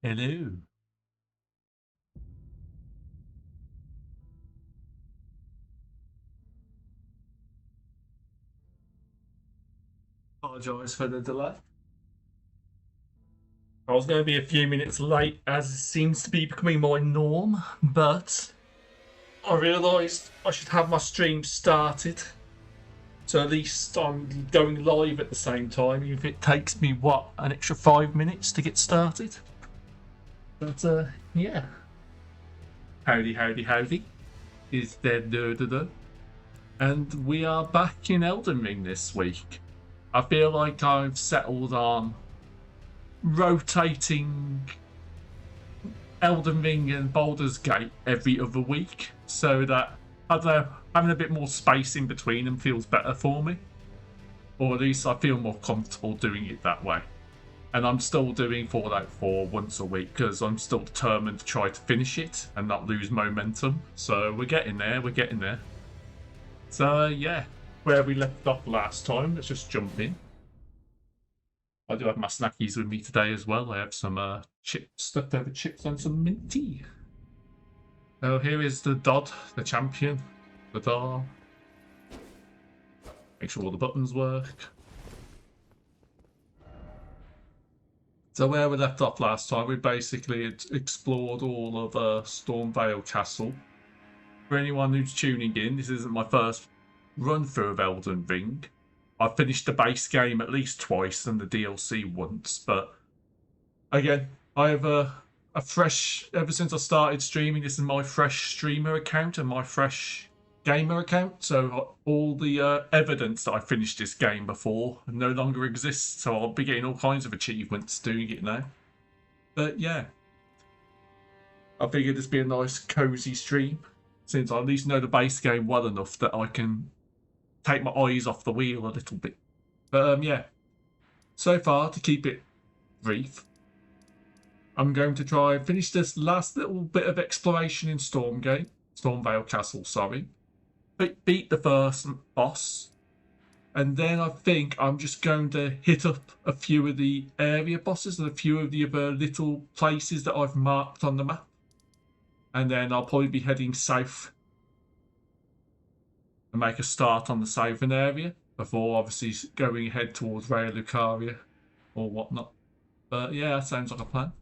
Hello. Apologise for the delay. I was going to be a few minutes late, as it seems to be becoming my norm, but I realised I should have my stream started. So at least I'm going live at the same time, even if it takes me, an extra 5 minutes to get started. But, yeah. Howdy, howdy, howdy. Is there And we are back in Elden Ring this week. I feel like I've settled on rotating Elden Ring and Baldur's Gate every other week, so that I don't know, having a bit more space in between them feels better for me, or at least I feel more comfortable doing it that way. And I'm still doing Fallout 4 once a week because I'm still determined to try to finish it and not lose momentum. So we're getting there, we're getting there. So yeah, where we left off last time, let's just jump in. I do have my snackies with me today as well. I have some chips, leftover chips, and some mint tea. Oh, here is the Dodd, the champion. The doll. Make sure all the buttons work. So where we left off last time, we basically explored all of Stormvale Castle. For anyone who's tuning in, this isn't my first run through of Elden Ring. I've finished the base game at least twice and the DLC once, but again, I have a fresh, ever since I started streaming, this is my fresh streamer account and my fresh gamer account. So all the evidence that I finished this game before no longer exists. So I'll be getting all kinds of achievements doing it now. But yeah, I figured this would be a nice cozy stream since I at least know the base game well enough that I can take my eyes off the wheel a little bit. But yeah, so far to keep it brief, I'm going to try and finish this last little bit of exploration in Stormvale Castle, sorry. Beat the first boss, and then I think I'm just going to hit up a few of the area bosses and a few of the other little places that I've marked on the map. And then I'll probably be heading south and make a start on the southern area before obviously going ahead towards Raya Lucaria or whatnot. But yeah, that sounds like a plan.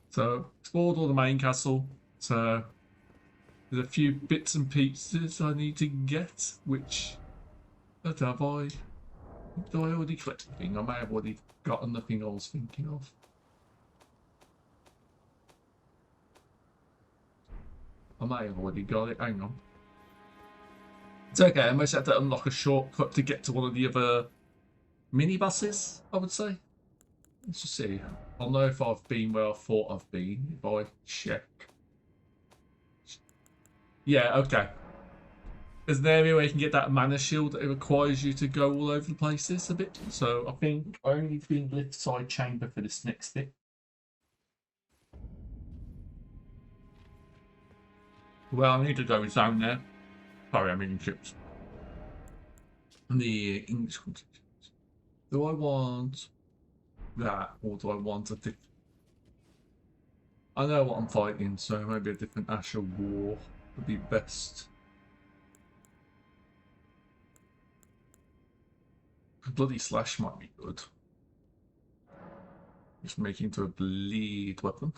So explored all the main castle. So there's a few bits and pieces I need to get, which have I? Do I already collect anything? I may have already gotten the thing I was thinking of. I may have already got it. Hang on. It's okay. I must have to unlock a shortcut to get to one of the other mini buses, I would say. Let's just see. I'll know if I've been where I thought I've been if I check. Yeah, okay. There's an area where you can get that mana shield that it requires you to go all over the places a bit. So I think I only need to be in the left side chamber for this next bit. Well, I need to go down there. Sorry, I'm eating chips. The English constitutions. Do I want that or do I want a different? I know what I'm fighting, so maybe a different Asher War would be best. Bloody Slash might be good. Just making into a bleed weapon.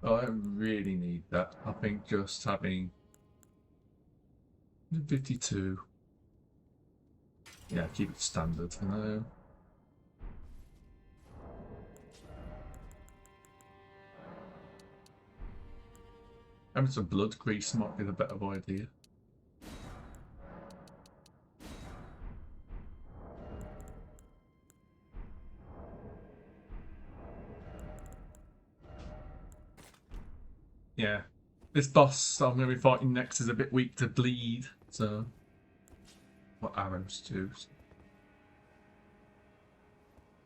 Oh, I don't really need that. I think just having 52. Yeah, keep it standard for now. Having some blood grease might be the better idea. Yeah. This boss I'm going to be fighting next is a bit weak to bleed, so. What arrows too. So.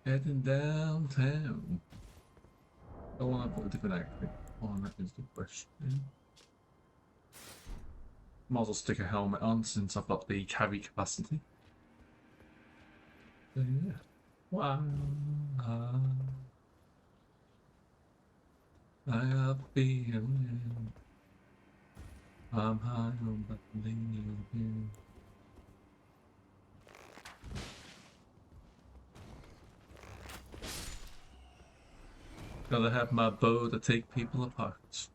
Heading downtown. I want to put a different outfit on, that is the question. Might as well stick a helmet on since I've got the carry capacity. So yeah. Wow. I got a feeling I'm high on believing. Gotta have my bow to take people apart.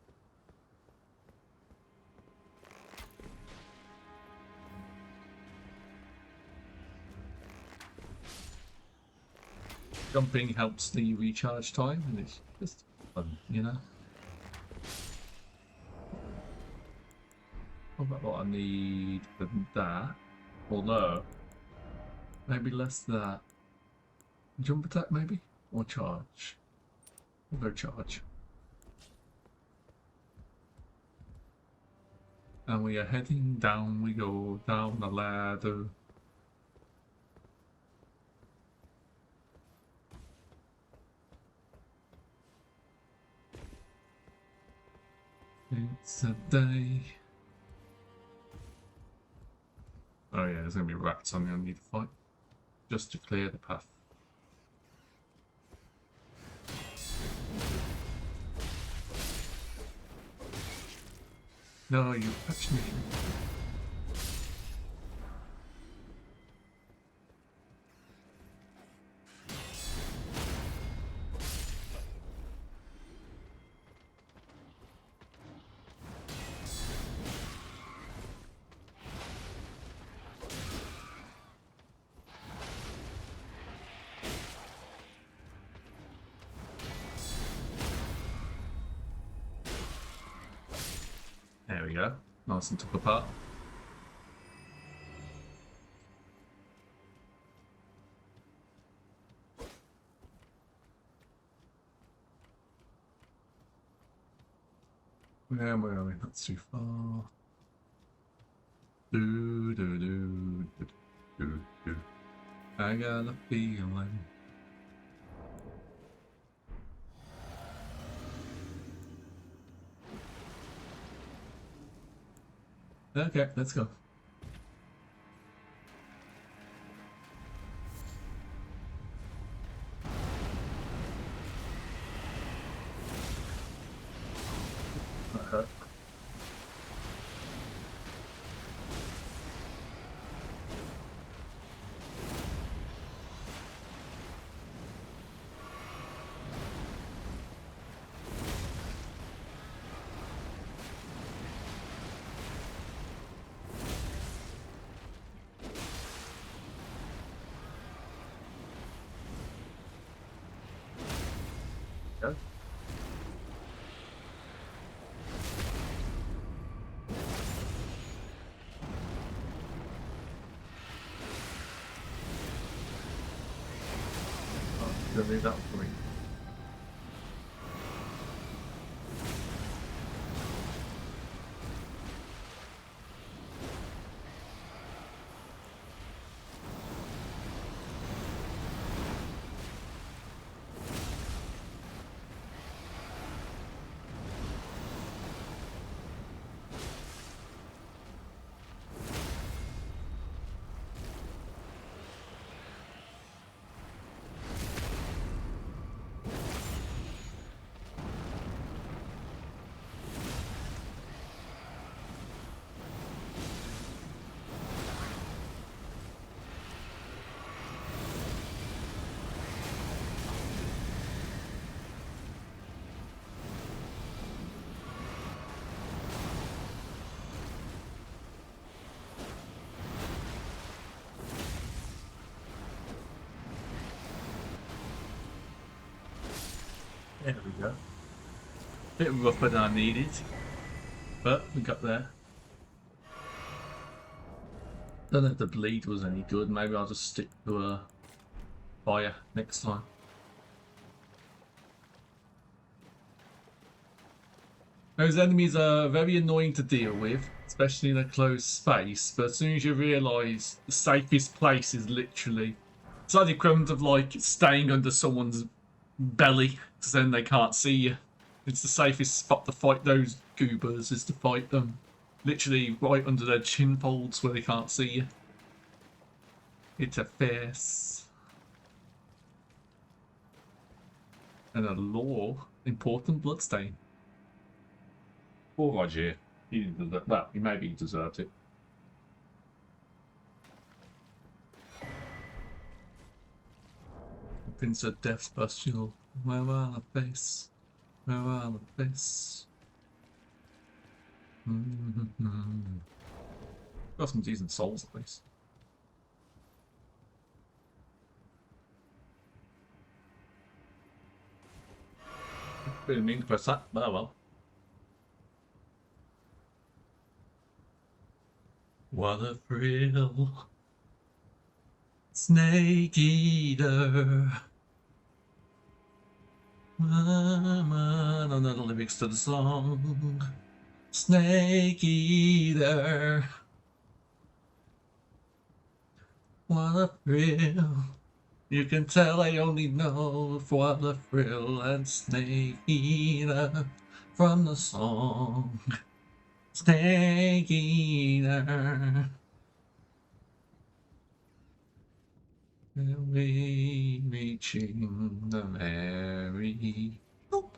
Jumping helps the recharge time, and it's just fun, you know? What about what I need for that? Although, maybe less that. Jump attack, maybe? Or charge? We'll go charge. And we are heading down, we go down the ladder. It's a day. Oh yeah, there's gonna be rats on the I need to fight. Just to clear the path. No, you touched me. There we go. Nice and took apart. Where are we? Not too far. Do do do do do do. I got a feeling. Okay, let's go. That hurt. Go. Oh, you're gonna leave that for me. There we go. Bit rougher than I needed, but we got there. Don't know if the bleed was any good. Maybe I'll just stick to a fire next time. Those enemies are very annoying to deal with, especially in a closed space, but as soon as you realise the safest place is literally... It's like the equivalent of like staying under someone's belly, because then they can't see you. It's the safest spot to fight those goobers, is to fight them literally right under their chin folds where they can't see you. It's a face. And a law important bloodstain. Poor Roger. He didn't deserve, well, he maybe deserved it. Prince of Death's Bestial. Where are the face? Where are the face? Got some decent souls at least. Didn't mean to press that, but oh well. What a thrill. Snake Eater. I know the lyrics to the song. Snake Eater. What a thrill. You can tell I only know what a thrill and Snake Eater from the song. Snake Eater. And we reaching the very. Nope.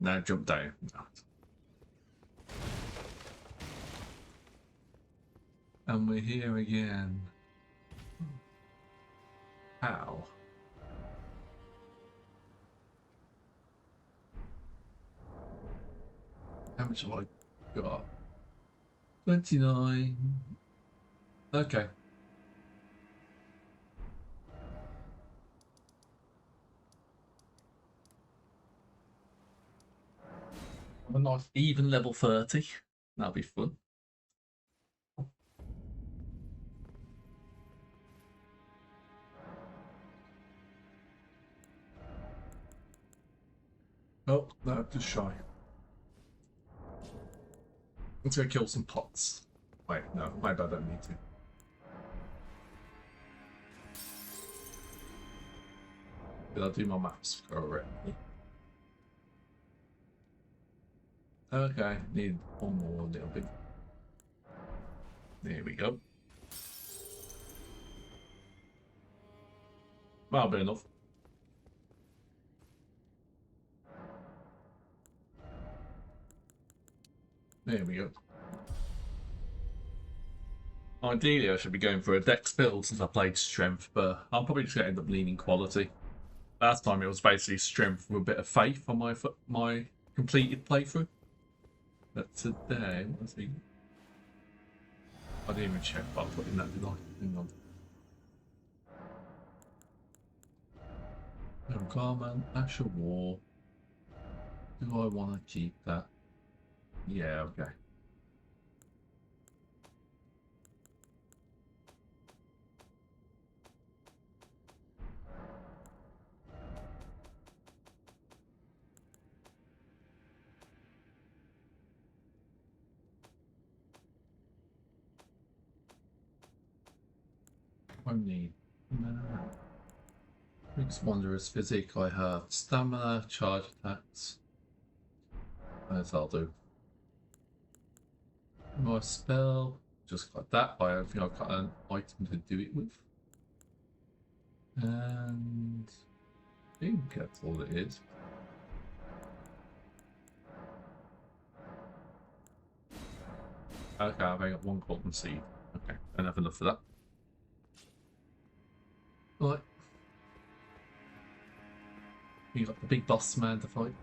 No, jump down. No. And we're here again. How? How much have I got? 29. Okay. A nice even level 30. That'll be fun. Oh, no, just shy. Let's go kill some pots. Wait, no, maybe I don't need to. Did I do my maps correctly? Okay, need one more little bit. There we go. That'll be enough. There we go. Ideally, I should be going for a dex build since I played strength, but I'm probably just going to end up leaning quality. Last time it was basically strength with a bit of faith on my completed playthrough. But today, what was he? I didn't even check what I put in that, did I? Hang on. No garment, Ash of War. Do I want to keep that? Yeah, okay. Only Mixed Wanderer's Physique. I have stamina, charge attacks. As I'll do. My spell, just got that. I don't think I've got an item to do it with. And I think that's all it is. Okay, I've only got one golden seed. Okay, don't have enough for that. Right. You got the big boss man to fight.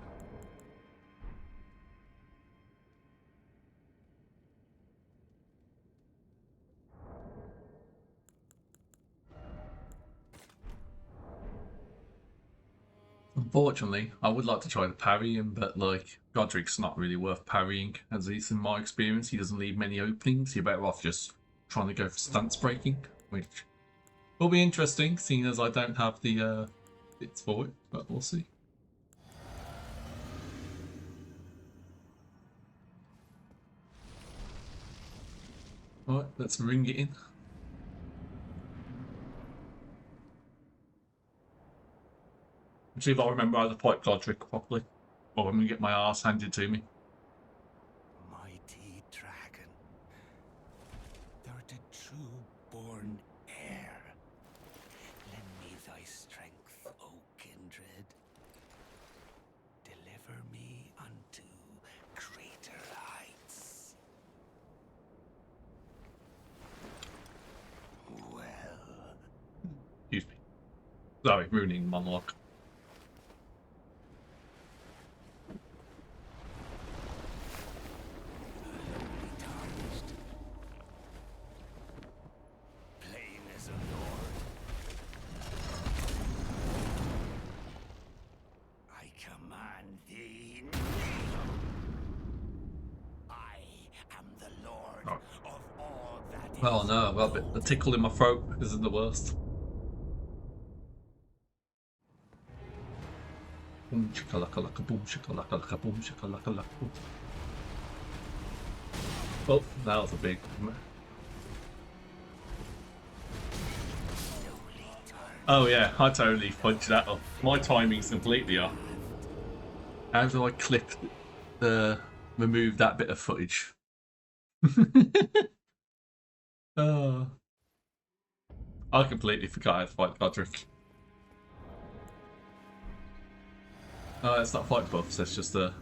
Unfortunately, I would like to try to parry him, but like Godric's not really worth parrying, as least in my experience. He doesn't leave many openings. You're better off just trying to go for stance breaking, which will be interesting, seeing as I don't have the bits for it, but we'll see. Alright, let's ring it in. See if I remember how to fight Godric properly, or I'm gonna get my ass handed to me. Mighty dragon, thou art a true-born heir. Lend me thy strength, oak and Sorry, ruining monologue. Tarnished. Plain as a lord. I command thee. I am the lord Oh. of all that is. Oh no, I've got a bit a tickle in my throat. This is the worst. Boom shakalaka laka boom shakalaka laka boom shakalaka laka boom. Oh, that was a big. Oh yeah, I totally fudged that up. My timing's completely off. How do I clip the remove that bit of footage? Oh, I completely forgot how to fight Godric. Oh, it's not fight buffs. It's just a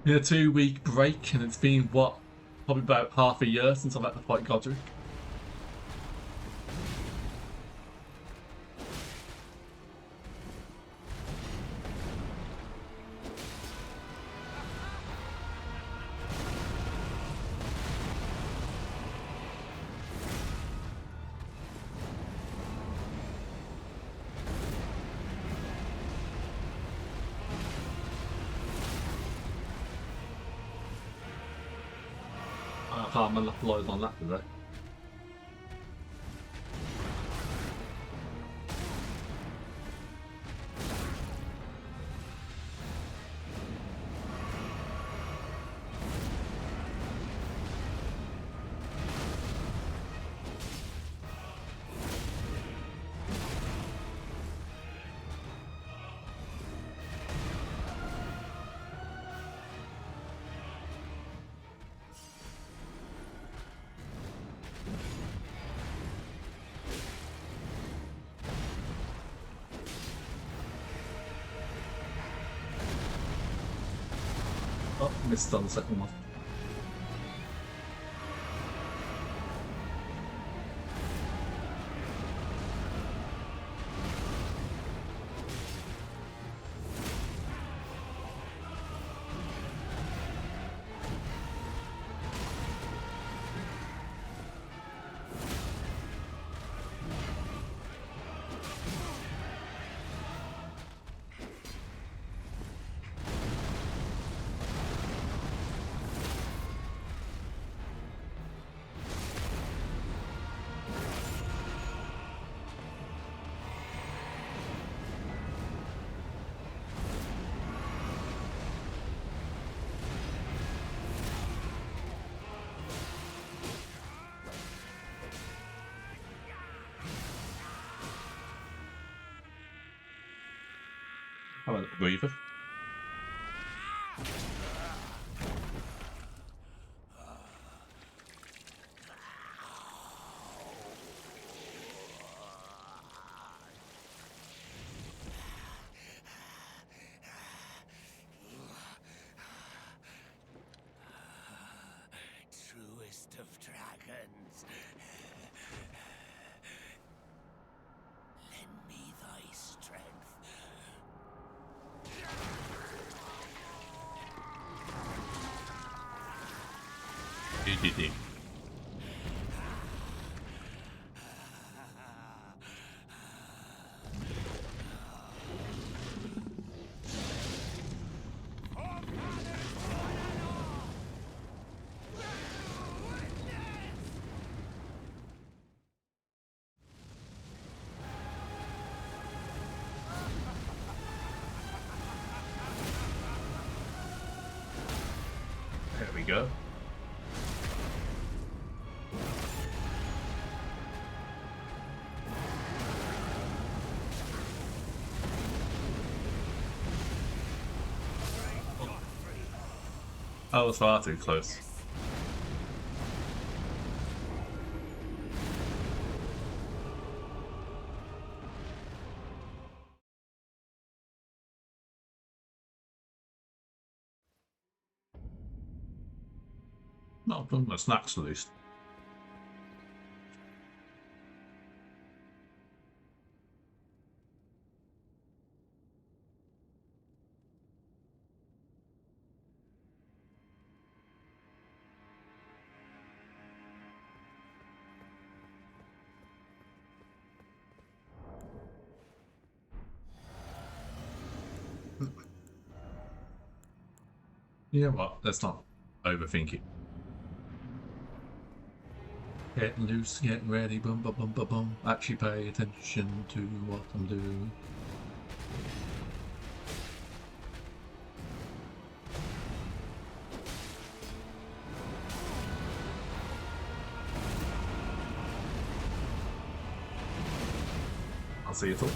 2 week break, and it's been what, probably about half a year since I've had to fight Godric. I can't monopolise on that today. Oh, missed on the second one. Have a little breather. Truest of dragons. Lend me thy strength. GGD. There we go. I was far too close. Not from the snacks at least. You know what? Let's not overthink it. Get loose, get ready, bum bum bum bum bum. Actually pay attention to what I'm doing. I'll see it all.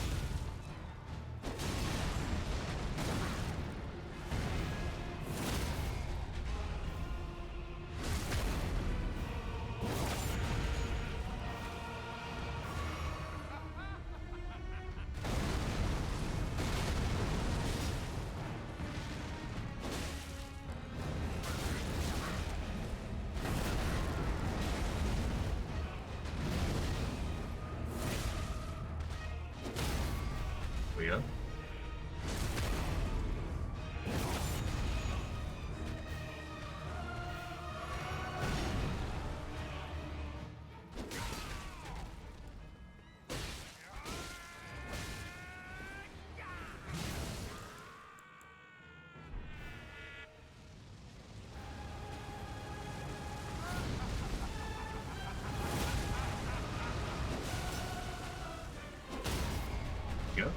We go. Go.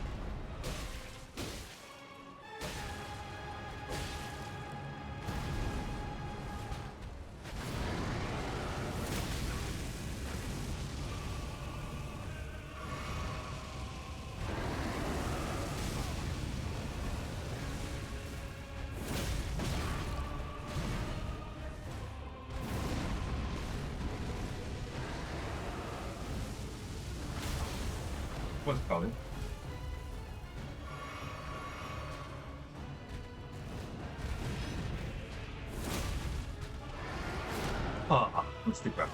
What's it called? Ah, let's do that.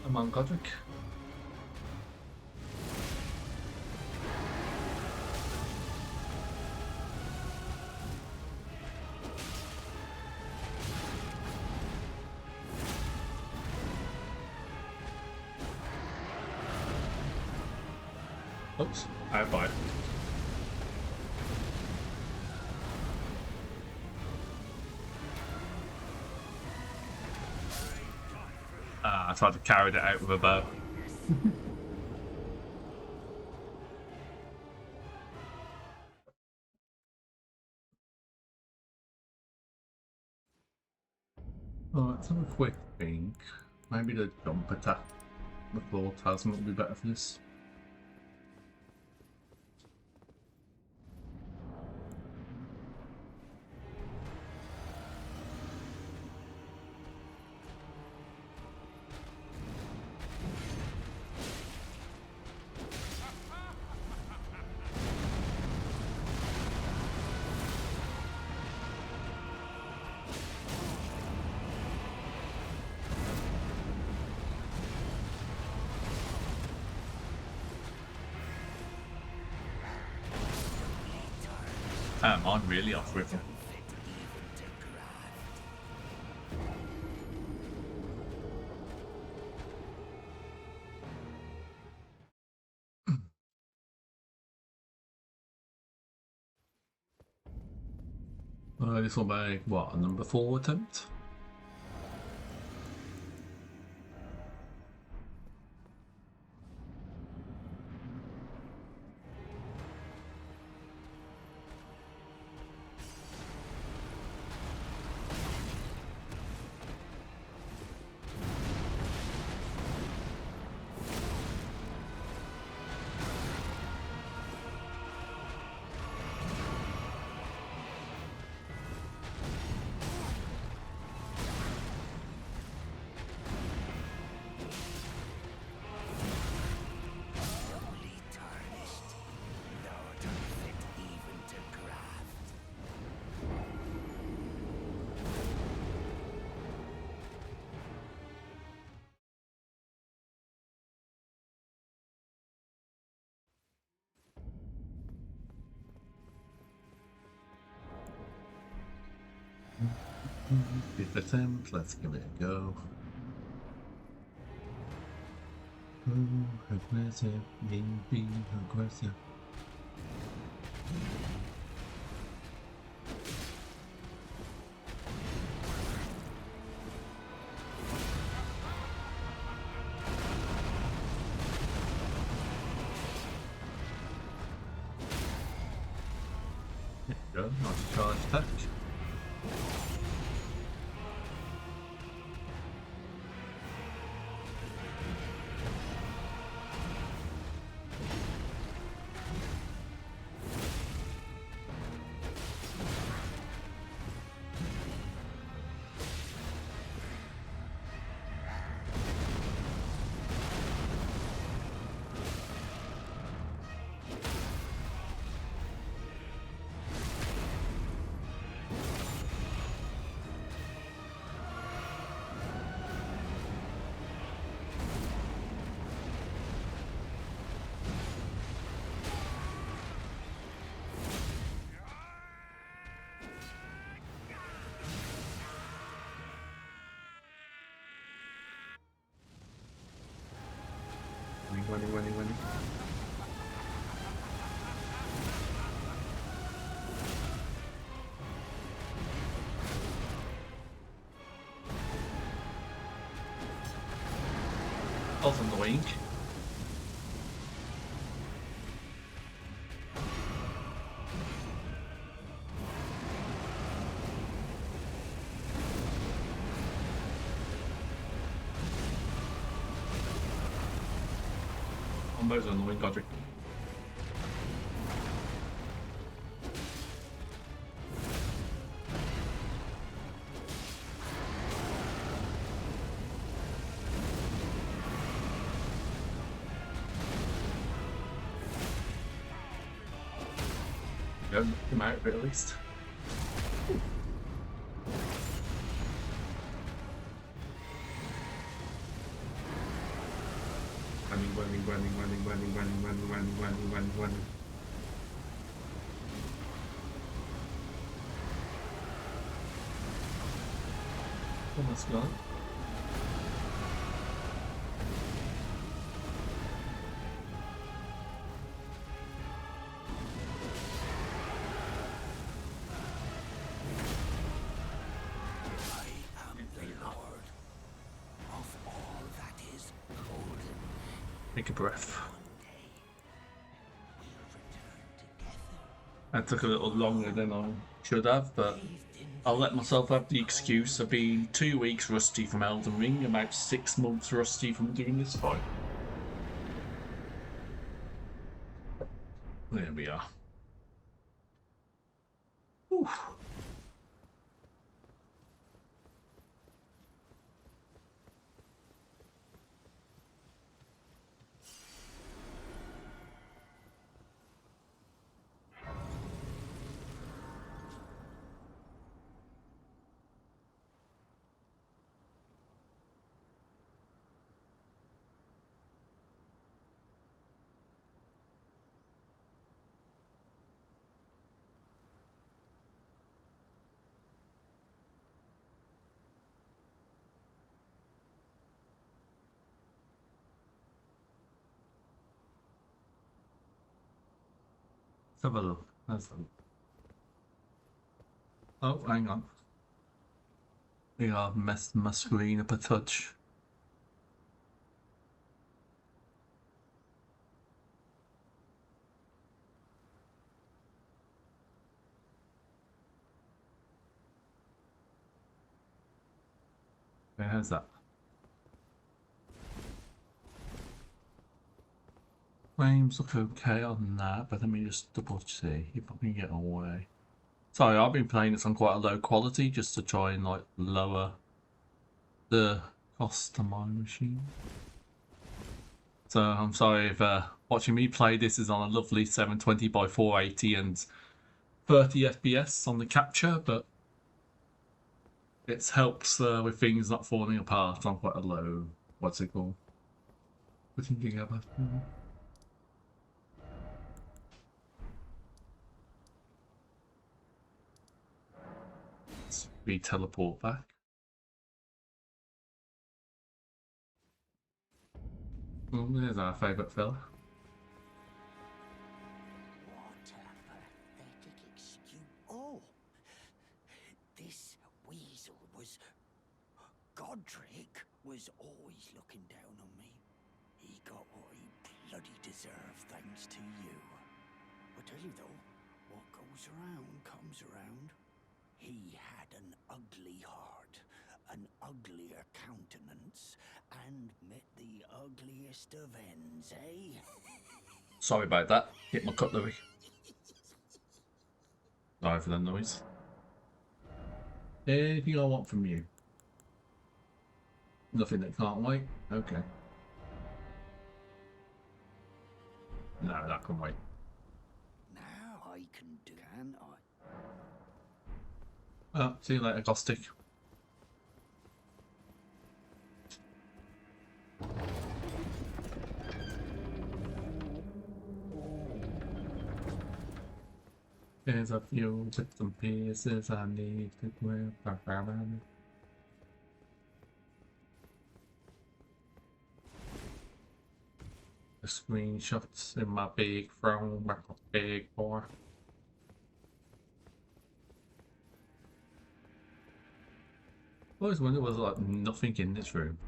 Among Godric. Oops, I have 5. I tried to carry it out with a bow. Let's have a quick think. Maybe the jump attack, the floor talisman would be better for this. I'm really off with it. This will be, what, a number 4 attempt? Fifth attempt, let's give it a go. Aggressive, maybe aggressive. There you go, nice charge attack. Winning. That was annoying. Combos are annoying, Godric. Go, knock him out at least. Running. Almost gone. I am the Lord of all that is golden. Take a breath. One day we'll return together. That took a little longer than I should have, but I'll let myself have the excuse of being 2 weeks rusty from Elden Ring, about 6 months rusty from doing this fight. There we are. Whew. Let's have a look. Oh, hang on. We are messed my screen up a touch. How's that? Frames look okay on that, but let me just double see if I can get away. Sorry, I've been playing this on quite a low quality just to try and like lower the cost of my machine. So I'm sorry if watching me play this is on a lovely 720 by 480 and 30 FPS on the capture, but it helps with things not falling apart on quite a low, what's it called? Putting together. We teleport back. Oh, there's our favourite fella. What a pathetic excuse. Oh, this weasel was. Godric was always looking down on me. He got what he bloody deserved thanks to you. I tell you though, what goes around comes around. He had an ugly heart, an uglier countenance, and met the ugliest of ends, eh? Sorry about that. Hit my cutlery. Sorry for the noise. Anything I want from you? Nothing that can't wait? Okay. No, that can wait. Now I can do, can I? Well, see you later, Gostic. There's a few bits and pieces I need to wear. The screenshots in my big phone, my big boy. I always wondered, was like nothing in this room.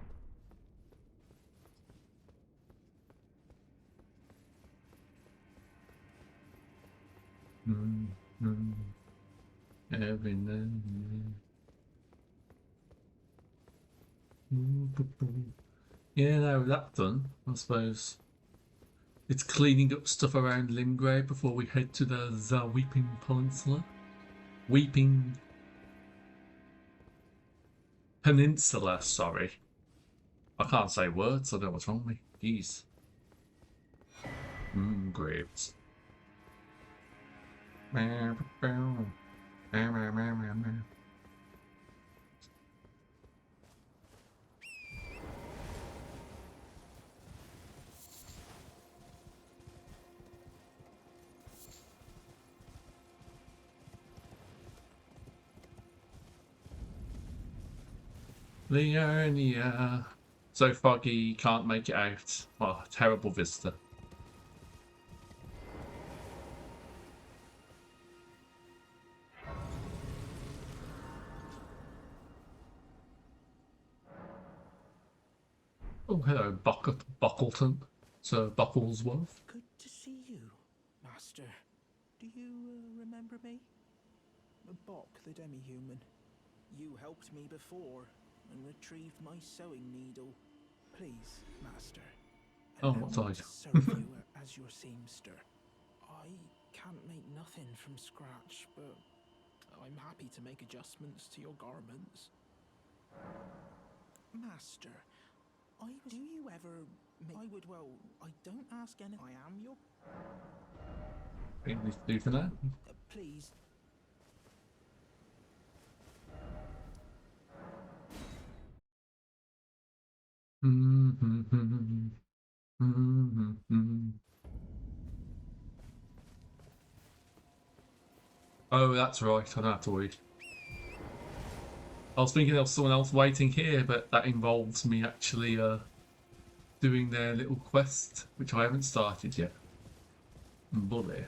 Every now and then. Yeah, now with that done, I suppose it's cleaning up stuff around Limgrave before we head to the Weeping Peninsula. Weeping Peninsula, sorry. I can't say words, I don't know what's wrong with me. Jeez. Graves. Leonia. So foggy, can't make it out. Oh, terrible visitor. Oh, hello, Buckleton. Sir Bucklesworth. Good to see you, Master. Do you remember me? Bok, the demi-human. You helped me before and retrieved my sewing needle. Please, Master. Oh, allow what me side? to serve you as your seamster. I can't make nothing from scratch, but I'm happy to make adjustments to your garments. Master, do you ever make... I don't ask any... I am your... Anything to do for that? please. Oh, that's right. I don't have to wait. I was thinking there was someone else waiting here, but that involves me actually doing their little quest, which I haven't started yet. Bully.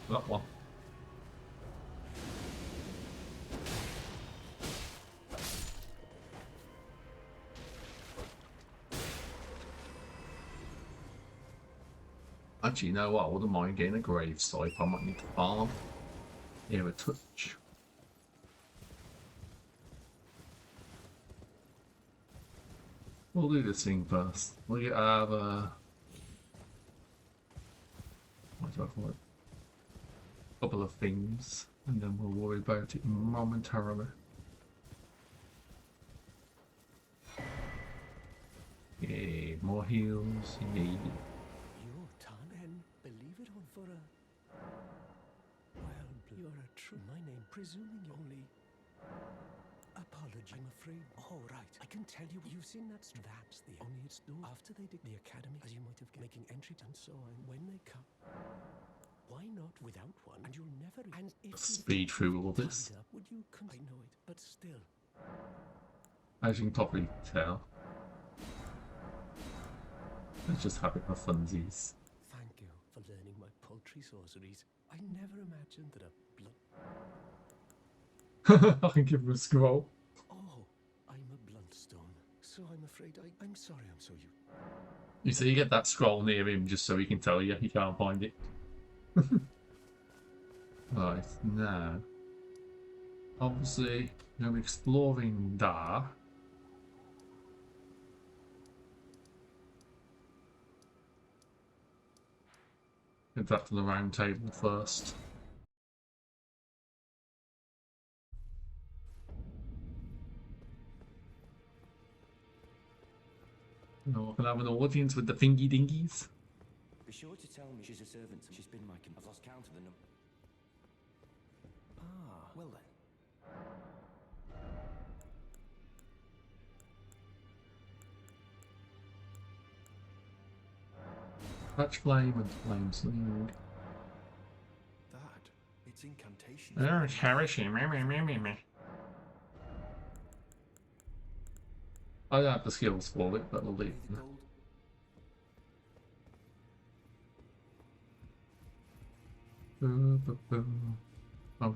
That one. Actually, you know what? I wouldn't mind getting a grave scythe. I might need to farm. Here, a touch. We'll do this thing first. We have what do I call it? A couple of things. And then we'll worry about it momentarily. Yeah, more heals. Yeah. You're Tannen, believe it or for a... Well, you're a true... My name, presuming you only... Apology, I'm afraid. Oh, right. I can tell you, you've seen that... That's the... Only it's no... After they did the academy, as you might have... Making entry and so on. When they come... Why not without one? And you'll never... And if Speed through all this. Up, would you... I know it, but still... As you can probably tell. I'm just having my funsies. Thank you for learning my paltry sorceries. I never imagined that a blood... I can give him a scroll. Oh, I'm a Bluntstone. So I'm afraid I'm sorry I'm so you... You see, you get that scroll near him just so he can tell you he can't find it. Right, now. Obviously, I'm exploring that. Get back to the round table first. No, I can have an audience with the thingy dingies. Be sure to tell me she's a servant. She's been my... I've lost count of the number. Ah, well then. Catch flame and flame sling. That, it's incantation. Oh, it's heresy. Me. I don't have the skills for it, but I'll leave them.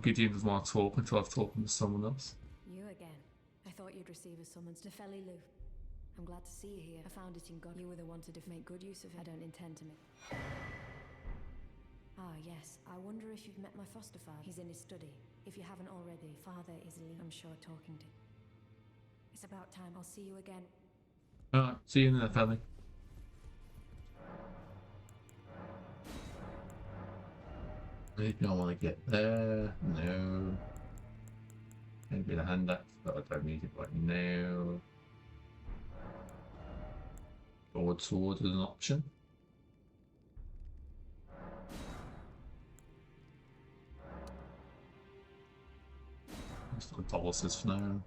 Gideon doesn't want to talk until I've talked to someone else. You again. I thought you'd receive a summons to Felly Lou. I'm glad to see you here. I found it in God. You were the one to make good use of it. I don't intend to make... Ah, yes. I wonder if you've met my foster father. He's in his study. If you haven't already, father is I'm sure talking to. It's about time. I'll see you again. Alright, see you in there, Felly. Maybe I want to get there. No. Maybe the hand axe, but I don't need it right now. Sword is an option. Let's look at policies for now.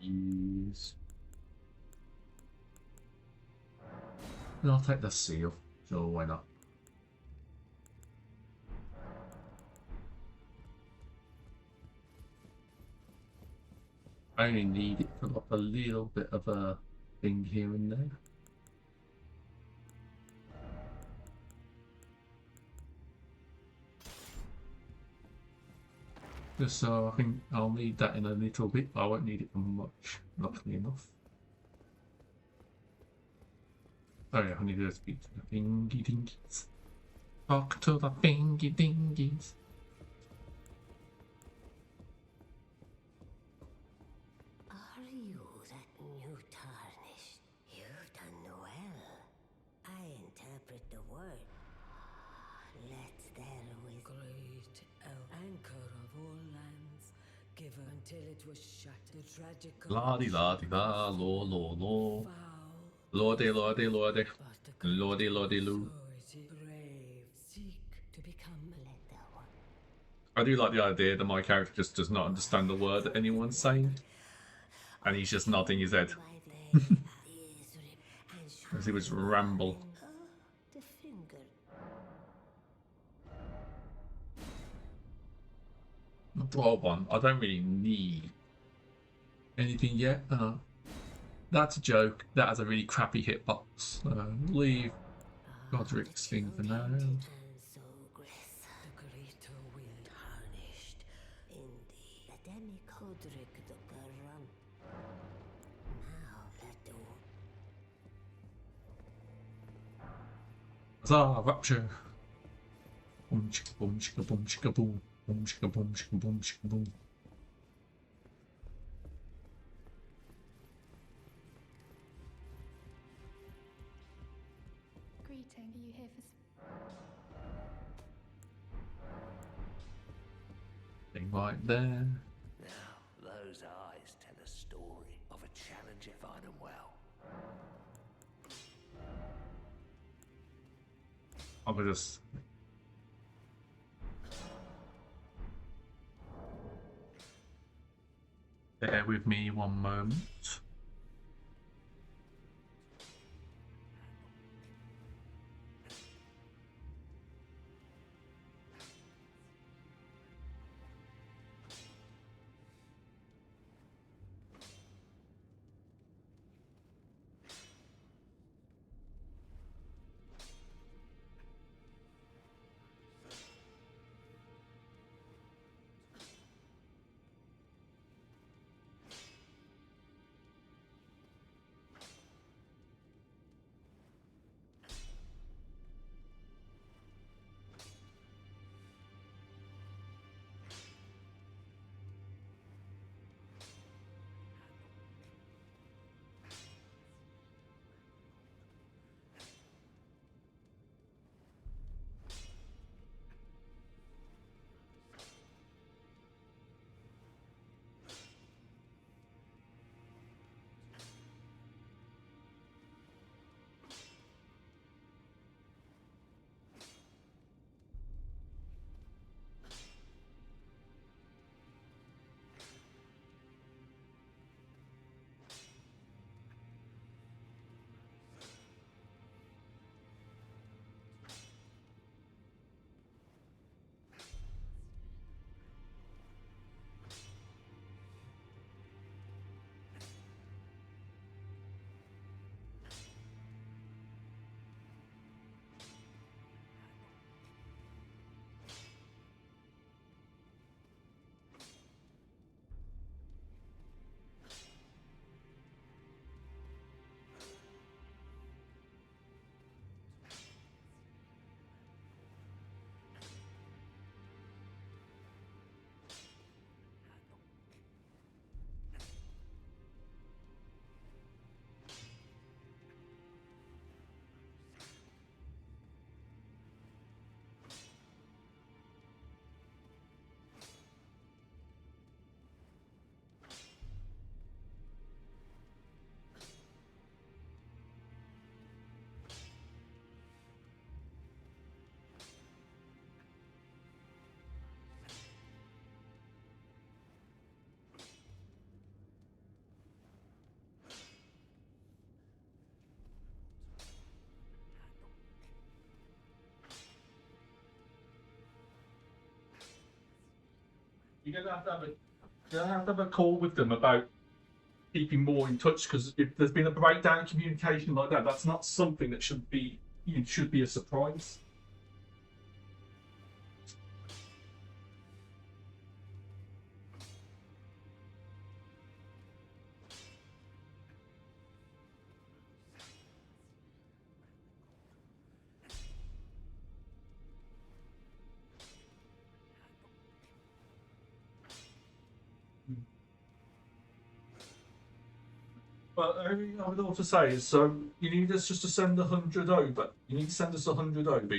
Yes. And I'll take the seal. Sure, why not? I only need it for like a little bit of a thing here and there. Just so I think I'll need that in a little bit, but I won't need it for much, luckily enough. Oh yeah, I need to speak to the thingy dingies. Talk to the thingy dingies. Are you that new tarnished? You've done well. I interpret the word. Let there with Great anchor of all lands, given until it was shattered. The tragic La di la di la, lo lo lo. foul, Lordy, lordy, lordy. but the Lordy, lordy, loo. authority brave seek to become let the one. I do like the idea that my character just does not understand the word that anyone's saying. And he's just nodding his head. As he was ramble. The finger. Well, one, I don't really need anything yet. That's a joke. That has a really crappy hitbox. Leave Godric's thing for now. And so grace the greater will. tarnished. Indeed. Let them Codric the run. Now let the Huzzah, rapture! Boom chicka boom chicka boom chicka boom. Boom chicka boom chicka boom chicka boom. waiting. Are you here for? Thing right there. Now, those eyes tell a story of a challenge if I them well. I'm gonna just. Bear with me one moment. You're gonna have to have a call with them about keeping more in touch, because if there's been a breakdown in communication like that, that's not something that should be a surprise. But everything I would also say is, so you need us just to send 100 over. You need to send us 100 over.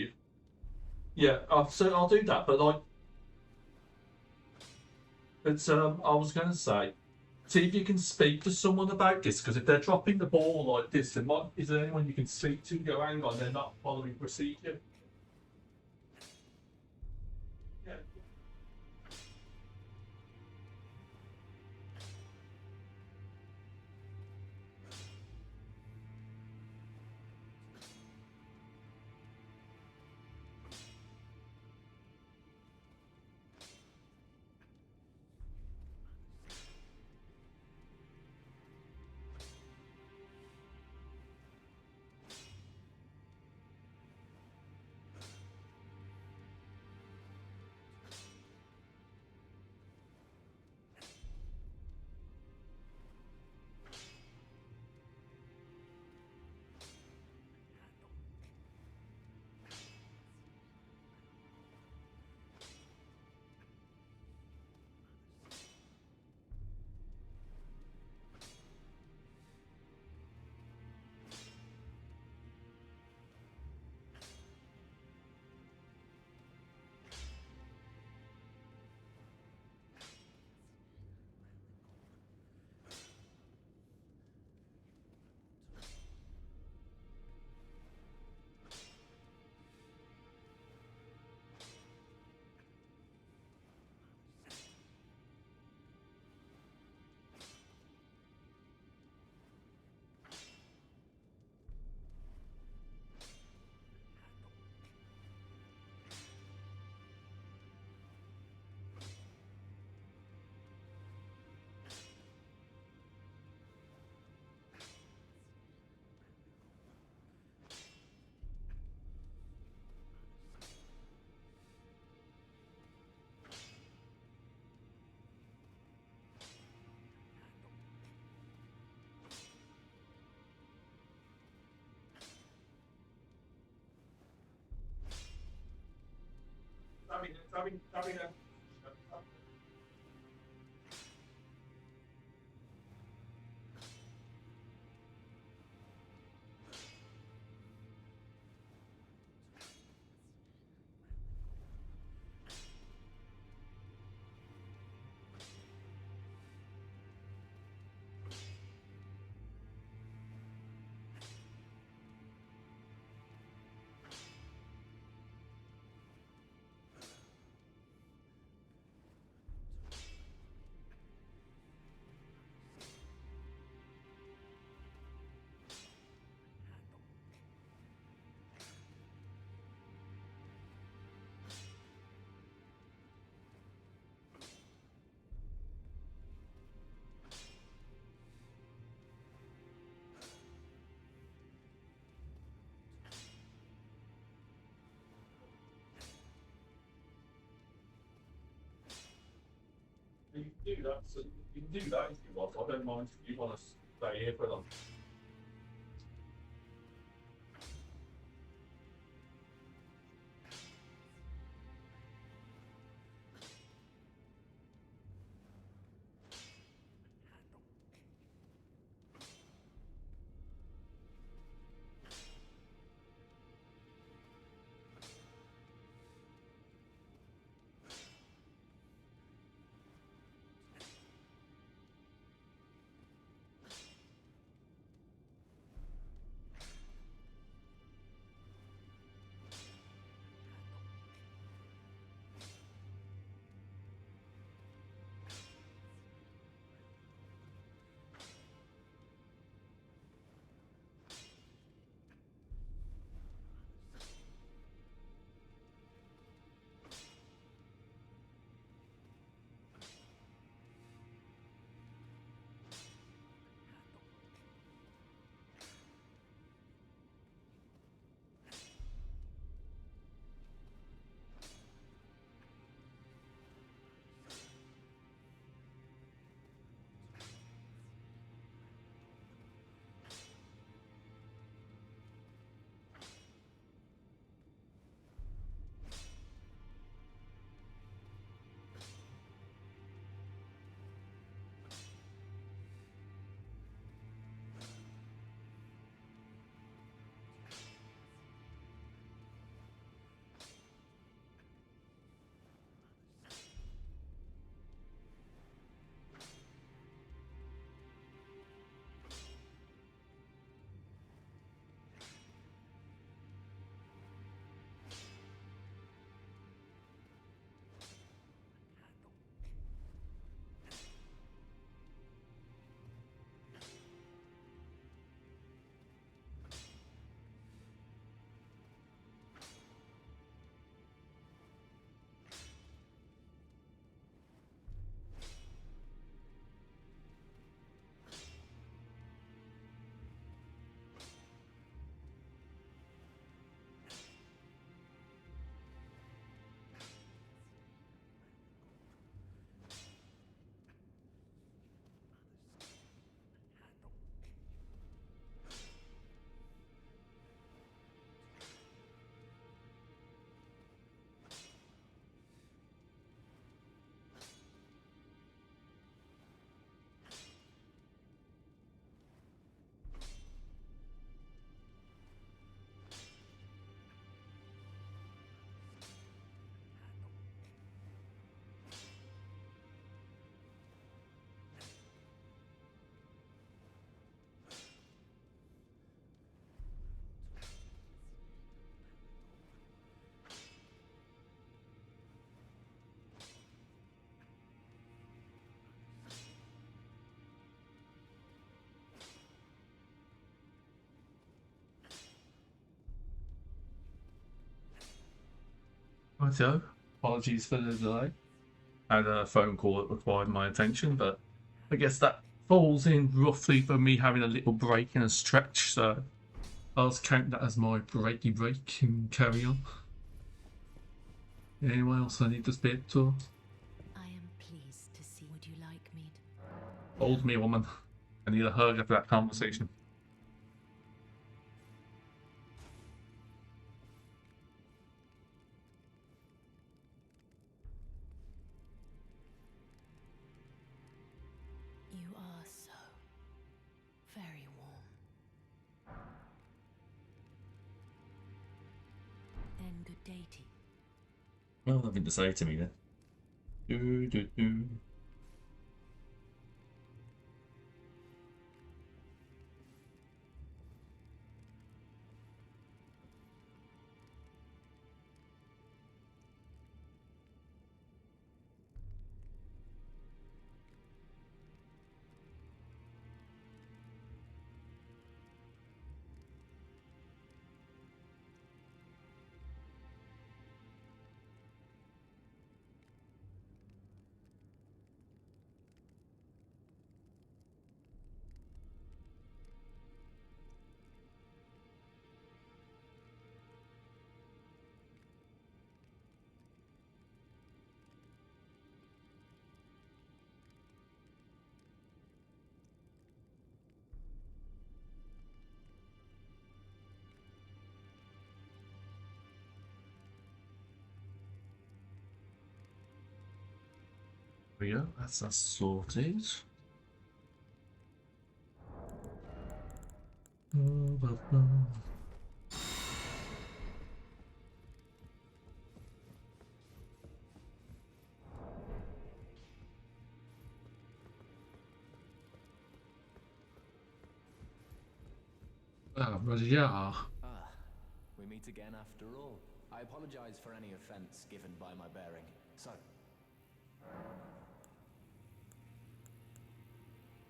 Yeah, so I'll do that. But like, it's I was going to say, see if you can speak to someone about this, because if they're dropping the ball like this, is there anyone you can speak to? Go, hang on, they're not following procedure. Yeah. You can do that. So you can do that if you want. I don't mind if you want to stay here for them. Righto. Apologies for the delay. I had a phone call that required my attention, but I guess that falls in roughly for me having a little break and a stretch, so I'll just count that as my breaky break and carry on. Anyone else I need to speak to? I am pleased to see. Would you like me to? Hold me, woman. I need a hug after that conversation. deity. Well, nothing to say to me then. Do, do, do. There we go, that's us sorted. Yeah. Ah, we meet again after all. I apologize for any offense given by my bearing. So,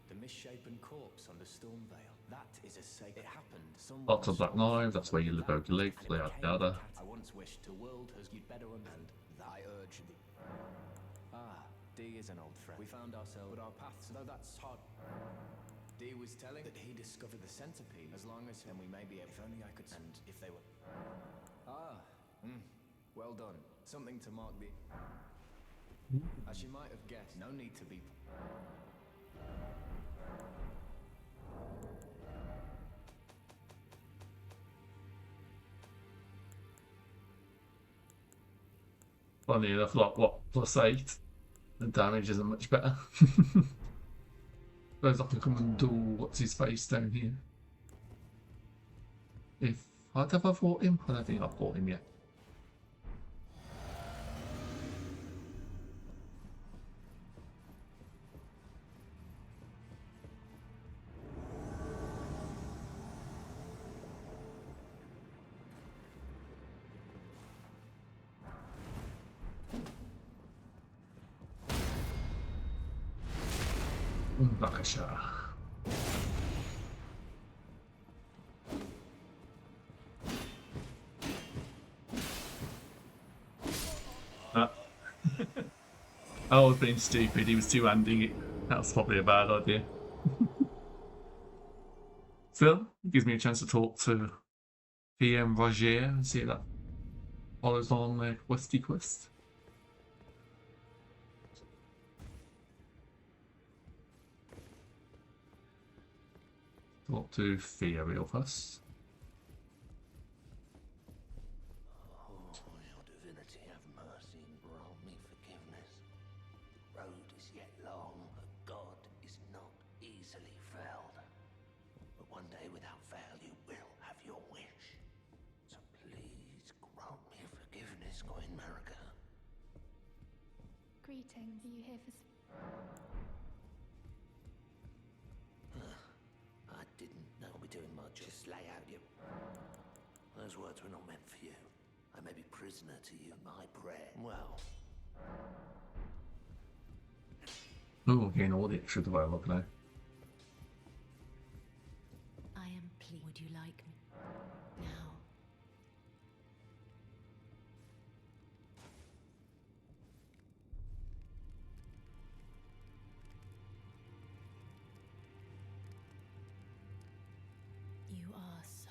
the misshapen corpse under Stormvale. That is a sacred. It happened. Someone Lots of black knives, that's where you live out your live, yada yada. I once wished the world as you'd better understand. I urge thee. Ah, D is an old friend. We found ourselves, but our paths, though that's hard. D was telling that he discovered the centipede. As long as then we may be, if only I could, and if they were. Ah, well done. Something to mark the. As you might have guessed, no need to be. Funny enough, like what, +8? The damage isn't much better. Suppose I can come and do what's his face down here. If I'd ever fought him, I don't think I've fought him yet. Bakasha. I was being stupid, he was two-handing it. That was probably a bad idea. Still, it gives me a chance to talk to PM Roger and see if that follows along their questy quest. Talk to Theoriel first. Oh, your divinity, have mercy and grant me forgiveness. The road is yet long, but God is not easily felled. But one day, without fail, you will have your wish. So please grant me forgiveness, Queen Marika. Greetings. Are you here for... I didn't know I'll be doing much. Just lay out your... Those words were not meant for you. I may be prisoner to you. My prayer. Well... Oh, getting all the extra dialogue now. I am pleased. Would you like me? Now. You are so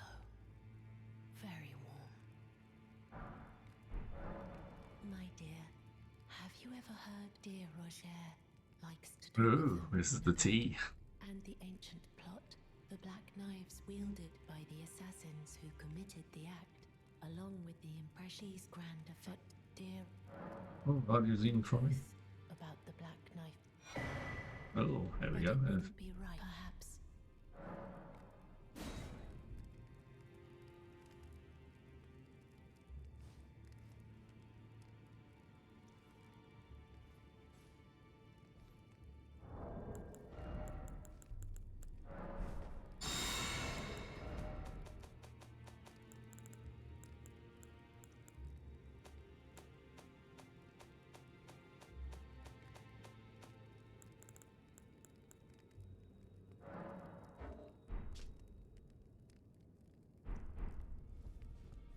very warm. My dear, have you ever heard dear Roger likes to talk Ooh, this is the tea. and the ancient plot, the black knives wielded by the assassins who committed the act, along with the impressions grand effect, dear Oh, I'm using trying. about the black knife. Oh, there we But go. it wouldn't be right, perhaps.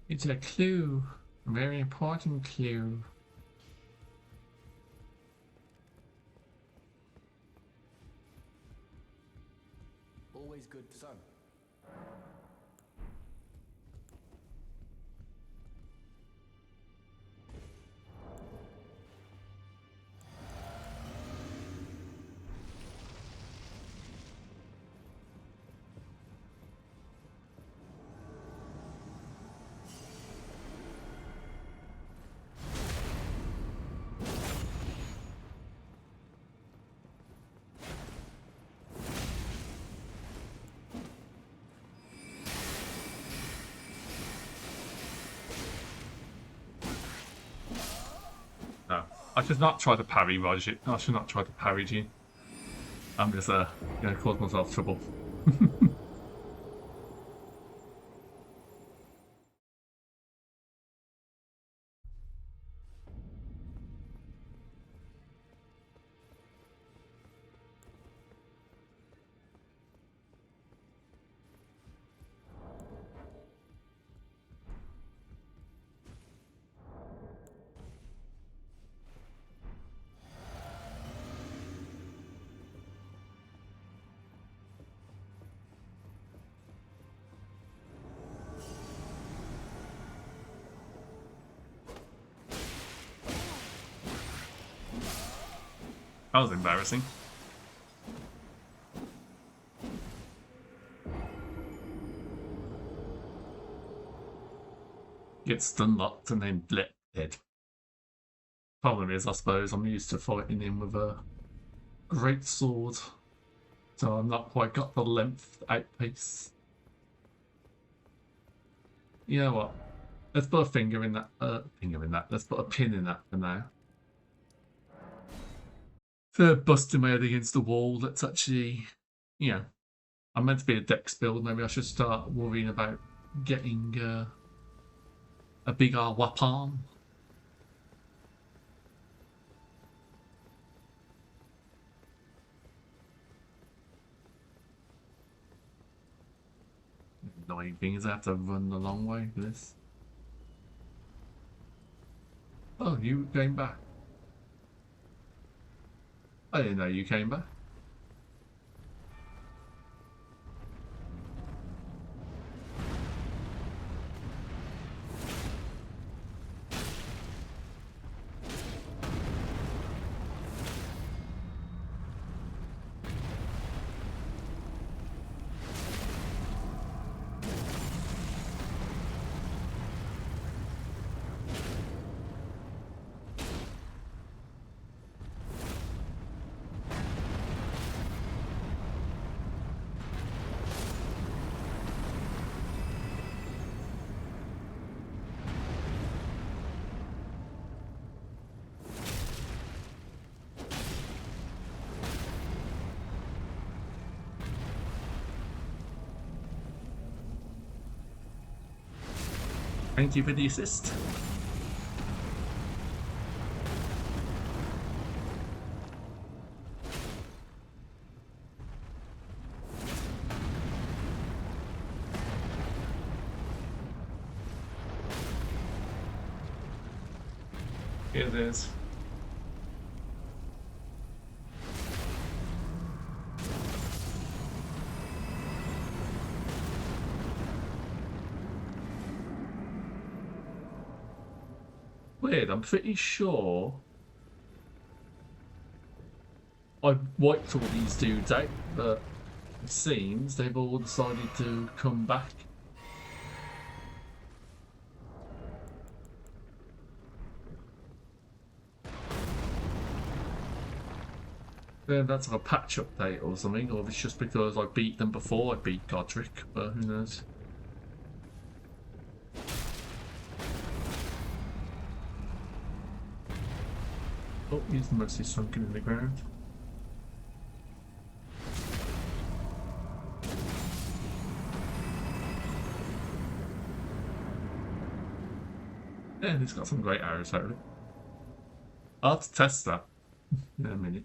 It's a clue. A very important clue. Always good son. No. I should not try to parry Roger. I should not try to parry you. I'm just gonna cause myself trouble. That was embarrassing. Get stun locked and then blip dead. Problem is, I suppose I'm used to fighting him with a great sword, so I've not quite got the length outpace. You know what? Let's put a finger in that. Let's put a pin in that for now. For busting my head against the wall, that's actually, you know, I'm meant to be a dex build. Maybe I should start worrying about getting a big weapon. Annoying thing is I have to run the long way for this. Oh, you came back. I didn't know you came back. Thank you for the assist. Here it is. Weird, I'm pretty sure I wiped all these dudes out, but it seems they've all decided to come back. Yeah, that's like a patch update or something, or if it's just because I beat them before I beat Godric, but who knows. Oh, he's mostly sunken in the ground. Yeah, he's got some great arrows out of it. I'll have to test that in a minute.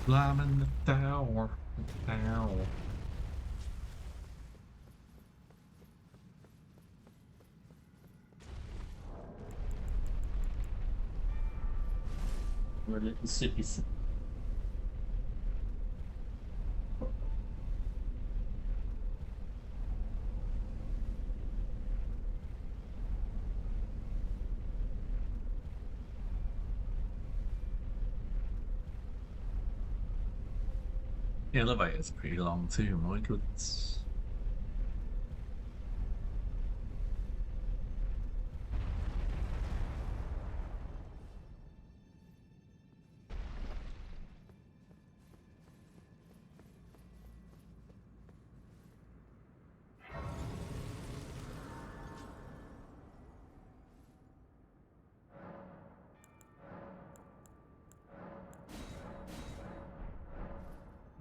Climbing the tower. The tower. We're a little cities. The elevator's pretty long too, my goodness.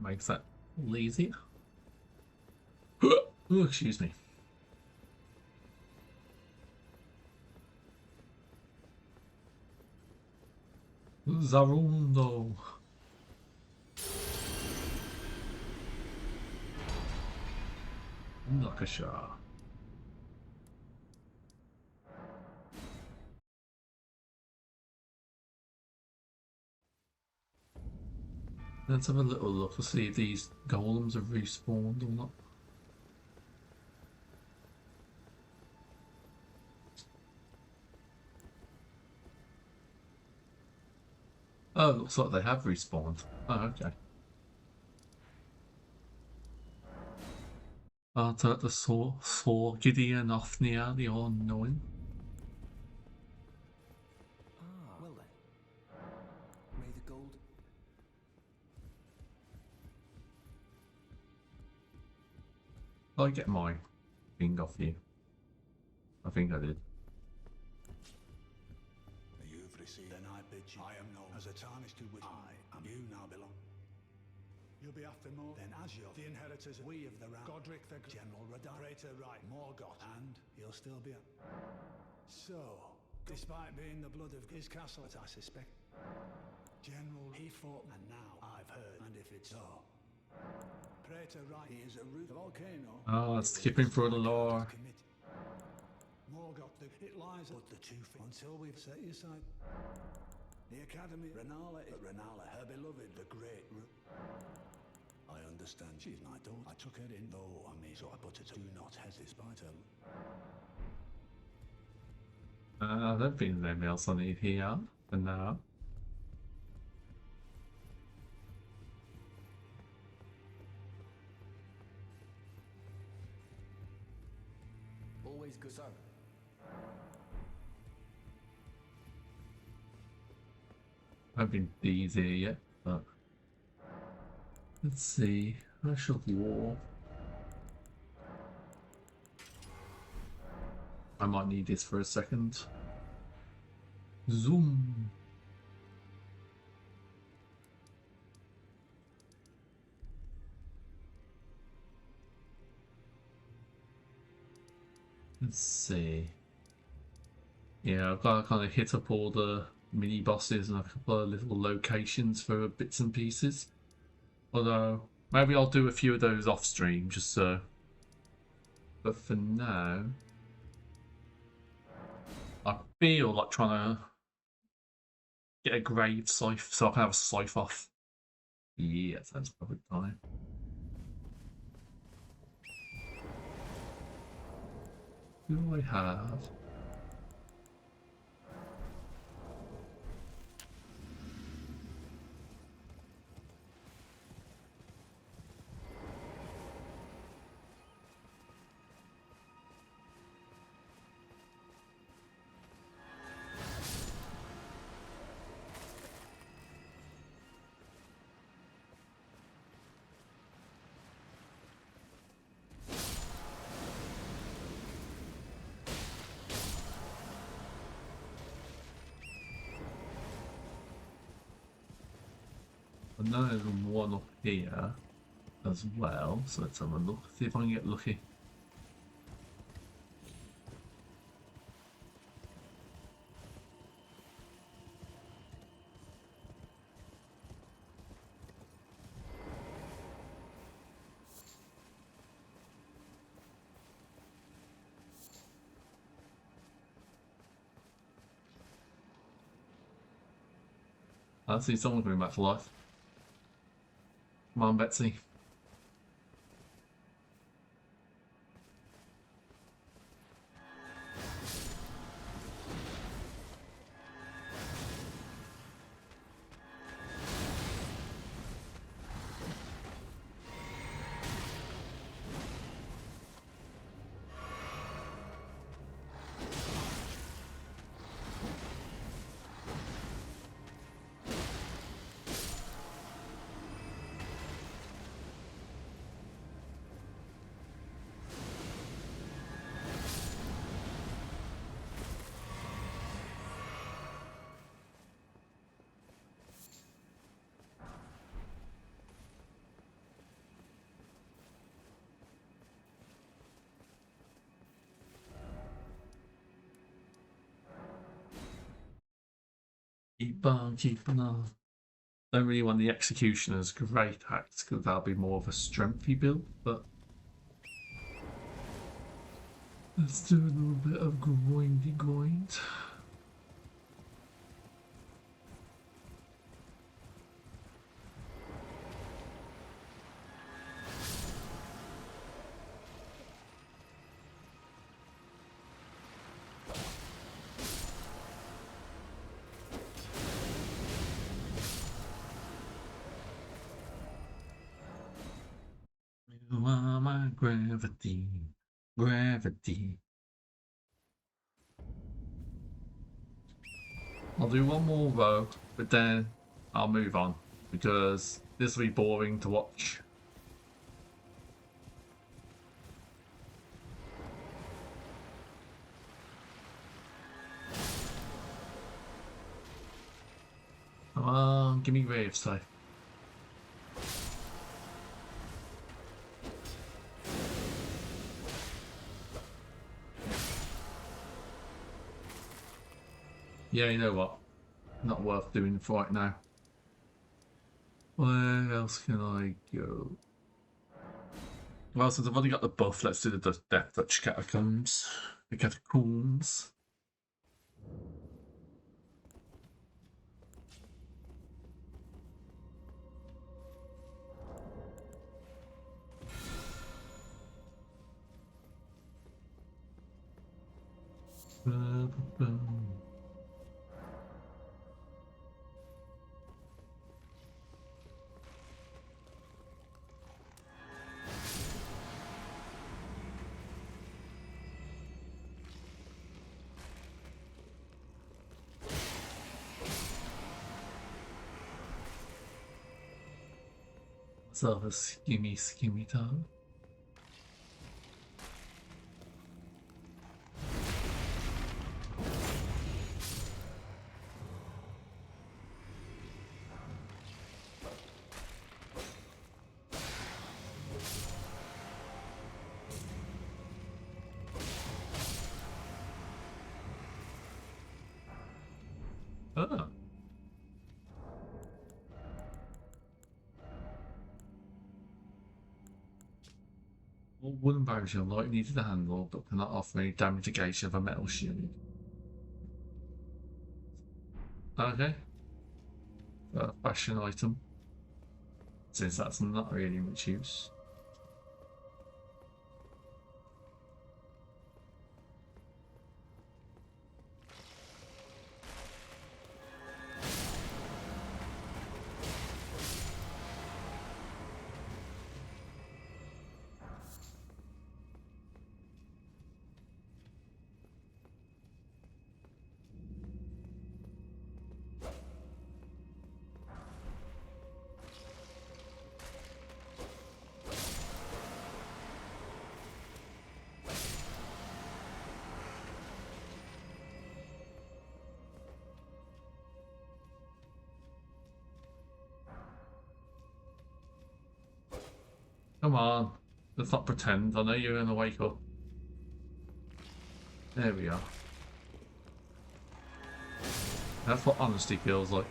Makes that easier. Oh, excuse me. Zarundo. Nakasha. Let's have a little look to see if these golems have respawned or not. Oh, looks like they have respawned. Oh, okay. Arta the Saw Gideon Othnia the All-Knowing. Ah, well then. May the gold. I get my thing off you. I think I did. You've received, then I bid you. I am known as a tarnished to which I am. You now belong. You'll be after more. Then as you're the inheritors, we of the round, Godric the General Radar, Praetor Right, Morgoth, and he'll still be up. So, despite being the blood of his castle, as I suspect, General, he fought, and now I've heard, and if it's so, Praetor Right, he is a root volcano. Oh, it's skipping through the lore. Morgoth, it lies but the two feet until we've set you aside. The Academy, Renala, her beloved, the great I understand she's my daughter. I took her in, though I mean, so I put her to do not hesitate despite her. I don't think there's anything else I need here for now. Always good, sir. I haven't been these here yet, but let's see. Rush of War. I might need this for a second. Zoom. Let's see. Yeah, I've got to kind of hit up all the mini bosses and a couple of little locations for bits and pieces. Although, maybe I'll do a few of those off stream just so. But for now, I feel like trying to get a grave scythe so I can have a scythe off. Yeah, that's probably time. Who do I have? I know there's one up here as well, so let's have a look, see if I can get lucky. I see someone coming back to life. Come on, Betsy. Keep on keeping on. Don't really want the Executioner's great axe because that'll be more of a strengthy build, but let's do a little bit of grindy grind. You are my gravity, gravity. I'll do one more row, but then I'll move on because this will be boring to watch. Come on, give me grave safe. Yeah, you know what? Not worth doing right now. Where else can I go? Well, since I've already got the buff, let's do the Death Touch Catacombs. The Catacombs. So, skimmy toe. Oh. All wooden barriers are light needed to handle, but cannot offer any damage negation of a metal shield. Okay. Fashion item. Since that's not really much use. Come on, let's not pretend. I know you're gonna wake up. There we are. That's what honesty feels like.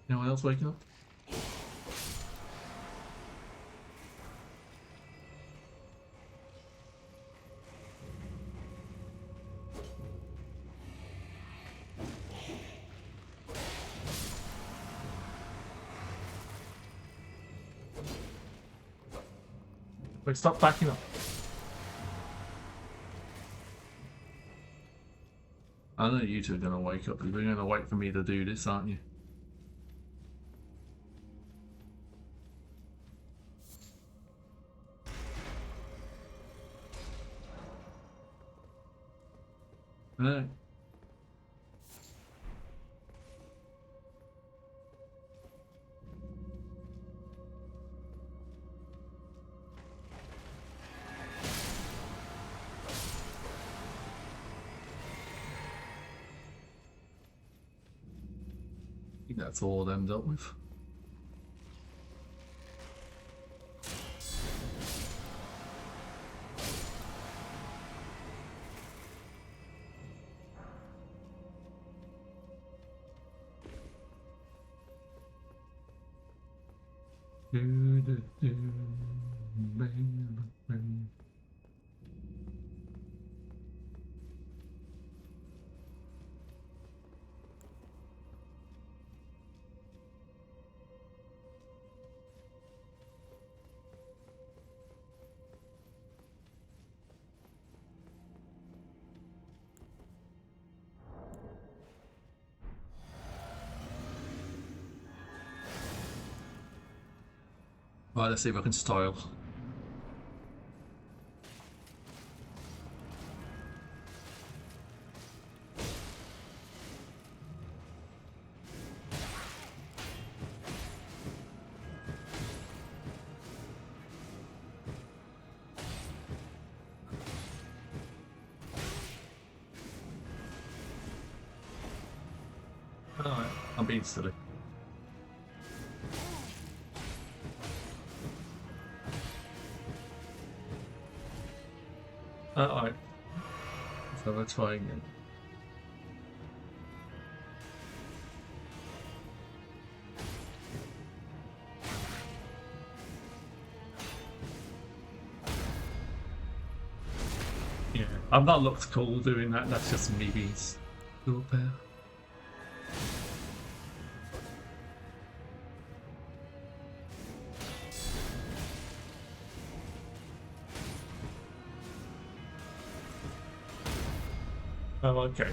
Anyone else waking up? Wait, stop backing up. I know you two are gonna wake up. You're gonna wait for me to do this, aren't you? No. I think that's all of them dealt with. Right, let's see if I can style. Alright, I'm being silly. Alright. So let's try again. Yeah, I've not looked cool doing that, that's just me being stupid. Oh, okay.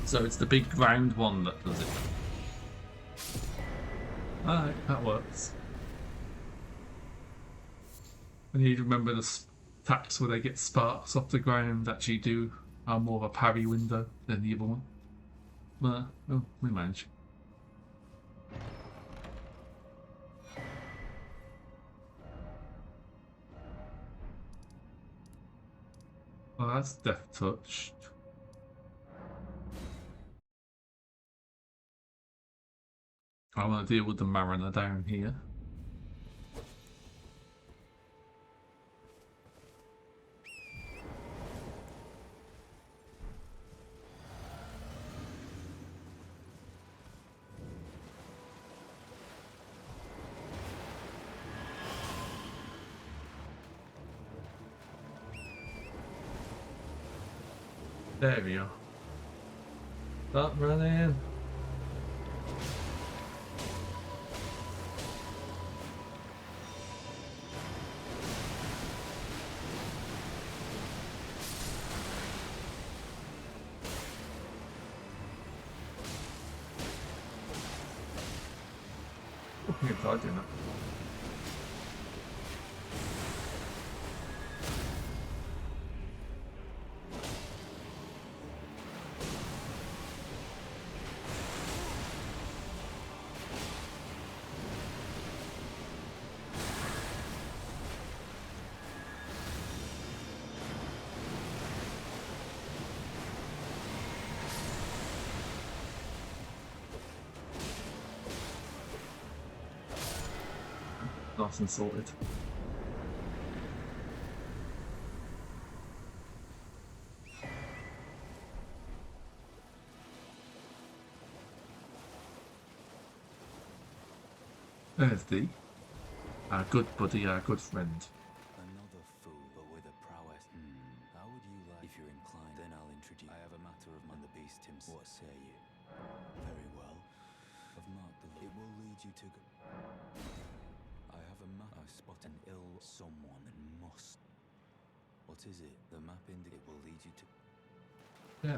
So it's the big round one that does it. Alright, that works. I need to remember the attacks where they get sparks off the ground actually do are more of a parry window than the other one. Oh, we manage. Oh, that's Death Touch. I want to deal with the Mariner down here. There we are. Stop running. I think I doing that. Nice and sorted. There's D. Our good buddy, our good friend. Another fool, but with a prowess. How would you like? If you're inclined, then I'll introduce. I have a matter of mind. The beast himself. What say you? Very well. I've marked the. It will lead you to. I have a map. I spot an ill someone and must. What is it? The map indicates it will lead you to.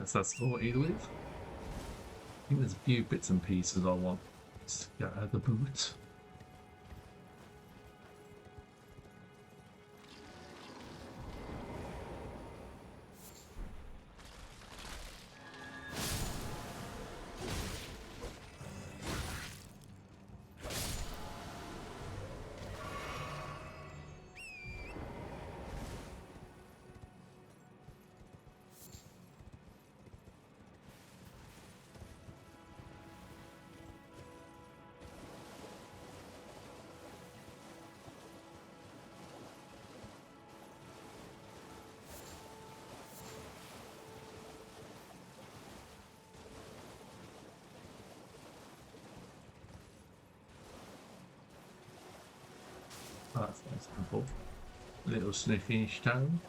Yes, that's sorted with. I think there's a few bits and pieces I want to get out of the boot. Oh, that's nice and simple. Little sniffy stone.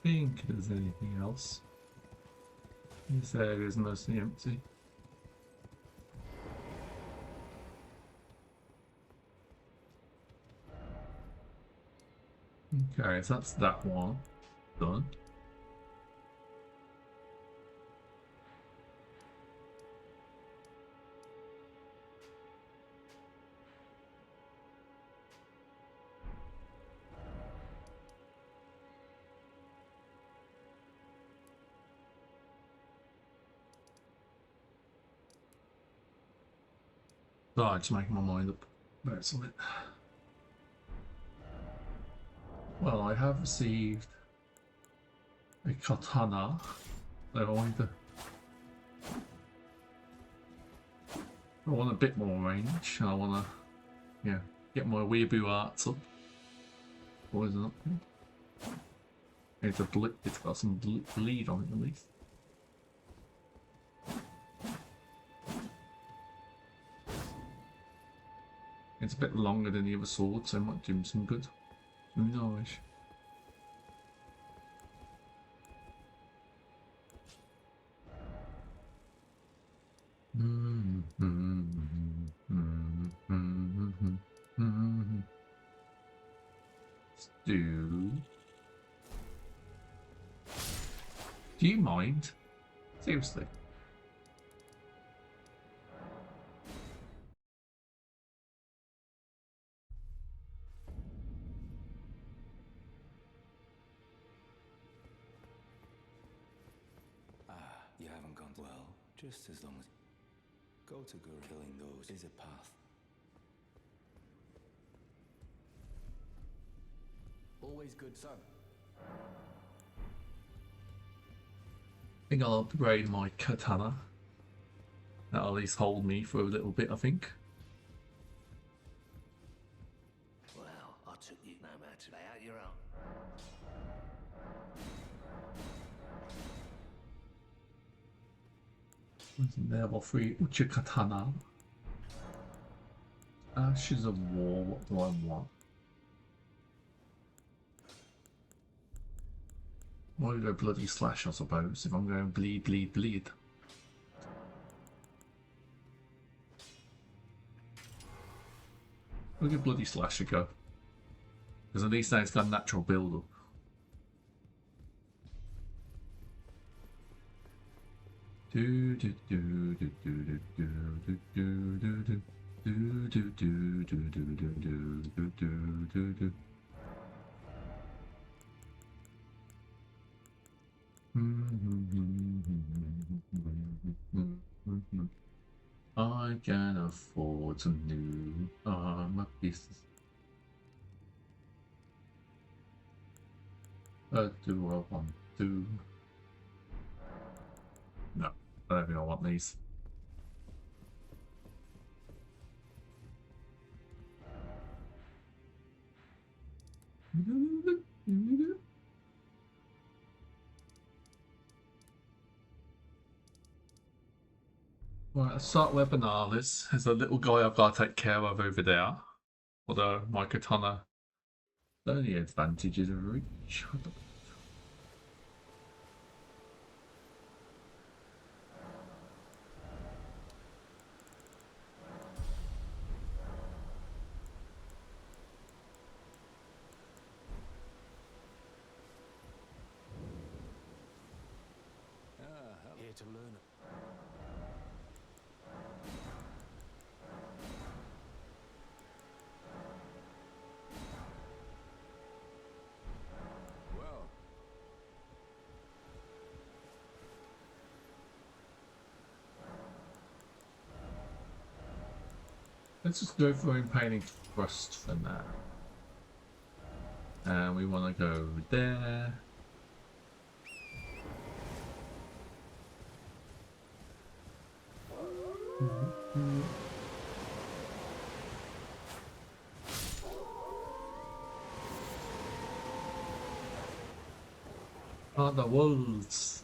Think there's anything else. This area is mostly empty. Okay, so that's that one done. So I just making my mind up about something. Well, I have received a katana. So I want a bit more range. I want to, yeah, get my weeaboo arts up. What is it up here? It's got some bleed on it at least. It's a bit longer than the other sword, so it might do me some good. Who knows? Stu, do you mind? Seriously? You haven't gone well, just as long as. Go to Guru. Killing those is a path. Always good, son. I think I'll upgrade my katana. That'll at least hold me for a little bit, I think. Well, I took you no matter. Lay out your own. Level 3 Uchi Katana. Ashes of War, what do I want? Why go bloody slash, I suppose, if I'm going bleed, bleed, bleed. I'll give bloody slash a go. Because at least now it's got a natural build up. Do do do do do do do do do do. Do do do do do do do do do do. can afford some new armor pieces. But do I want to? No, I don't think I want these. Right, let's start with Benalis. There's a little guy I've got to take care of over there. Although my katana, the only advantage is reach. Here to learn. Well, Let's just go for Impaling Thrust for now. And we want to go there. Oh, the wolves.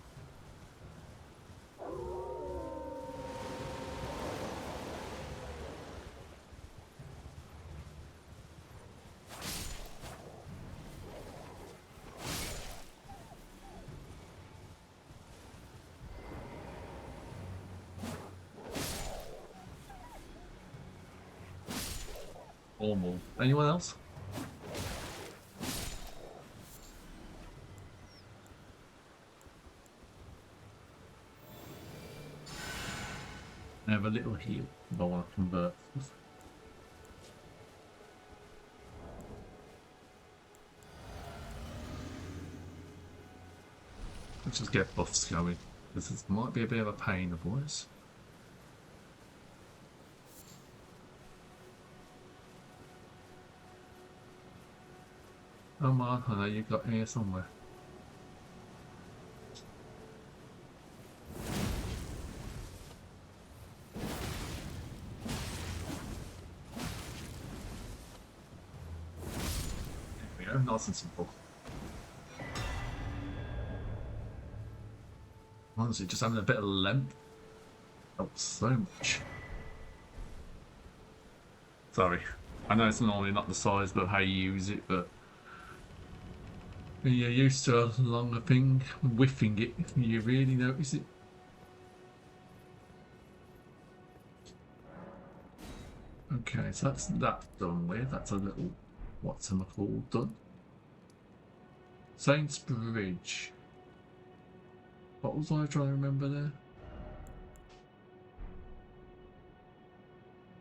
Normal. Anyone else? I have a little heal if I want to convert. Let's just get buffs going. This might be a bit of a pain, otherwise. Oh man, I know you've got here somewhere. There we go, nice and simple. Honestly, just having a bit of length helps so much. Sorry, I know it's normally not the size but how you use it, but when you're used to a longer thing, whiffing it, you really notice it. Okay, so that's that done with. That's a little, what's it called, done. Saints Bridge. What was I trying to remember there?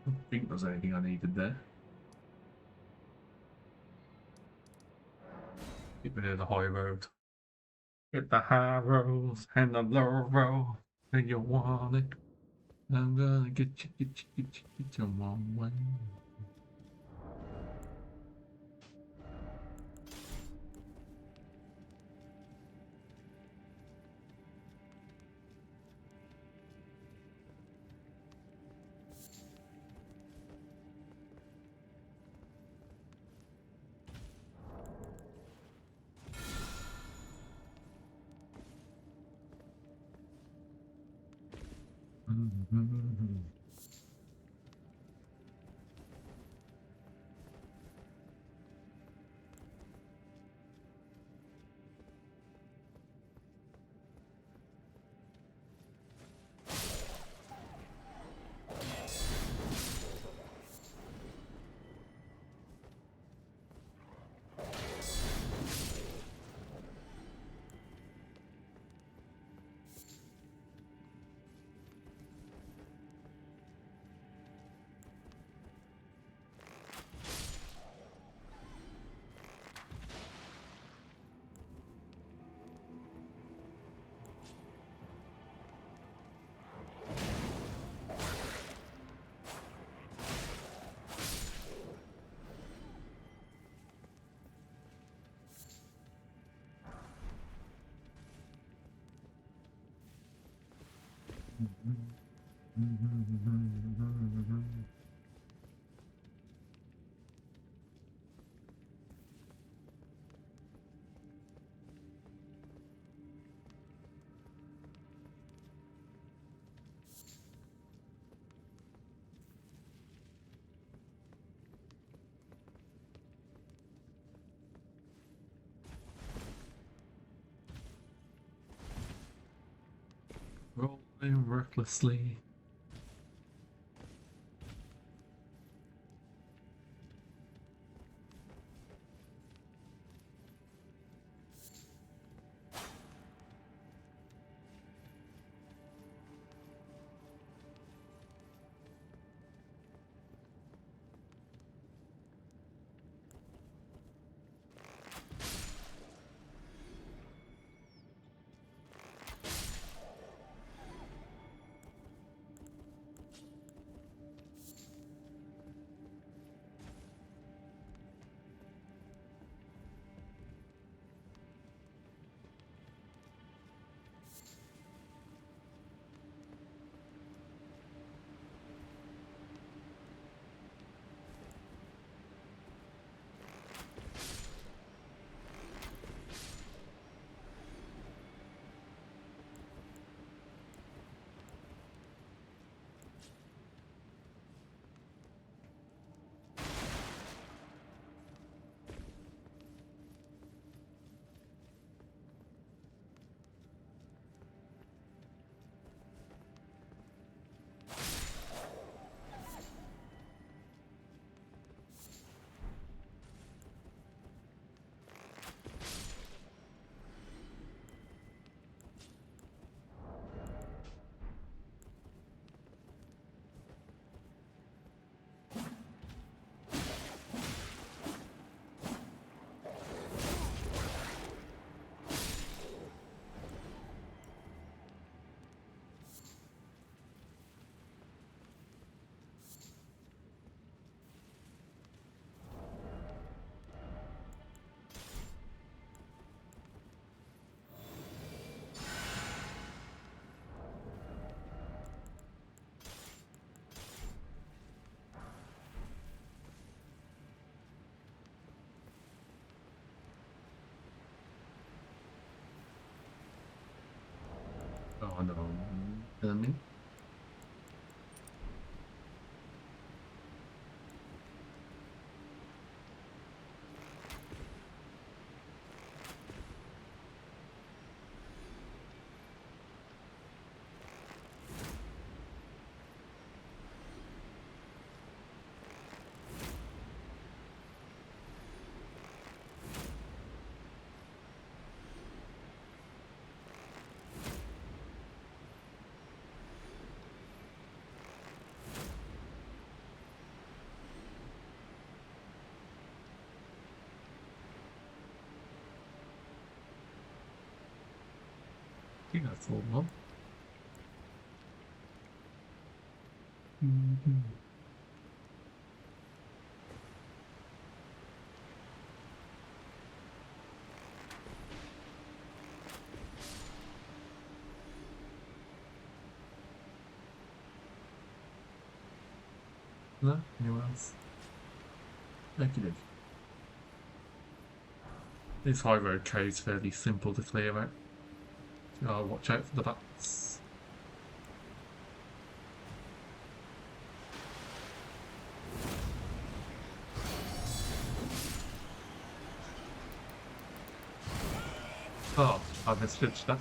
I don't think there's anything I needed there. Get rid of the high road. Get the high road and the low road, and you want it. I'm gonna get you one way. Rolling recklessly. Oh no. Enemy? I think that's all one. No? Anyone else? Thank you. This high road cave's fairly simple to clear out. Oh, watch out for the bats. Oh, I misjudged that.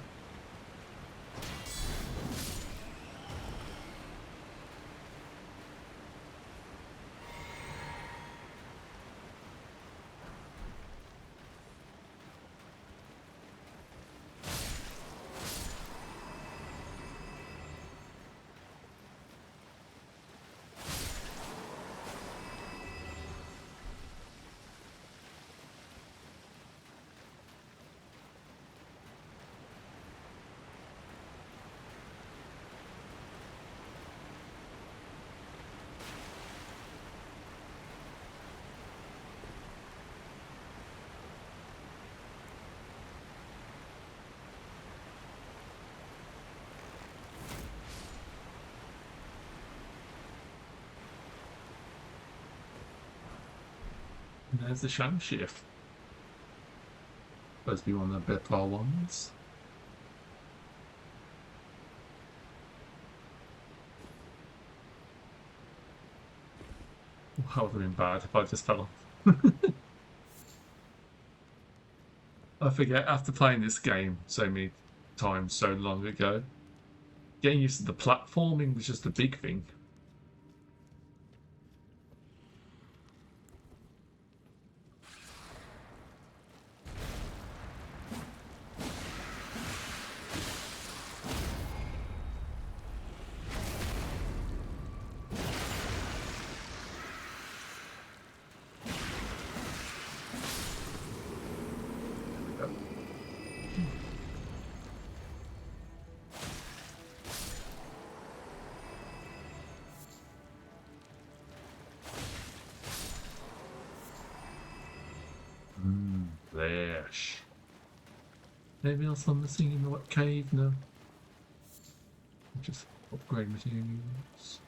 And there's the sham shift. Supposed to be one of the better ones. That would have been bad if I just fell off. I forget, after playing this game so many times so long ago, getting used to the platforming was just a big thing. Flesh. Maybe else I'm missing in the cave now. Just upgrade materials.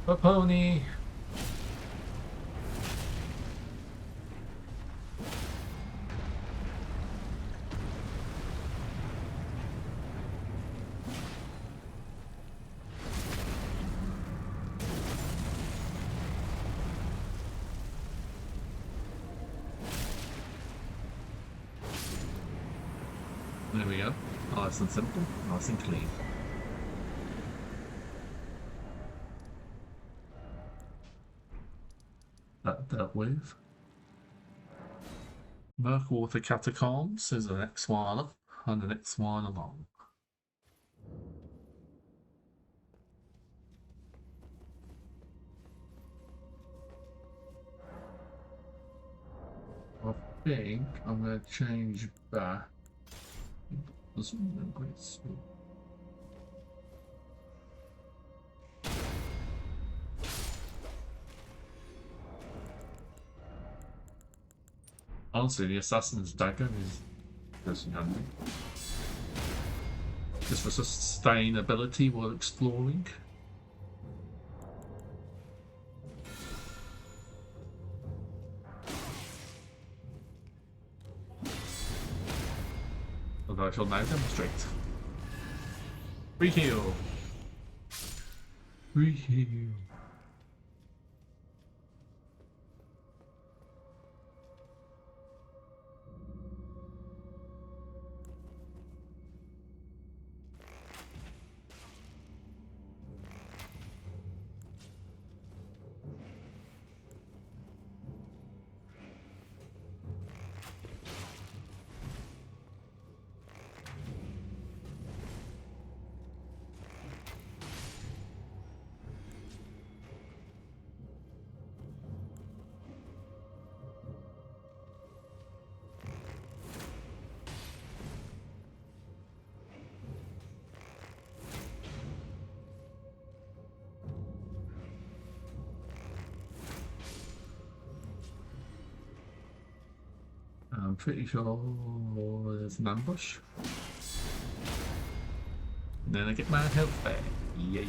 A pony. There we go. Nice and simple, nice and clean. That dealt with. Murkwater Catacombs is the next one up, and the next one along. I think I'm going to change back. Honestly, the Assassin's Dagger is just handy. Just for sustainability while exploring. Although I shall now demonstrate. Reheal! Reheal! I'm pretty sure there's an ambush. And then I get my health back. Yay.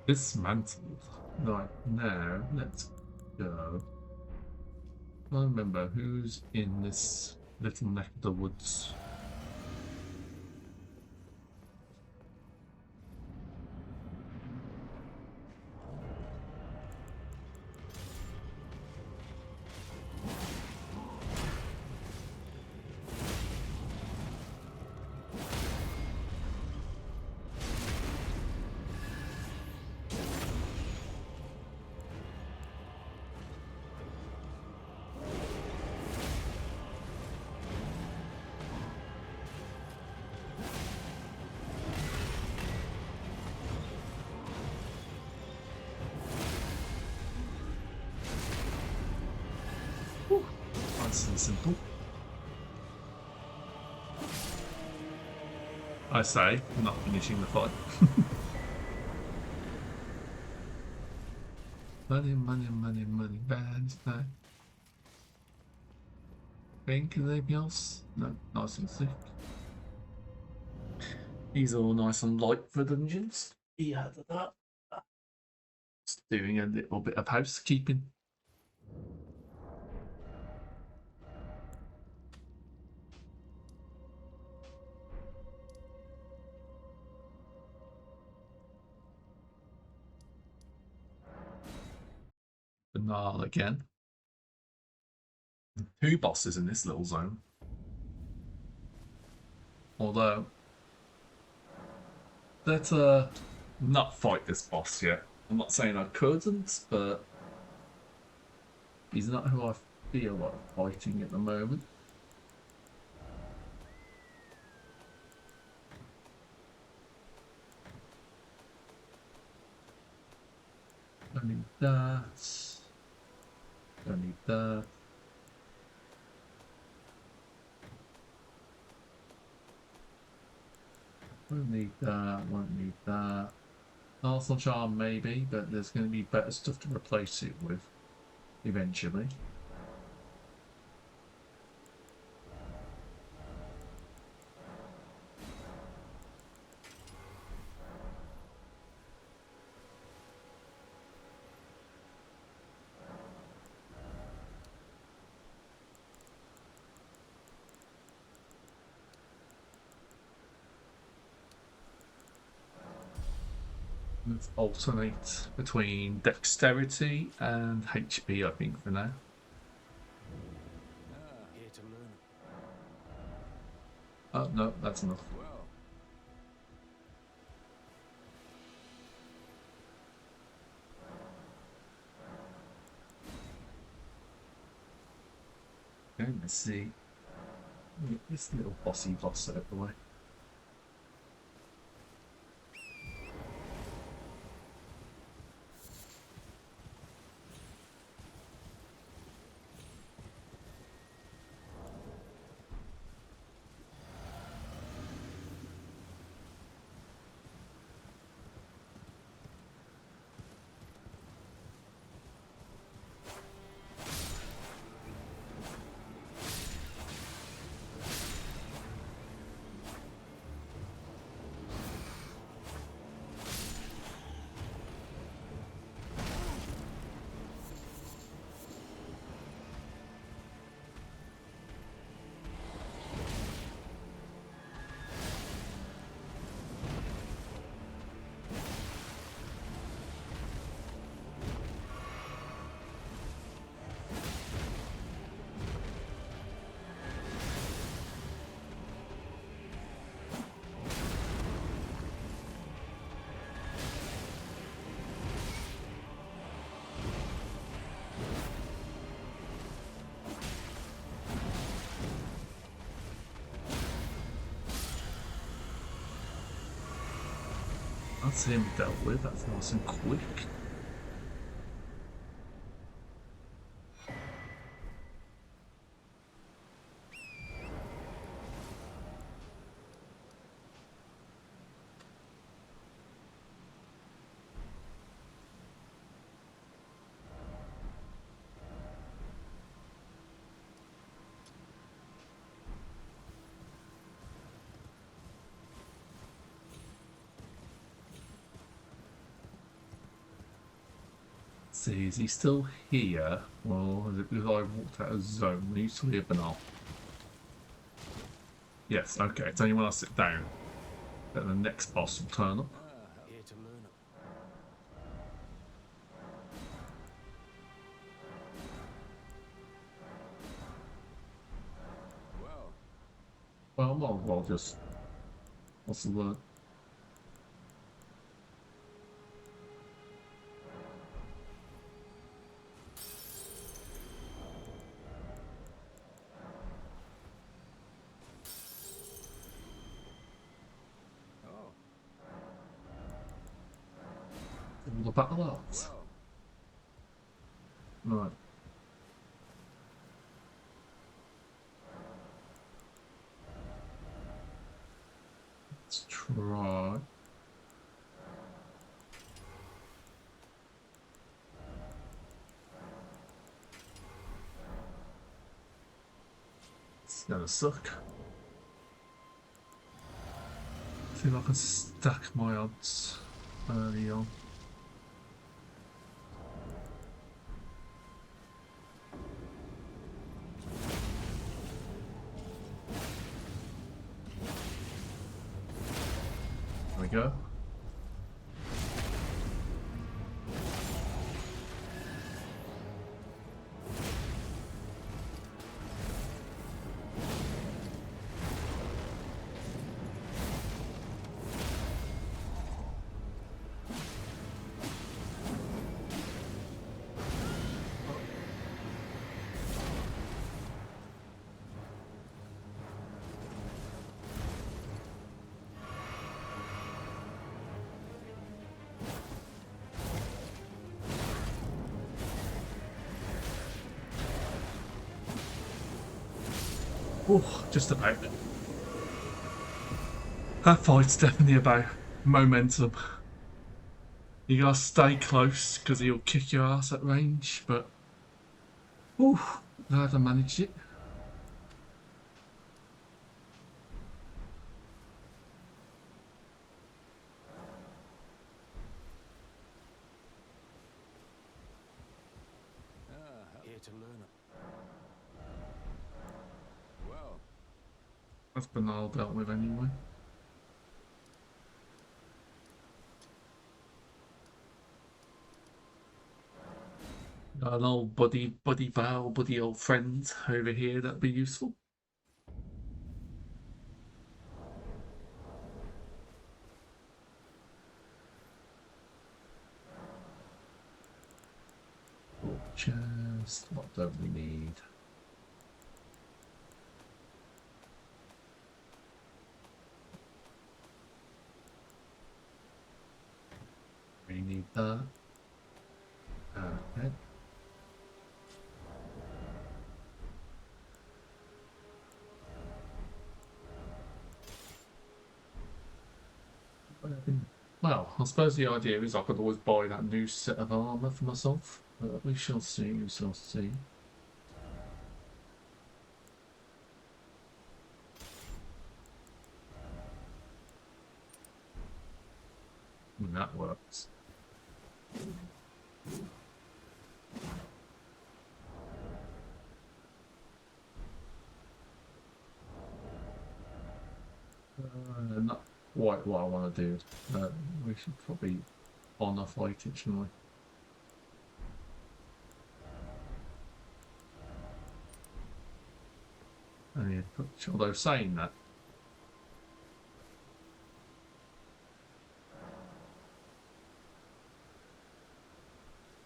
Dismantled. Right, now let's go. I remember who's in this little neck of the woods. Nice and simple. I say, not finishing the fight. Money, money, money, money, bad. No. Think of anything else? No, nice and sick. He's all nice and light for dungeons. He had that. Just doing a little bit of housekeeping. Banal again. 2 bosses in this little zone. Although, let's not fight this boss yet. I'm not saying I couldn't, but he's not who I feel like fighting at the moment. Don't need that. Don't need that. Won't need that. Won't need that. Arsenal Charm maybe, but there's going to be better stuff to replace it with eventually. Let's alternate between dexterity and HP, I think, for now. Here to learn. Oh, no, that's enough. Well, Okay, let's see. Get this little bossy boss out of the way. That's him dealt with. That's nice and quick. see, is he still here? Or is it because I walked out of zone? We used to live and all. Yes, okay. It's only when I sit down that the next boss will turn up. Here to learn. Well, Well, might as well just. What's the word? oh, All the battle arts. well. Right. Let's try. It's gonna suck. See if I can stack my odds early on. There we go. Oh, just about. That fight's definitely about momentum. You gotta stay close because he'll kick your ass at range, but. Oh, glad I managed it. Here to learn. Well, That's banal dealt with anyway. Got an old buddy pal, buddy old friend over here that'd be useful. Chest, what don't we need? We need that. Okay. Well, I suppose the idea is I could always buy that new set of armour for myself, but we shall see, we shall see. And that works. Not quite what I want to do. We should probably honour fight it, shouldn't we? Although saying that,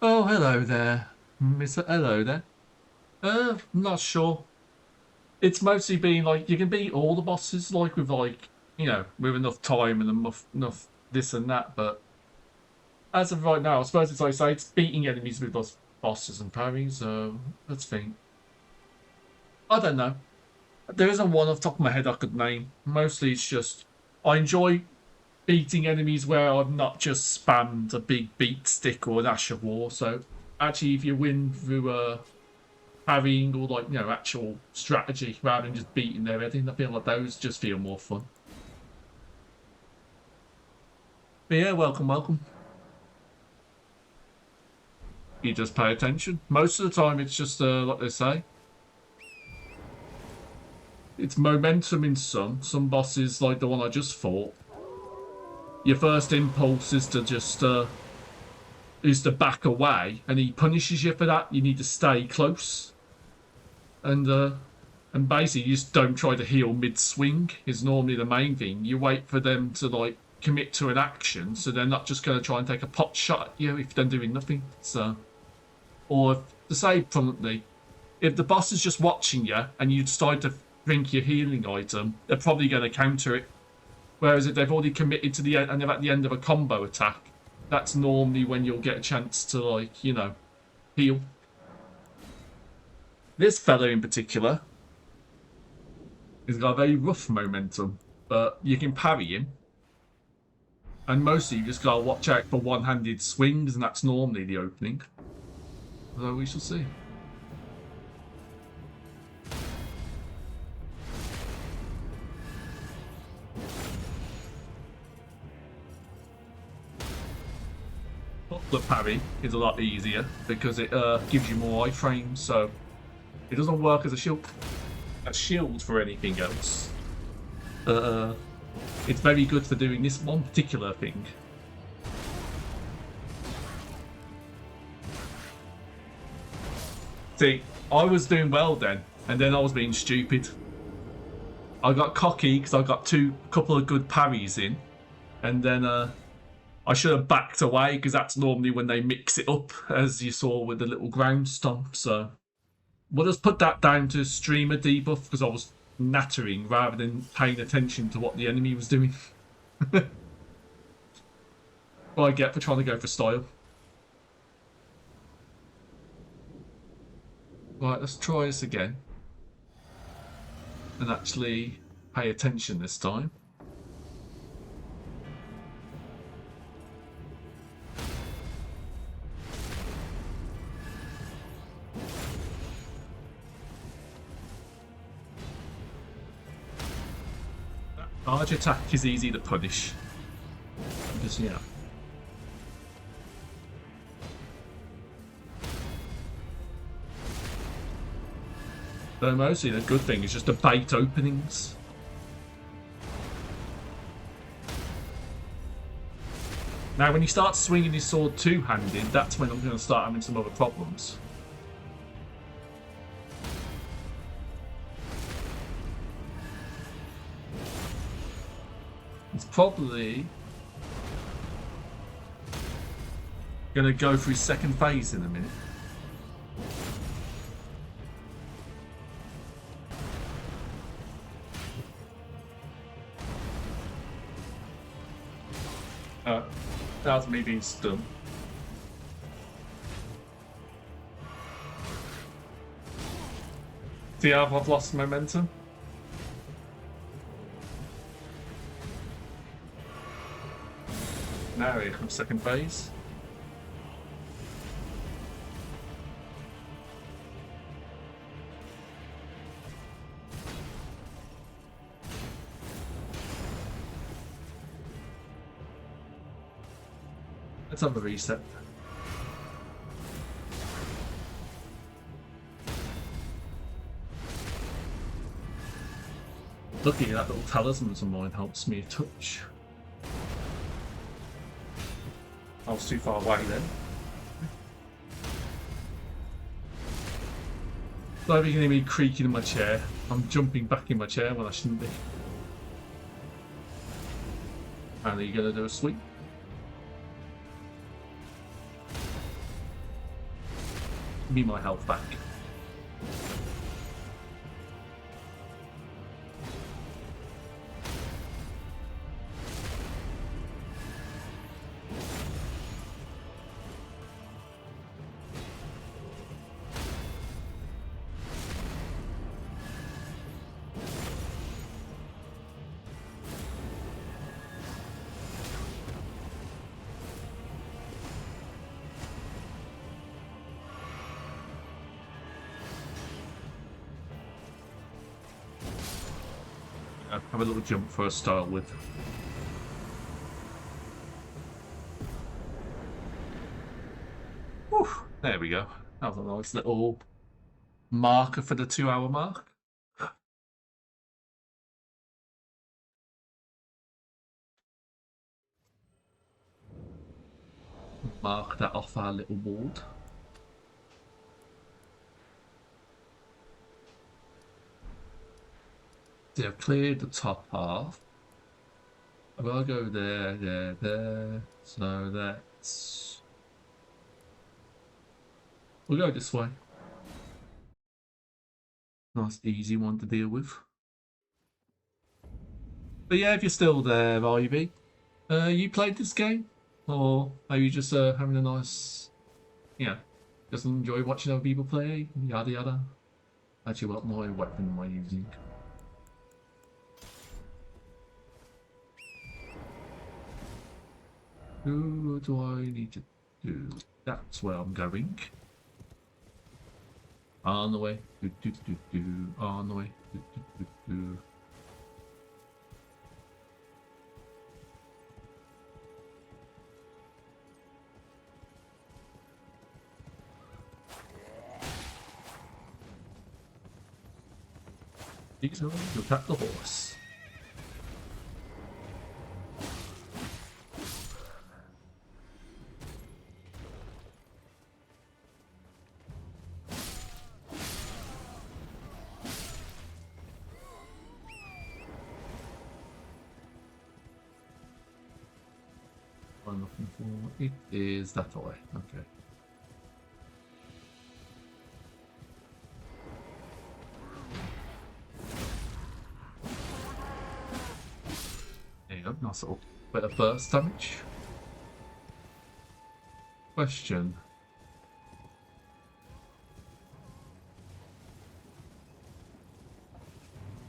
oh, hello there, Mr. Hello there. I'm not sure. It's mostly been like you can beat all the bosses, like with with enough time and enough this and that. But as of right now, I suppose it's like I say, it's beating enemies with those bosses and parries. So let's think. I don't know. There isn't one off the top of my head I could name. Mostly it's just I enjoy beating enemies where I've not just spammed a big beat stick or an Ash of War. So actually, if you win through parrying or actual strategy rather than just beating their head in, I feel like those just feel more fun. But yeah, welcome. you just pay attention. Most of the time, it's just like they say. It's momentum in some bosses, like the one I just fought. Your first impulse is to just back away, and he punishes you for that. You need to stay close, and basically you just don't try to heal mid-swing. Is normally the main thing. You wait for them to like commit to an action, so they're not just going to try and take a pot shot at you if they're doing nothing. So, or to say bluntly, if the boss is just watching you and you decide to drink your healing item, they're probably going to counter it. Whereas if they've already committed to the end and they're at the end of a combo attack, that's normally when you'll get a chance to, like, you know, heal. This fella in particular has got a very rough momentum, but you can parry him. And mostly you just gotta watch out for one-handed swings, and that's normally the opening. So we shall see. The parry is a lot easier because it gives you more iframes, so it doesn't work as a shield for anything else. It's very good for doing this one particular thing. See, I was doing well then, and then I was being stupid. I got cocky because I got couple of good parries in, and then I should have backed away because that's normally when they mix it up, as you saw with the little ground stomp. So we'll just put that down to streamer debuff because I was nattering rather than paying attention to what the enemy was doing. What I get for trying to go for style. Right, let's try this again. And actually pay attention this time. Large attack is easy to punish. Just, yeah. So mostly the good thing is just to bait openings. Now when he starts swinging his sword two-handed, that's when I'm going to start having some other problems. It's probably going to go through second phase in a minute. That was me being stunned. See how I've lost momentum? Now here comes second phase. Let's have a reset. Lucky that little talisman of mine helps me a touch. I was too far away then. So if you can hear me creaking in my chair, I'm jumping back in my chair when I shouldn't be. And are you going to do a sweep? Give me my health back. Have a little jump for a start with. Whew. There we go. That was a nice little marker for the 2 hour mark. Mark that off our little board. So I've cleared the top half. I've got to go there, there, there. So that's... We'll go this way. Nice easy one to deal with. But yeah, if you're still there, Ivy, you played this game? Or are you just having a nice, you know, just enjoy watching other people play, yada yada? Actually, what my weapon am I using? Who do I need to do? That's where I'm going. On the way. On the way. These are to attack the horse. What I'm looking for. It is that way. Okay. There you go. Nice little bit of burst damage. Question.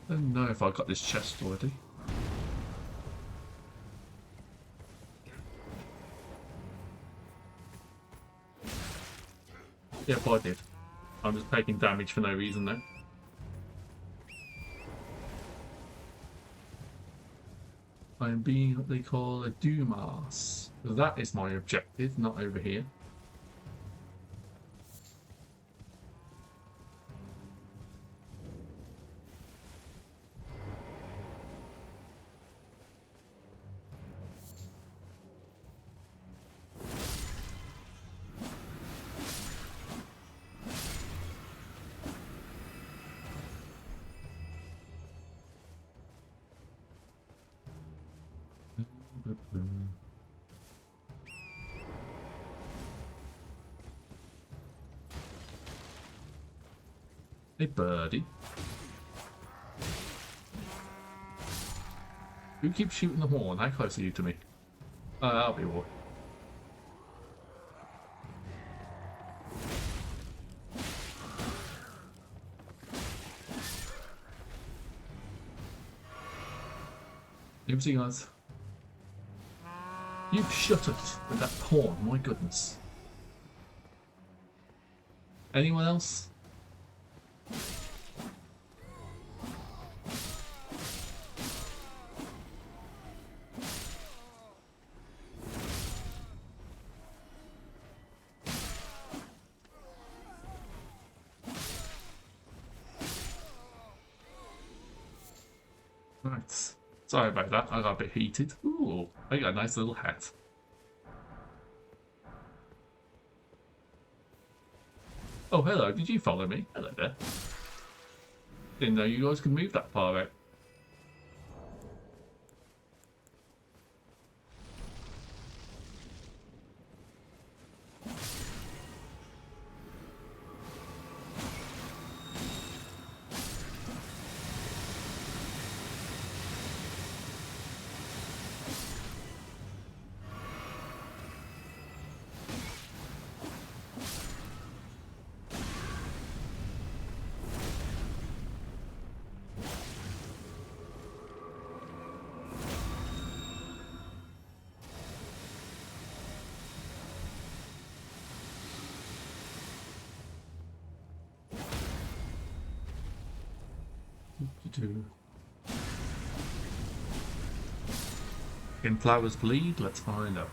I don't know if I got this chest already. Yep, I did. I'm just taking damage for no reason though. I am being what they call a Dumas. That is my objective, not over here. Hey, birdie. Who keeps shooting the horn? How close are you to me? I'll be all. Oopsie, guys. You shut it with that horn, my goodness. Anyone else? Right. Sorry about that, I got a bit heated. Ooh, I got a nice little hat. Oh, hello, did you follow me? Hello there. Didn't know you guys could move that far out. Can flowers bleed? Let's find out.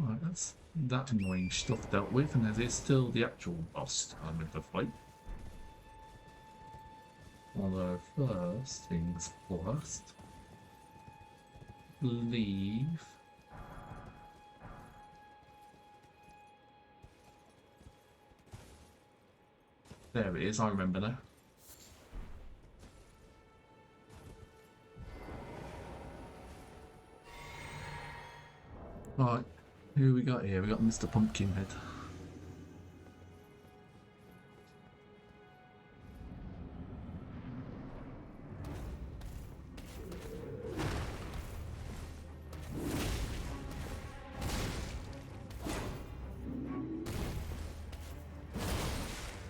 Alright, that's that annoying stuff dealt with, and there's still the actual boss time of the fight. Although first things first, I believe there it is, I remember now. Right, who we got here? We got Mr. Pumpkinhead.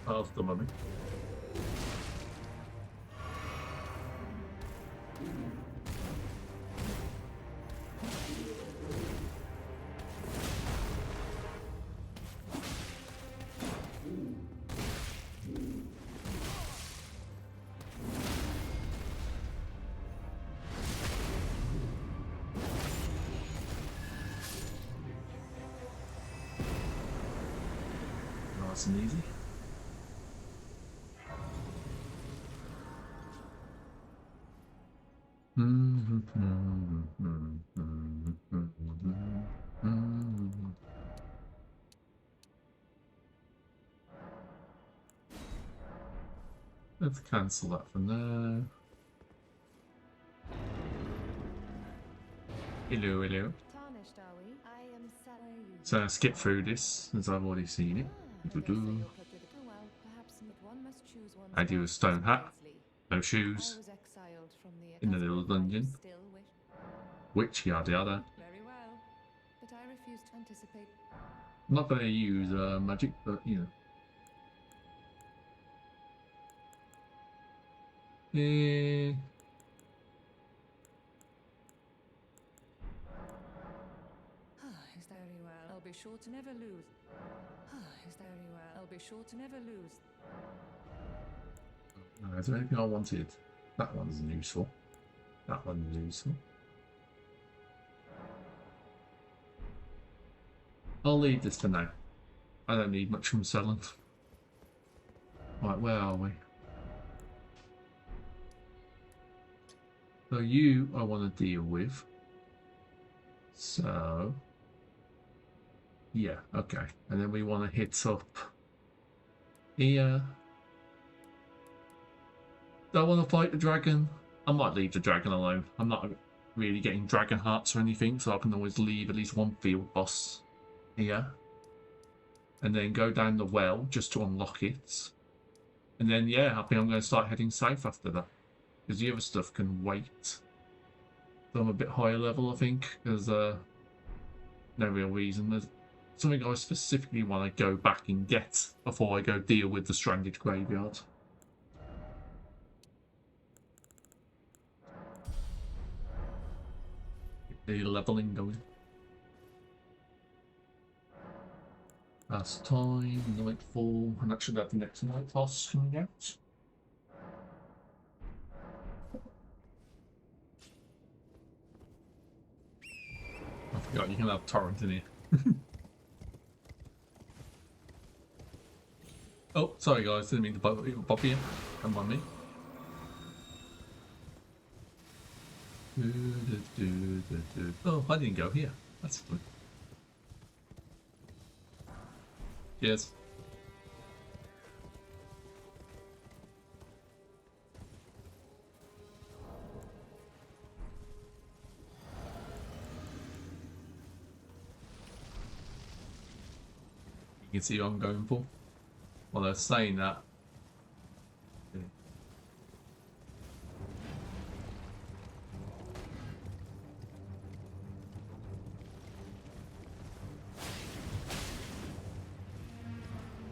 Half the mummy. Nice and easy. Let's cancel that for now. Hello, hello. Tarnished, are we? I am sorry. So skip through this, as I've already seen it. Well, perhaps one must choose one's I do a stone hat, no shoes, I was exiled from the in the little dungeon. Still wish. Which yada yada. Very well, but I refuse to anticipate. I'm not going to use magic, but you know. Is that very well? I'll be sure to never lose. Is that very well? I'll be sure to never lose. No, is there anything I wanted? That one's useful. That one's useful. I'll leave this for now. I don't need much from selling. Right, where are we? So you I want to deal with. So yeah, okay. And then we want to hit up here. Do I want to fight the dragon? I might leave the dragon alone. I'm not really getting dragon hearts or anything, so I can always leave at least one field boss here. And then go down the well just to unlock it. And then, yeah, I think I'm going to start heading south after that. Because the other stuff can wait. So I'm a bit higher level, I think, because no real reason. There's something I specifically want to go back and get before I go deal with the stranded graveyard. The leveling going. Last time, Nightfall, and that should have the next night boss coming out. I forgot you can have torrent in here. Oh, sorry guys, didn't mean to bother you. Come on me. Oh, I didn't go here. That's fine. Yes. You can see what I'm going for. Well, they're saying that.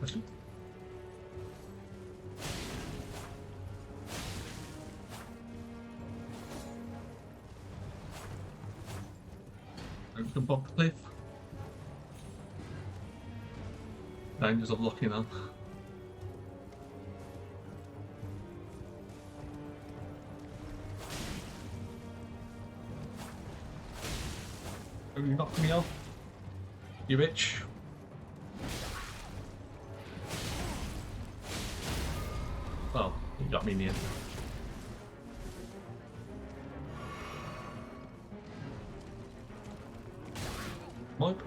Actually. Open box cliff. Dangers of locking on. Are you knocking me off? You bitch. Well, you got me in the end.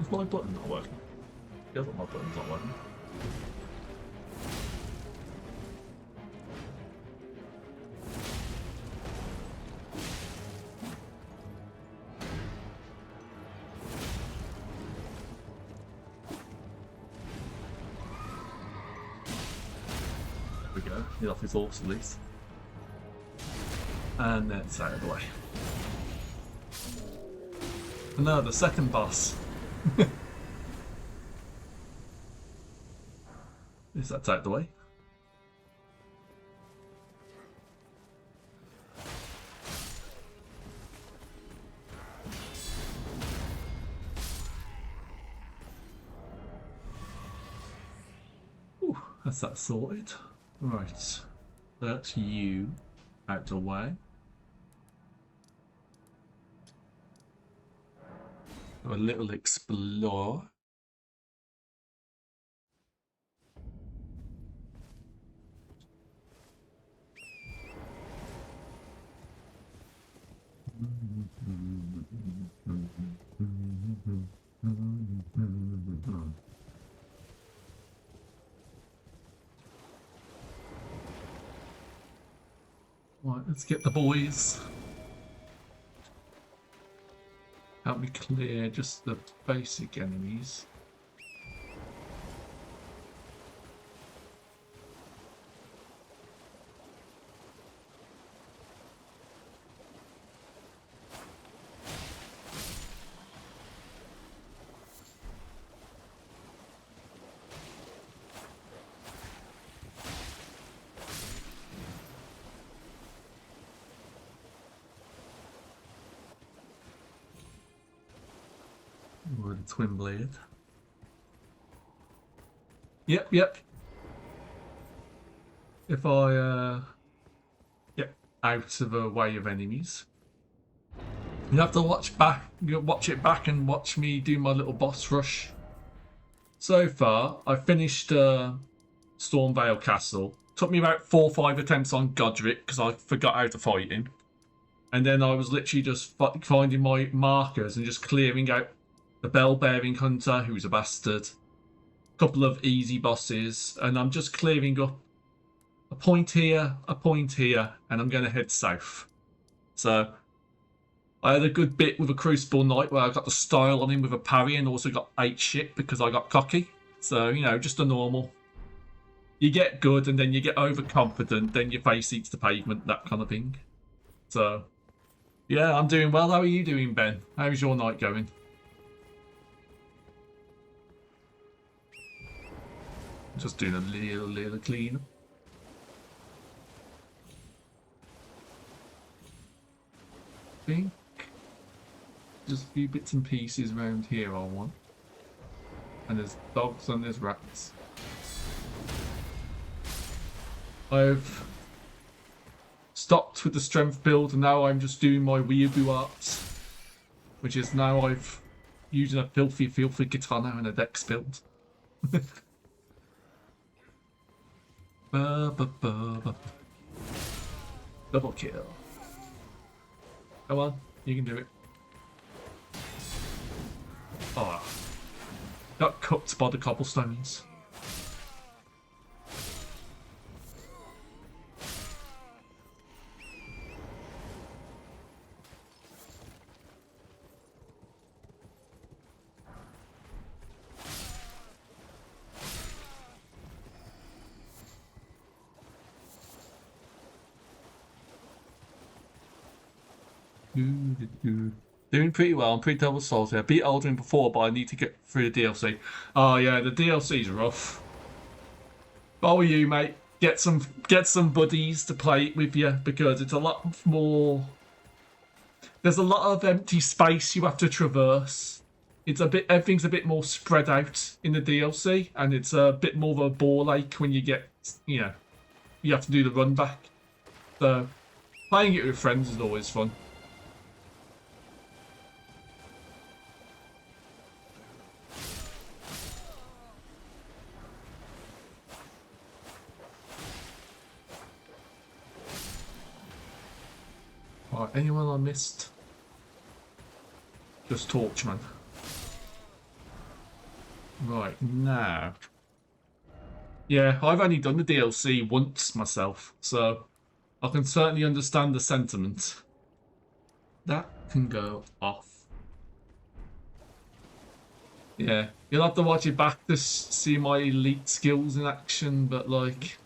Is my button not working? Yeah, I thought my button's not working. There we go. Get off his horse at least. And then it's out of the way. And now the second boss. Is that out of the way? Ooh, that's that sorted. Right. That's you out the way. A little explore. Right, let's get the boys. Help me clear just the basic enemies. Or the twin blade. Yep. If I get out of a way of enemies. You have to watch it back and watch me do my little boss rush. So far, I finished Stormvale Castle. Took me about 4 or 5 attempts on Godric because I forgot how to fight him. And then I was literally just finding my markers and just clearing out the Bell-Bearing Hunter, who's a bastard. A couple of easy bosses. And I'm just clearing up a point here, and I'm going to head south. So I had a good bit with a Crucible Knight where I got the style on him with a parry and also got 8 shit because I got cocky. So, you know, just a normal. You get good and then you get overconfident, then your face eats the pavement, that kind of thing. So, yeah, I'm doing well. How are you doing, Ben? How's your night going? Just doing a little clean. Think just a few bits and pieces around here I want. And there's dogs and there's rats. I've stopped with the strength build and now I'm just doing my weeaboo arts. Which is now I've using a filthy katana and a dex build. Double kill. Come on, you can do it. Oh, got cooked by the cobblestones. Doing pretty well. I'm pretty double salty. I beat Elden before, but I need to get through the DLC. Oh yeah, the DLC's rough. If I were you, mate, get some buddies to play it with you because it's a lot more. There's a lot of empty space you have to traverse. Everything's a bit more spread out in the DLC, and it's a bit more of a ball ache when you get, you have to do the run back. So playing it with friends is always fun. Right, anyone I missed? Just Torchman. Right, now. Yeah, I've only done the DLC once myself, so I can certainly understand the sentiment. That can go off. Yeah, you'll have to watch it back to see my elite skills in action, but like,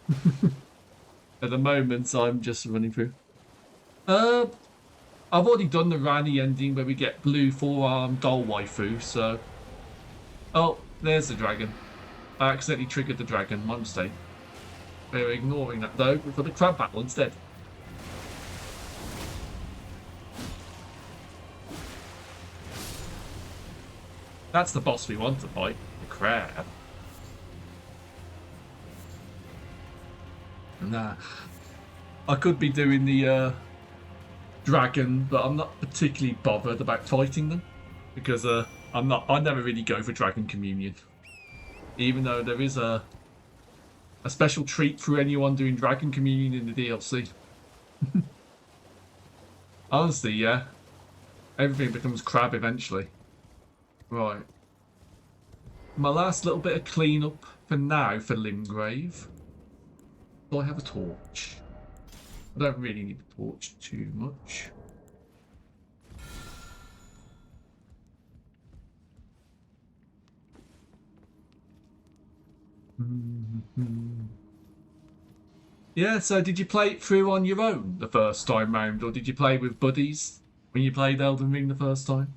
at the moment, I'm just running through. I've already done the Rani ending where we get blue four-arm doll waifu, so... Oh, there's the dragon. I accidentally triggered the dragon, my mistake. We're ignoring that though, we've got the crab battle instead. That's the boss we want to fight, the crab. Nah. I could be doing the dragon, but I'm not particularly bothered about fighting them. Because I never really go for Dragon Communion. Even though there is a special treat for anyone doing Dragon Communion in the DLC. Honestly, yeah. Everything becomes crab eventually. Right. My last little bit of cleanup for now for Limgrave. Do I have a torch? I don't really need the torch too much. Yeah, so did you play it through on your own the first time round, or did you play with buddies when you played Elden Ring the first time?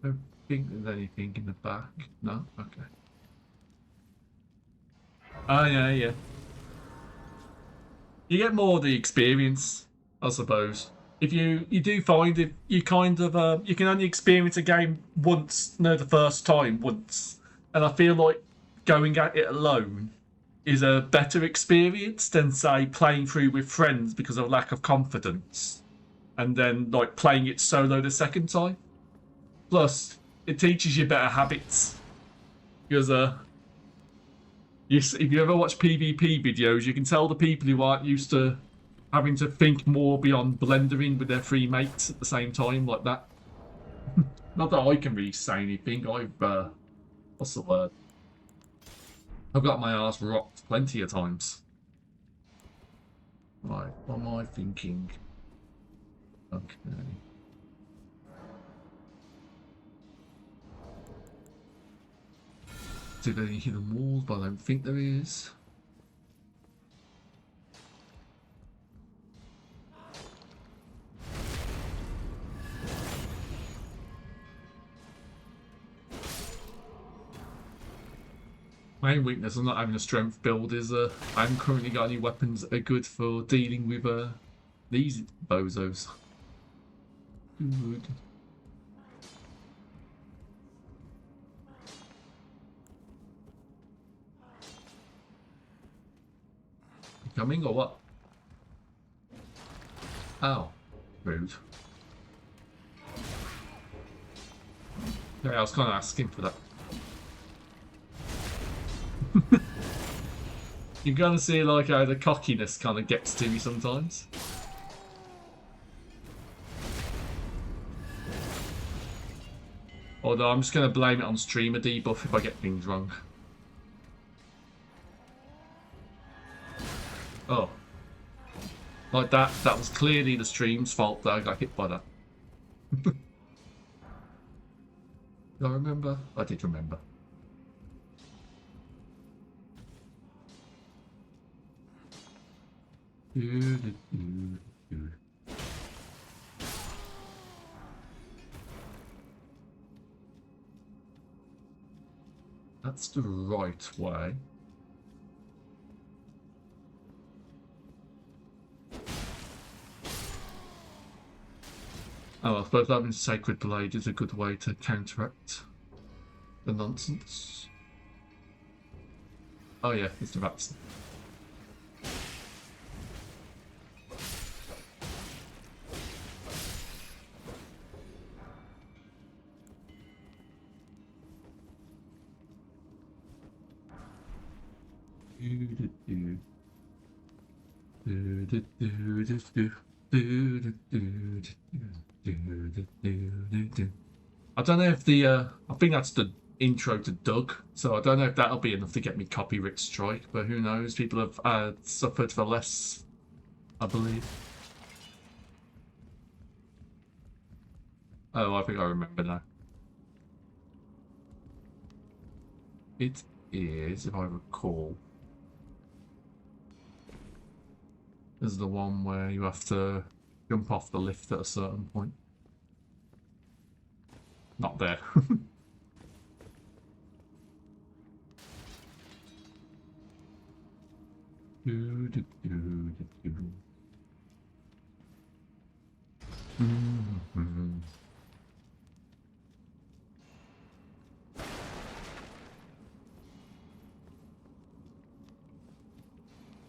I don't think there's anything in the back. No? Okay. Oh, yeah, yeah. You get more of the experience, I suppose. If you do find it, you kind of you can only experience a game once, no, the first time once, and I feel like going at it alone is a better experience than say playing through with friends because of lack of confidence, and then like playing it solo the second time. Plus, it teaches you better habits because if you ever watch PvP videos, you can tell the people who aren't used to having to think more beyond blendering with their three mates at the same time like that. Not that I can really say anything. What's the word? I've got my ass rocked plenty of times. Right, what am I thinking? Okay. See if there's any hidden walls, but I don't think there is. Main weakness of not having a strength build is I haven't currently got any weapons that are good for dealing with these bozos. Good. You coming or what? Oh, rude. Yeah, I was kind of asking for that. You're gonna see like how the cockiness kind of gets to me sometimes. Although I'm just gonna blame it on streamer debuff if I get things wrong. Oh. Like that was clearly the stream's fault that I got hit by that. Do I remember? I did remember. That's the right way. Oh, I suppose having Sacred Blade is a good way to counteract the nonsense. Oh yeah, it's the rats. I don't know if the I think that's the intro to Doug, so I don't know if that'll be enough to get me copyright strike, but who knows? People have suffered for less, I believe. Oh, I think I remember now. It is, if I recall, is the one where you have to jump off the lift at a certain point. Not there.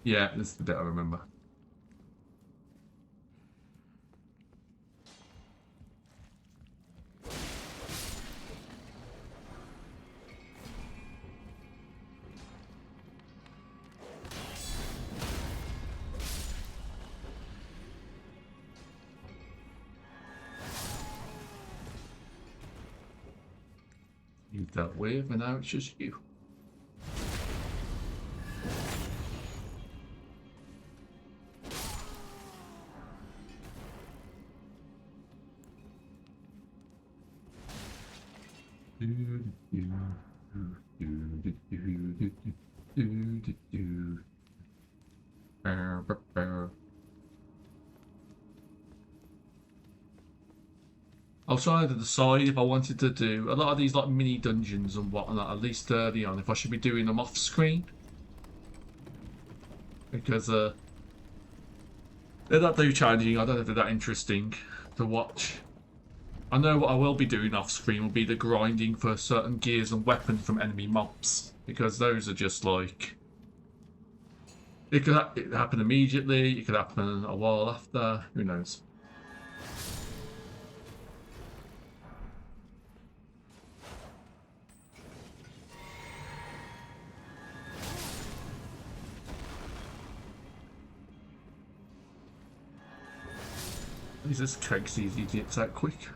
Yeah, this is the bit I remember. You dealt with, and now it's just you. I was trying to decide if I wanted to do a lot of these like mini dungeons and whatnot, at least early on, if I should be doing them off screen. Because they're not too challenging, I don't know if they're that interesting to watch. I know what I will be doing off screen will be the grinding for certain gears and weapons from enemy mobs. Because those are just like... It could happen immediately, it could happen a while after, who knows. Is this cake's easy to get that quick?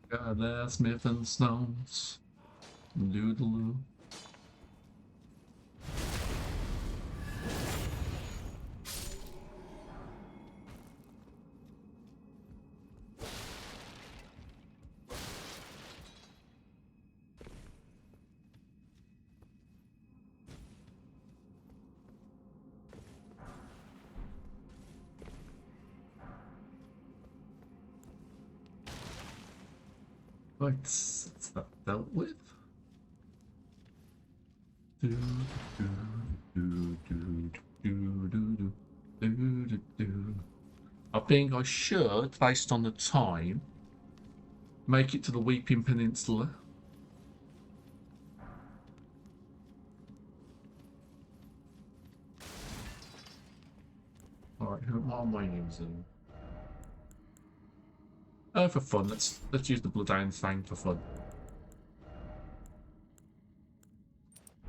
God, there, Smith and Stones. Doodaloo. Right, that's that dealt with. I think I should, based on the time, make it to the Weeping Peninsula. Alright, what am I using? Oh, for fun, let's use the Bloodhound Fang for fun.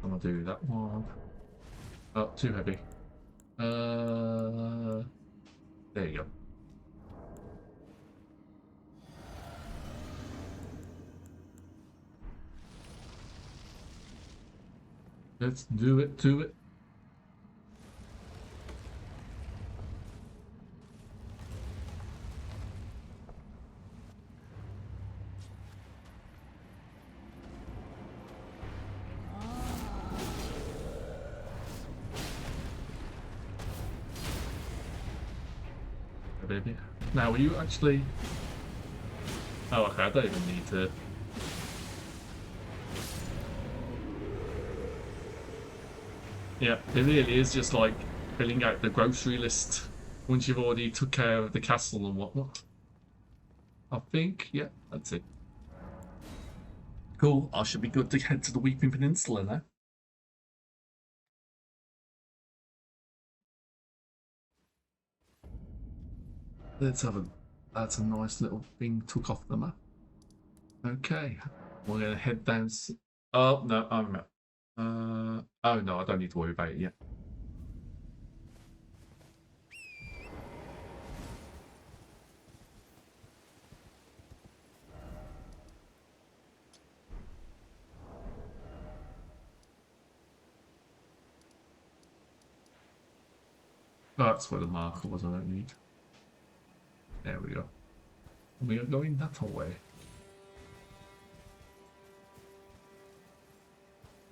I'm gonna do that one. Oh, too heavy. There you go. Let's do it to it. Baby. Now, are you actually... Oh, okay, I don't even need to... Yeah, it really is just like filling out the grocery list once you've already took care of the castle and whatnot. I think, yeah, that's it. Cool, I should be good to head to the Weeping Peninsula now. Let's have a. That's a nice little thing took off the map. Okay, we're gonna head down. Oh no, I'm. Oh no, I don't need to worry about it yet. That's where the marker was. I don't need. There we go. We are going that way.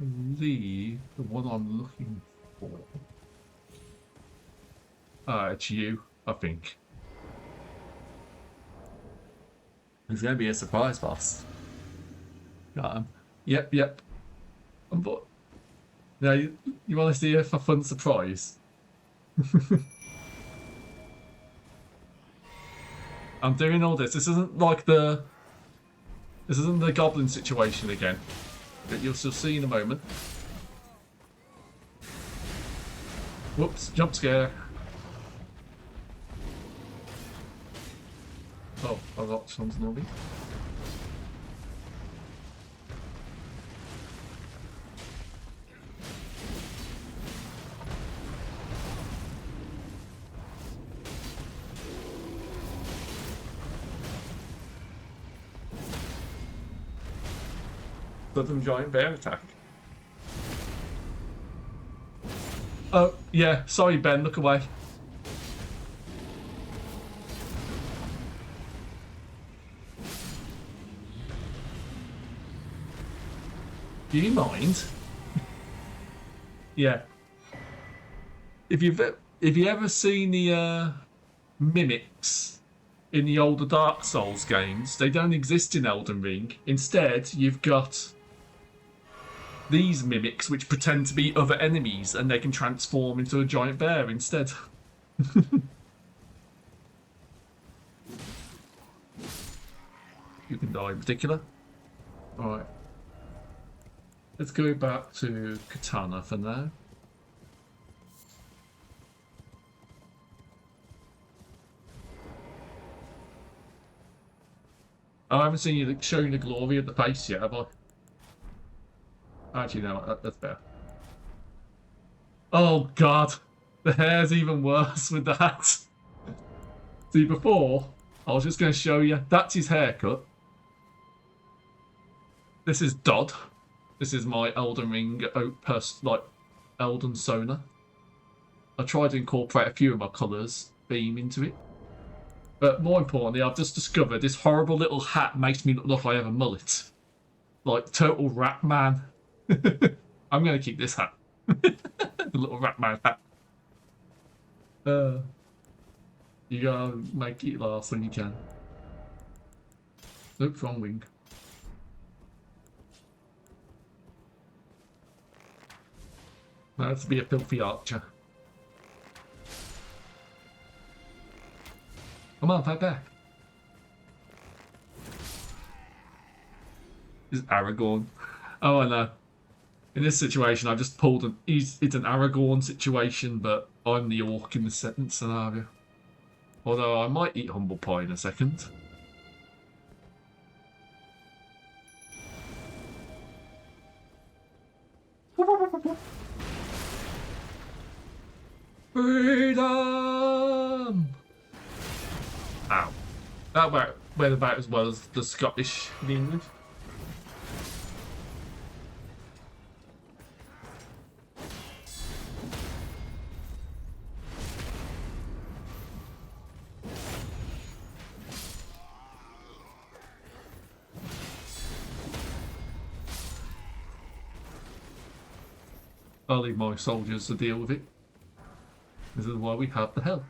I believe the one I'm looking for. It's you, I think. It's gonna be a surprise, boss. Got him. Yep. But now you want to see a fun surprise? I'm doing all this. This isn't like the. This isn't the goblin situation again. That you'll still see in a moment. Whoops! Jump scare. Oh, I got some snobby. Sudden giant bear attack. Oh, yeah. Sorry, Ben. Look away. Do you mind? Yeah. If you ever seen the mimics in the older Dark Souls games, they don't exist in Elden Ring. Instead, you've got these mimics which pretend to be other enemies, and they can transform into a giant bear instead. You can die in particular. Alright. Let's go back to Katana for now. Oh, I haven't seen you showing the glory of the face yet, have I? Actually, no, that's fair. Oh, God. The hair's even worse with that. See, before, I was just going to show you. That's his haircut. This is Dodd. This is my Elden Ring Elden Sona. I tried to incorporate a few of my colours theme into it. But more importantly, I've just discovered this horrible little hat makes me look like I have a mullet. Like total rat man. I'm going to keep this hat. The little rat man hat. You gotta make it last when you can. Nope, wrong wing. Now to be a filthy archer. Come on, fight back. Is Aragorn? Oh, I know. In this situation, I just pulled an. It's an Aragorn situation, but I'm the orc in the second scenario. Although I might eat humble pie in a second. Freedom! Ow. That went about as well as the Scottish in English. I'll leave my soldiers to deal with it. This is why we have the hell.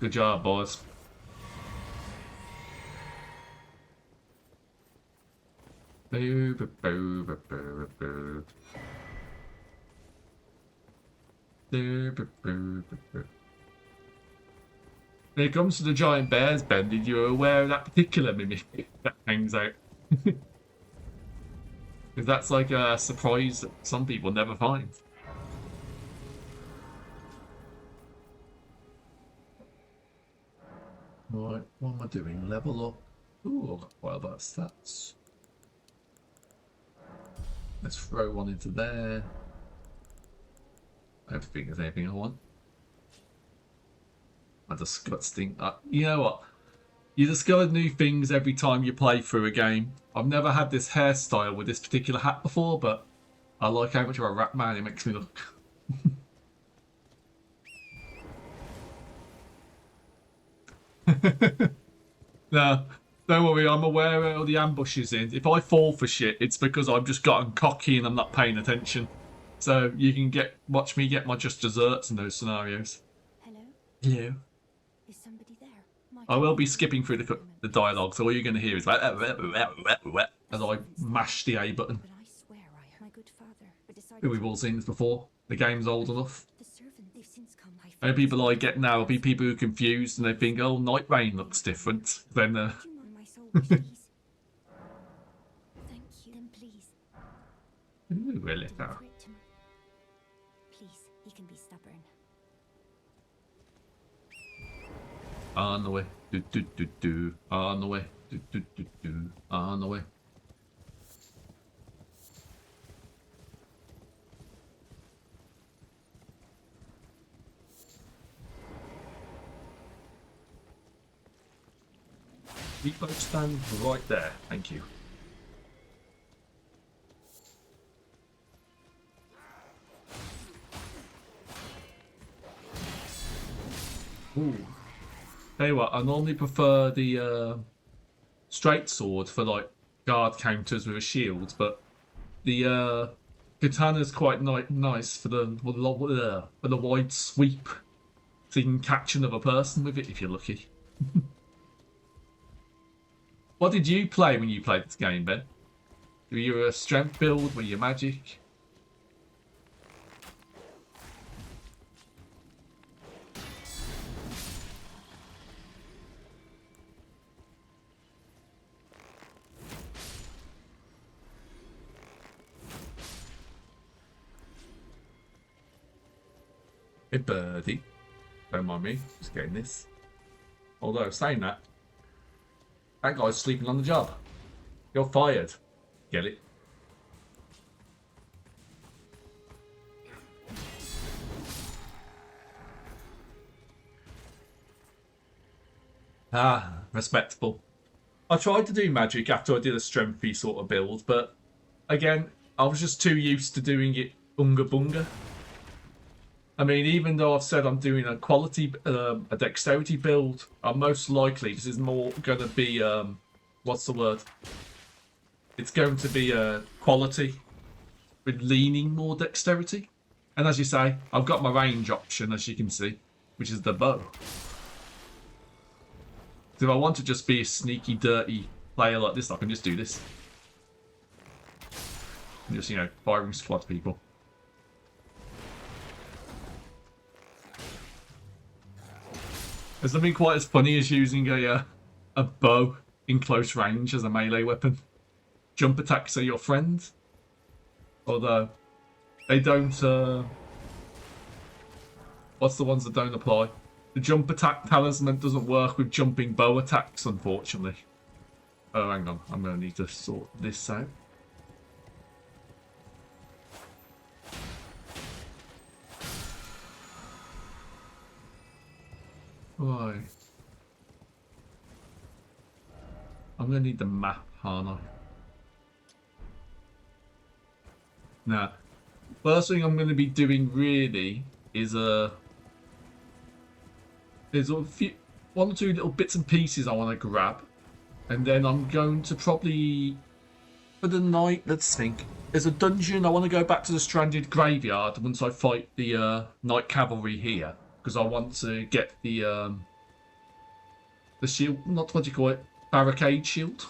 Good job, boys. Here comes to the giant bears, Ben. Did you aware of that particular mimic that hangs out? Because that's like a surprise that some people never find. Right, what am I doing? Level up. Ooh, I've got quite a lot of stats. Let's throw one into there. I don't think there's anything I want. I disgusting. You know what? You discover new things every time you play through a game. I've never had this hairstyle with this particular hat before, but I like how much of a rat man it makes me look. No, don't worry, I'm aware where all the ambushes in. If I fall for shit, it's because I've just gotten cocky and I'm not paying attention. So you can watch me get my just desserts in those scenarios. Hello? Hello. Is somebody there? I will be skipping through the dialogue, so all you're going to hear is as I mash the A button. But I swear my good father decided Who we've all seen this before. The game's old enough. the servant they've since come. And people I get now will be people who are confused and they think, oh, Night Rain looks different. Then, Do you mind my soul, please? Thank you. Then please. Ooh, really? Deliver it to me. Please, he can be stubborn. On the way. Do, do, do, do. On the way. Do, do, do, do. On the way. We both stand right there. Thank you. Ooh. Tell you what, I normally prefer the straight sword for like guard counters with a shield, but the katana's quite nice for the wide sweep, so you can catch another person with it if you're lucky. What did you play when you played this game, Ben? Were you a strength build? Were you magic? Hey, birdie. Don't mind me, just getting this. Although, saying that guy's sleeping on the job. You're fired. Get it? Ah, respectable. I tried to do magic after I did a strengthy sort of build, but again, I was just too used to doing it unga bunga. I mean, even though I've said I'm doing a a dexterity build, I'm most likely this is more going to be, what's the word? It's going to be a quality with leaning more dexterity. And as you say, I've got my range option, as you can see, which is the bow. So if I want to just be a sneaky, dirty player like this, I can just do this. And just, firing squad people. There's nothing quite as funny as using a bow in close range as a melee weapon. Jump attacks are your friend. Although, they don't, what's the ones that don't apply? The jump attack talisman doesn't work with jumping bow attacks, unfortunately. Oh, hang on. I'm going to need to sort this out. Right. I'm going to need the map, aren't I? Now, first thing I'm going to be doing really is there's one or two little bits and pieces I want to grab, and then I'm going to probably for the night. Let's think. There's a dungeon. I want to go back to the stranded graveyard once I fight the night cavalry here, because I want to get the shield. Not what do you call it? Barricade shield.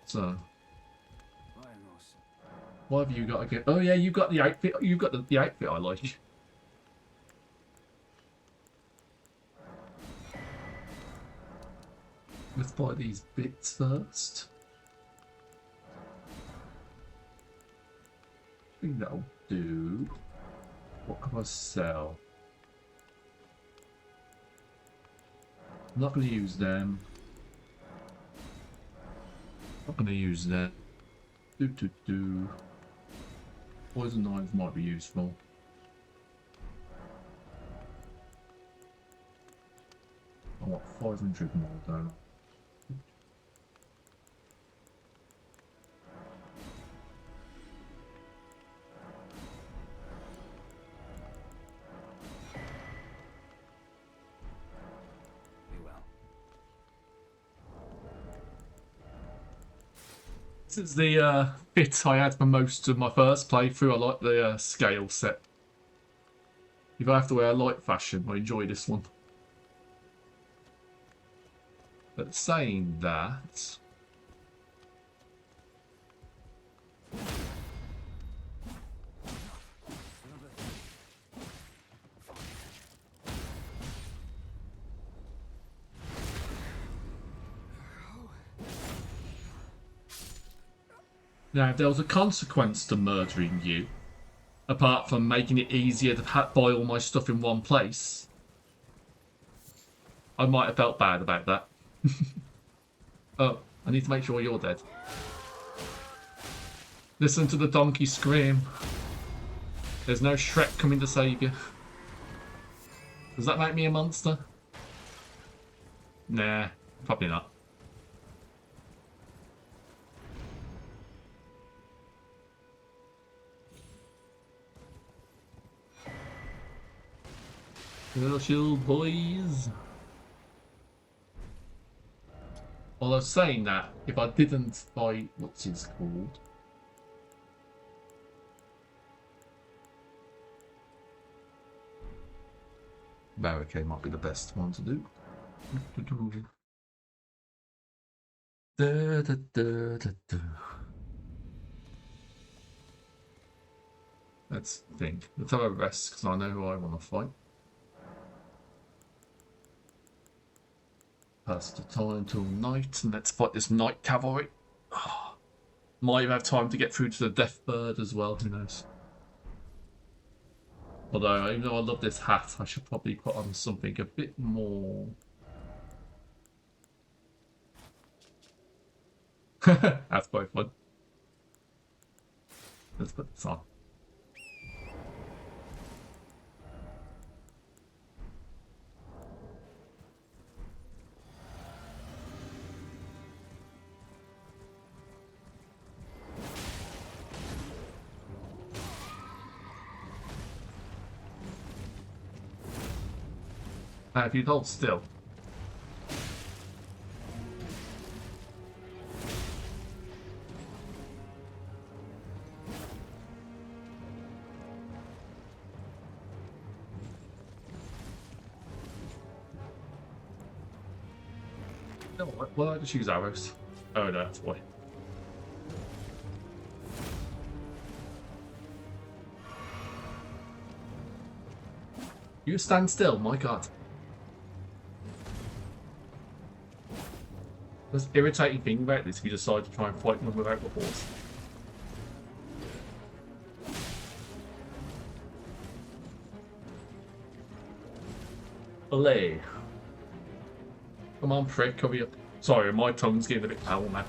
So. What have you got again? Oh yeah, you've got the outfit. You've got the outfit I like. Let's buy these bits first. I think that'll do. What can I sell? I'm not going to use them. Not going to use them. Poison knives might be useful. I want 500 more though. This is the bit I had for most of my first playthrough. I like the scale set. If I have to wear light fashion, I enjoy this one. But saying that... Now, if there was a consequence to murdering you, apart from making it easier to buy all my stuff in one place, I might have felt bad about that. Oh, I need to make sure you're dead. Listen to the donkey scream. There's no Shrek coming to save you. Does that make me a monster? Nah, probably not. Little shield boys. Well, I was saying that if I didn't fight, what's his called? Barricade might be the best one to do. Let's think. Let's have a rest because I know who I want to fight. Pass the time till night, and let's fight this night cavalry. Oh, might even have time to get through to the Death Bird as well, who knows. Although, even though I love this hat, I should probably put on something a bit more... That's quite fun. Let's put this on. Now, if you'd hold still. No, well, I just use arrows. Oh no, that's why. You stand still, my god. The irritating thing about this, if you decide to try and fight them without the horse. Olay. Come on, prick, hurry up. Sorry, my tongue's getting a bit foul now.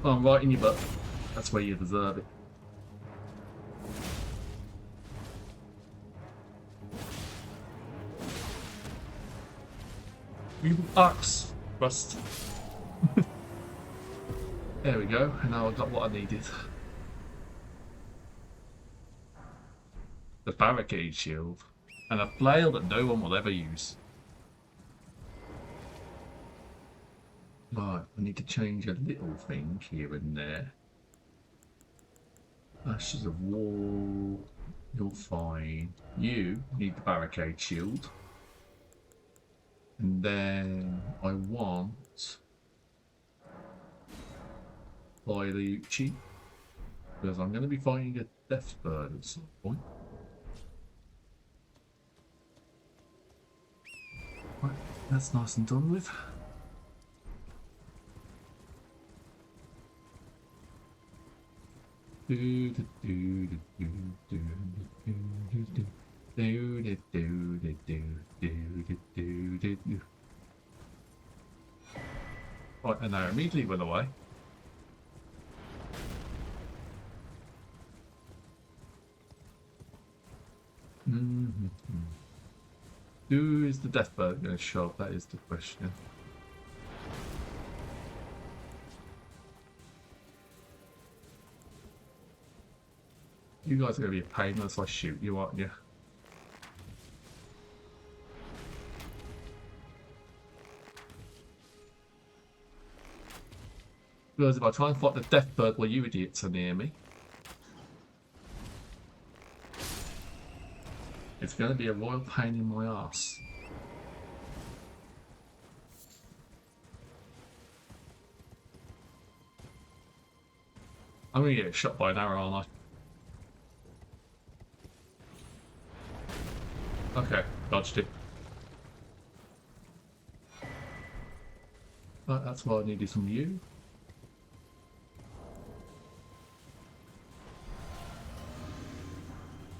Oh, right in your butt. That's where you deserve it. You axe rust. There we go, and now I've got what I needed. The barricade shield. And a flail that no one will ever use. Right, I need to change a little thing here and there. Ashes of War, you're fine. You need the barricade shield. And then I want by Liucci, because I'm going to be fighting a death bird at some point. Right, that's nice and done with. Right, and I immediately went away. Who is the death bird going to show up? That is the question. You guys are going to be a pain unless I shoot you, aren't you? Because if I try and fight the death bird while you idiots are near me, it's going to be a royal pain in my ass. I'm going to get shot by an arrow, aren't I? Okay, dodged it. But that's why I needed from you.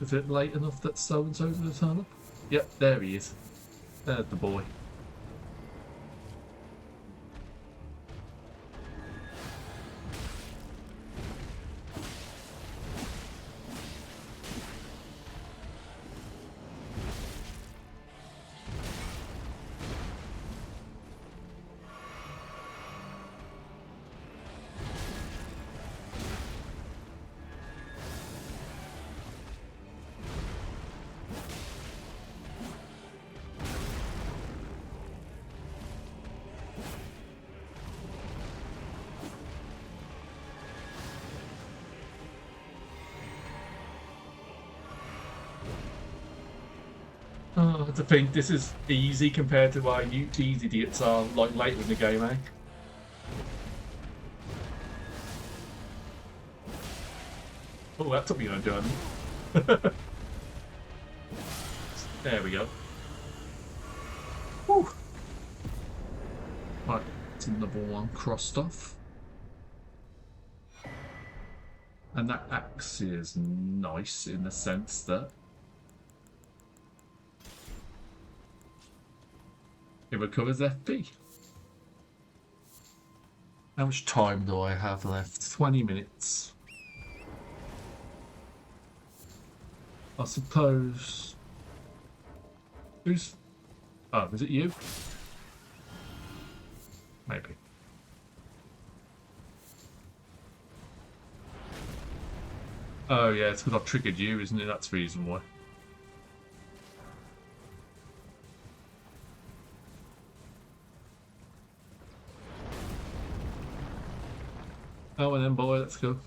Is it late enough that so-and-so's going to turn up? Yep, there he is. There's the boy. To think this is easy compared to why you these idiots are like later in the game, eh? Oh, that took me on a journey. There we go. Whew. Right, it's another one crossed off. And that axe is nice in the sense that it recovers FP. How much time do I have left? 20 minutes. I suppose... Who's... Oh, is it you? Maybe. Oh yeah, it's because I've triggered you, isn't it? That's the reason why. Oh, and then boy, let's go.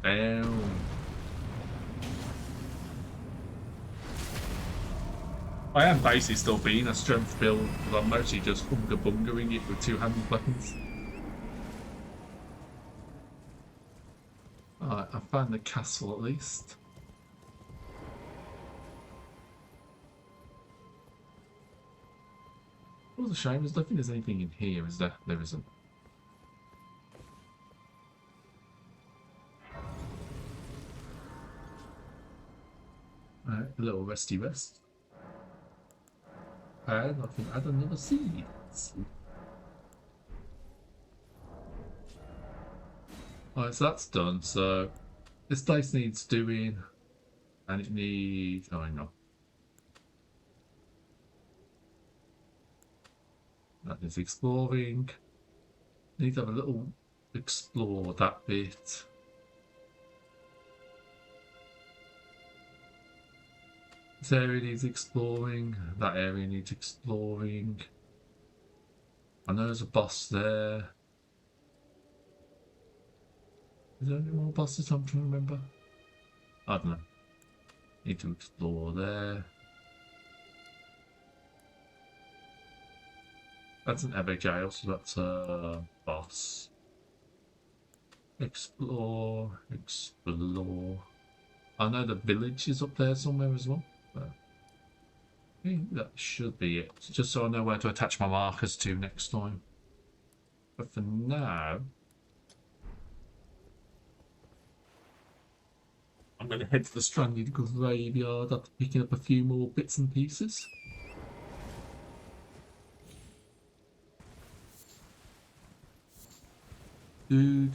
Down. I am basically still being a strength build, but I'm mostly just bunga-bungering it with two-handed weapons. Alright, I found the castle at least. What a shame, I don't think there's anything in here, is there? There isn't. Alright, a little resty rest. And I can add another seed. Alright, so that's done. So this place needs doing, and it needs. Oh, hang on. That is exploring. Need to have a little explore that bit. This area needs exploring. That area needs exploring. I know there's a boss there. Is there any more bosses I'm trying to remember? I don't know. Need to explore there. That's an epic jail, so that's a boss. Explore, explore. I know the village is up there somewhere as well. But I think that should be it. Just so I know where to attach my markers to next time. But for now, I'm going to head to the stranded graveyard after picking up a few more bits and pieces. You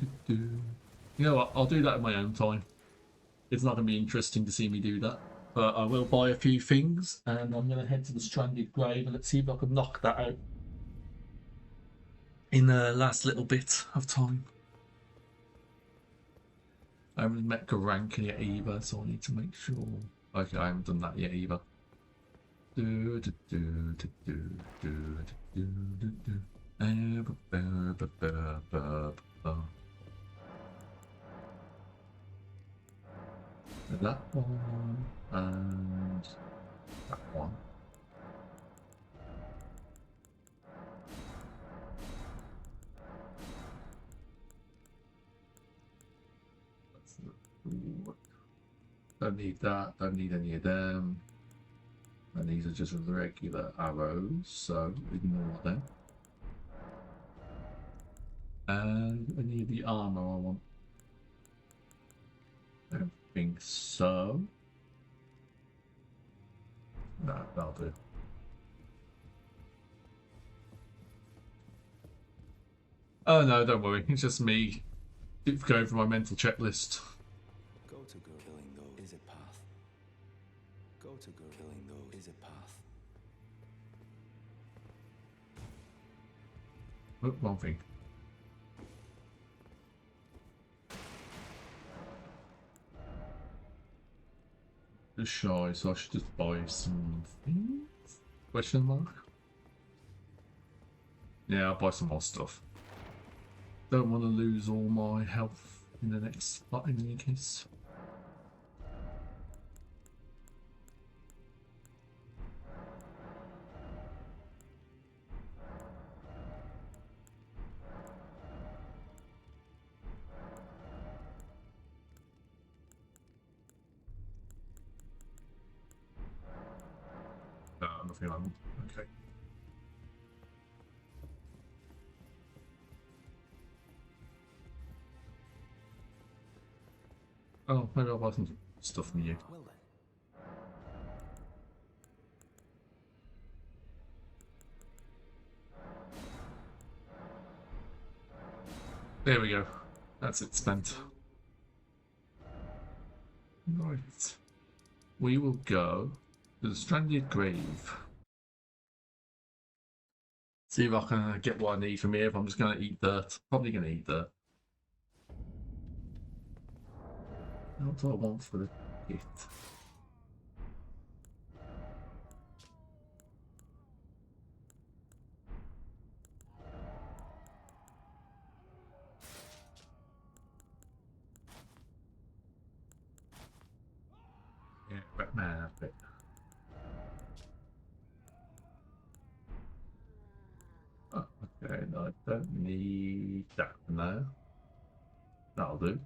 know what? I'll do that in my own time. It's not going to be interesting to see me do that. But I will buy a few things and I'm going to head to the stranded grave and let's see if I can knock that out in the last little bit of time. I haven't met Garanka yet either, so I need to make sure. Okay, I haven't done that yet either. That one and that one. Don't need that, don't need any of them. And these are just regular arrows, so ignore them. And any of the armor I want. I don't think so. No, that'll do. Oh no, don't worry. It's just me going through my mental checklist. Go to go. Killing those is a path. Go to go. Killing those is a path. Oh, wrong thing. Just shy, so I should just buy some things? Question mark? Yeah, I'll buy some more stuff. Don't want to lose all my health in the next spot in any case. No, nothing like that. Okay. Oh, maybe I'll buy some stuff from you. Well then. There we go. That's it spent. Right. We will go to the stranded grave. See if I can get what I need from here. If I'm just going to eat dirt. Probably going to eat dirt. What do I want for the kit? Yeah, Batman outfit. Oh, okay, no, I don't need that now. That'll do.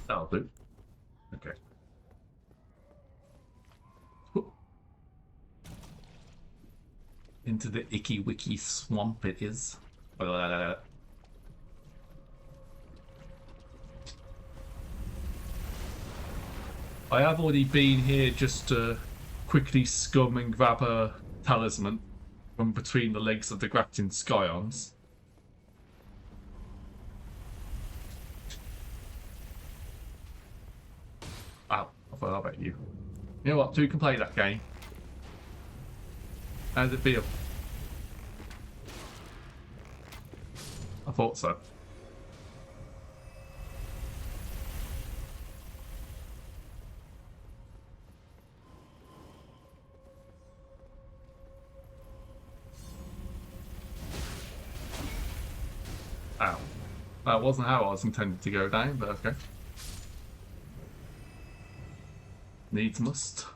That'll do. Okay. Into the icky wicky swamp it is. I have already been here just to quickly scum and grab a talisman from between the legs of the grafting scions. Ow, I forgot about you. You know what, two can play that game. How does it feel? thought so. Ow. That wasn't how I was intended to go down, but okay. Needs must.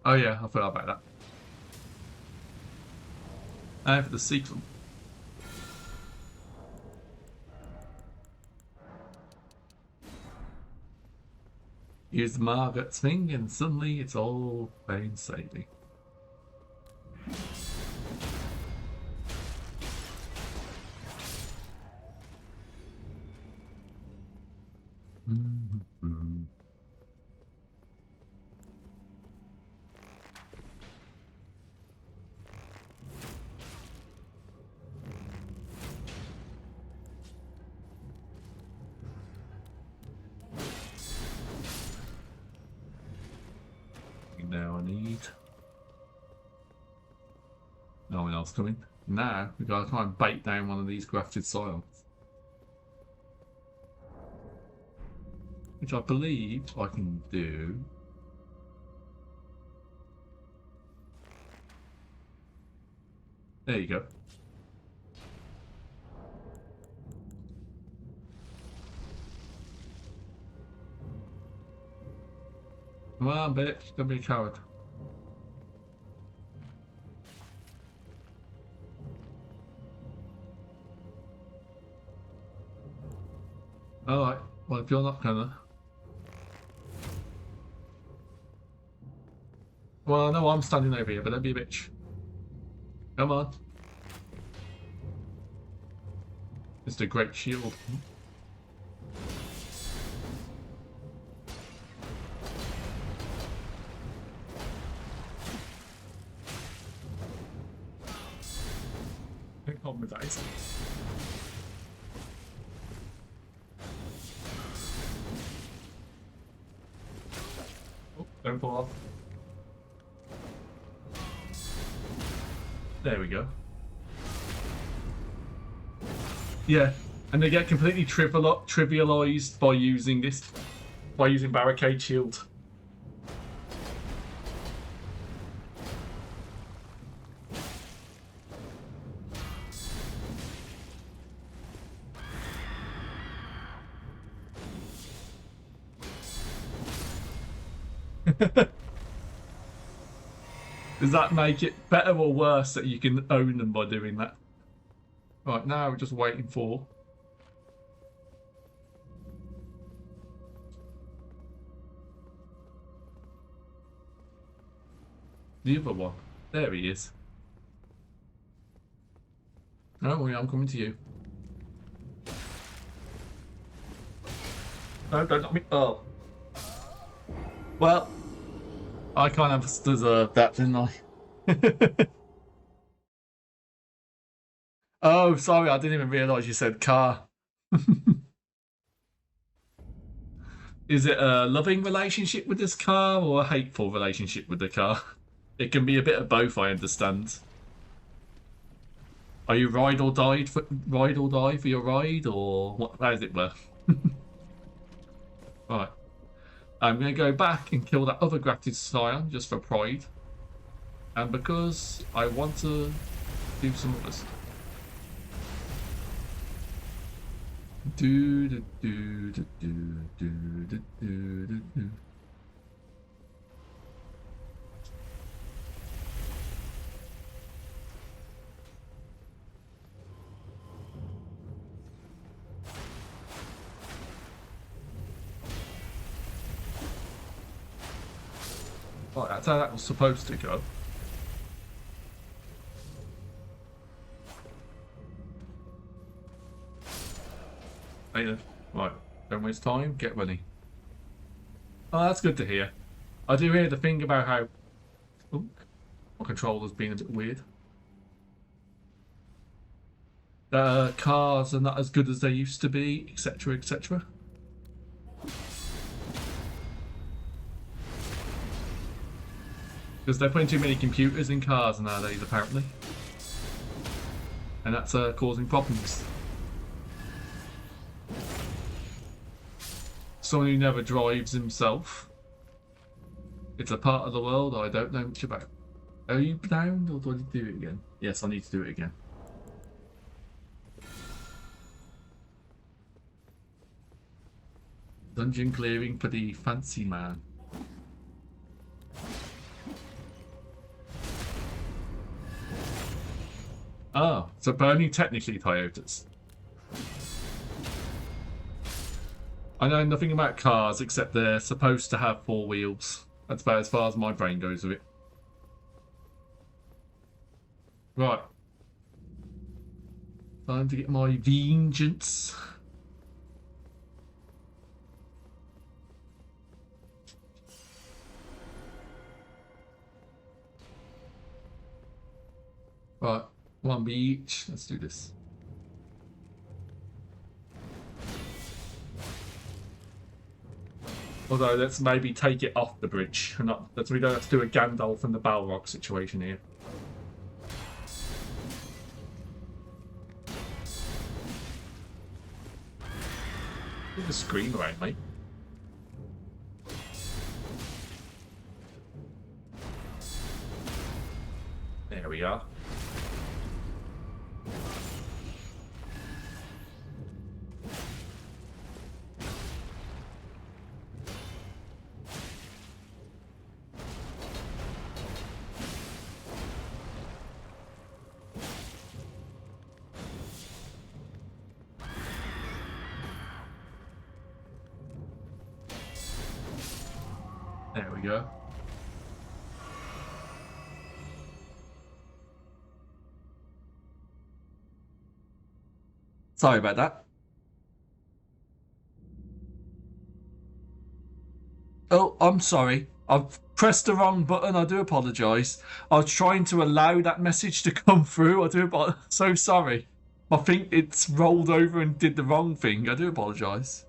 Oh yeah, I forgot about that. And for the sequel. Use the Margaret thing and suddenly it's all plain sailing. Mm-hmm. Now I need no one else coming. Now we gotta try and bait down one of these grafted soils, which I believe I can do. There you go. Come on, bitch, don't be a coward. Alright, well if you're not gonna... Well, no, I'm standing over here, but don't be a bitch. Come on. It's the Great Shield. Problem with that is... Oh, don't fall off. There we go. Yeah, and they get completely trivialized by using this, by using Barricade Shield. Does that make it better or worse that you can own them by doing that? Right, now we're just waiting for... the other one. There he is. Don't worry, I'm coming to you. No, don't knock me. Oh. Well, I kind of deserved that, didn't I? Oh, sorry, I didn't even realise you said car. Is it a loving relationship with this car or a hateful relationship with the car? It can be a bit of both, I understand. Are you ride or die for your ride, or what? How does it work? Right. I'm going to go back and kill that other grafted scion just for pride. And because I want to do some others. Do do do do do do do do do. Right, that's how that was supposed to go. Hey then. Right, don't waste time, get ready. Oh, that's good to hear. I do hear the thing about how... Oh, my controller's being a bit weird. Cars are not as good as they used to be, etc, etc. Because they're putting too many computers in cars nowadays, apparently. And that's causing problems. Someone who never drives himself. It's a part of the world I don't know much about. Are you down, or do I need to do it again? Yes, I need to do it again. Dungeon clearing for the fancy man. Oh, so burning technically Toyotas. I know nothing about cars except they're supposed to have 4 wheels. That's about as far as my brain goes with it. Right. Time to get my vengeance. Right. 1 each. Let's do this. Although let's maybe take it off the bridge. We don't have to do a Gandalf and the Balrog situation here. Move the screen around, mate. There we are. There we go. Sorry about that. Oh, I'm sorry. I've pressed the wrong button. I do apologise. I was trying to allow that message to come through. I do apologise. So sorry. I think it's rolled over and did the wrong thing. I do apologise.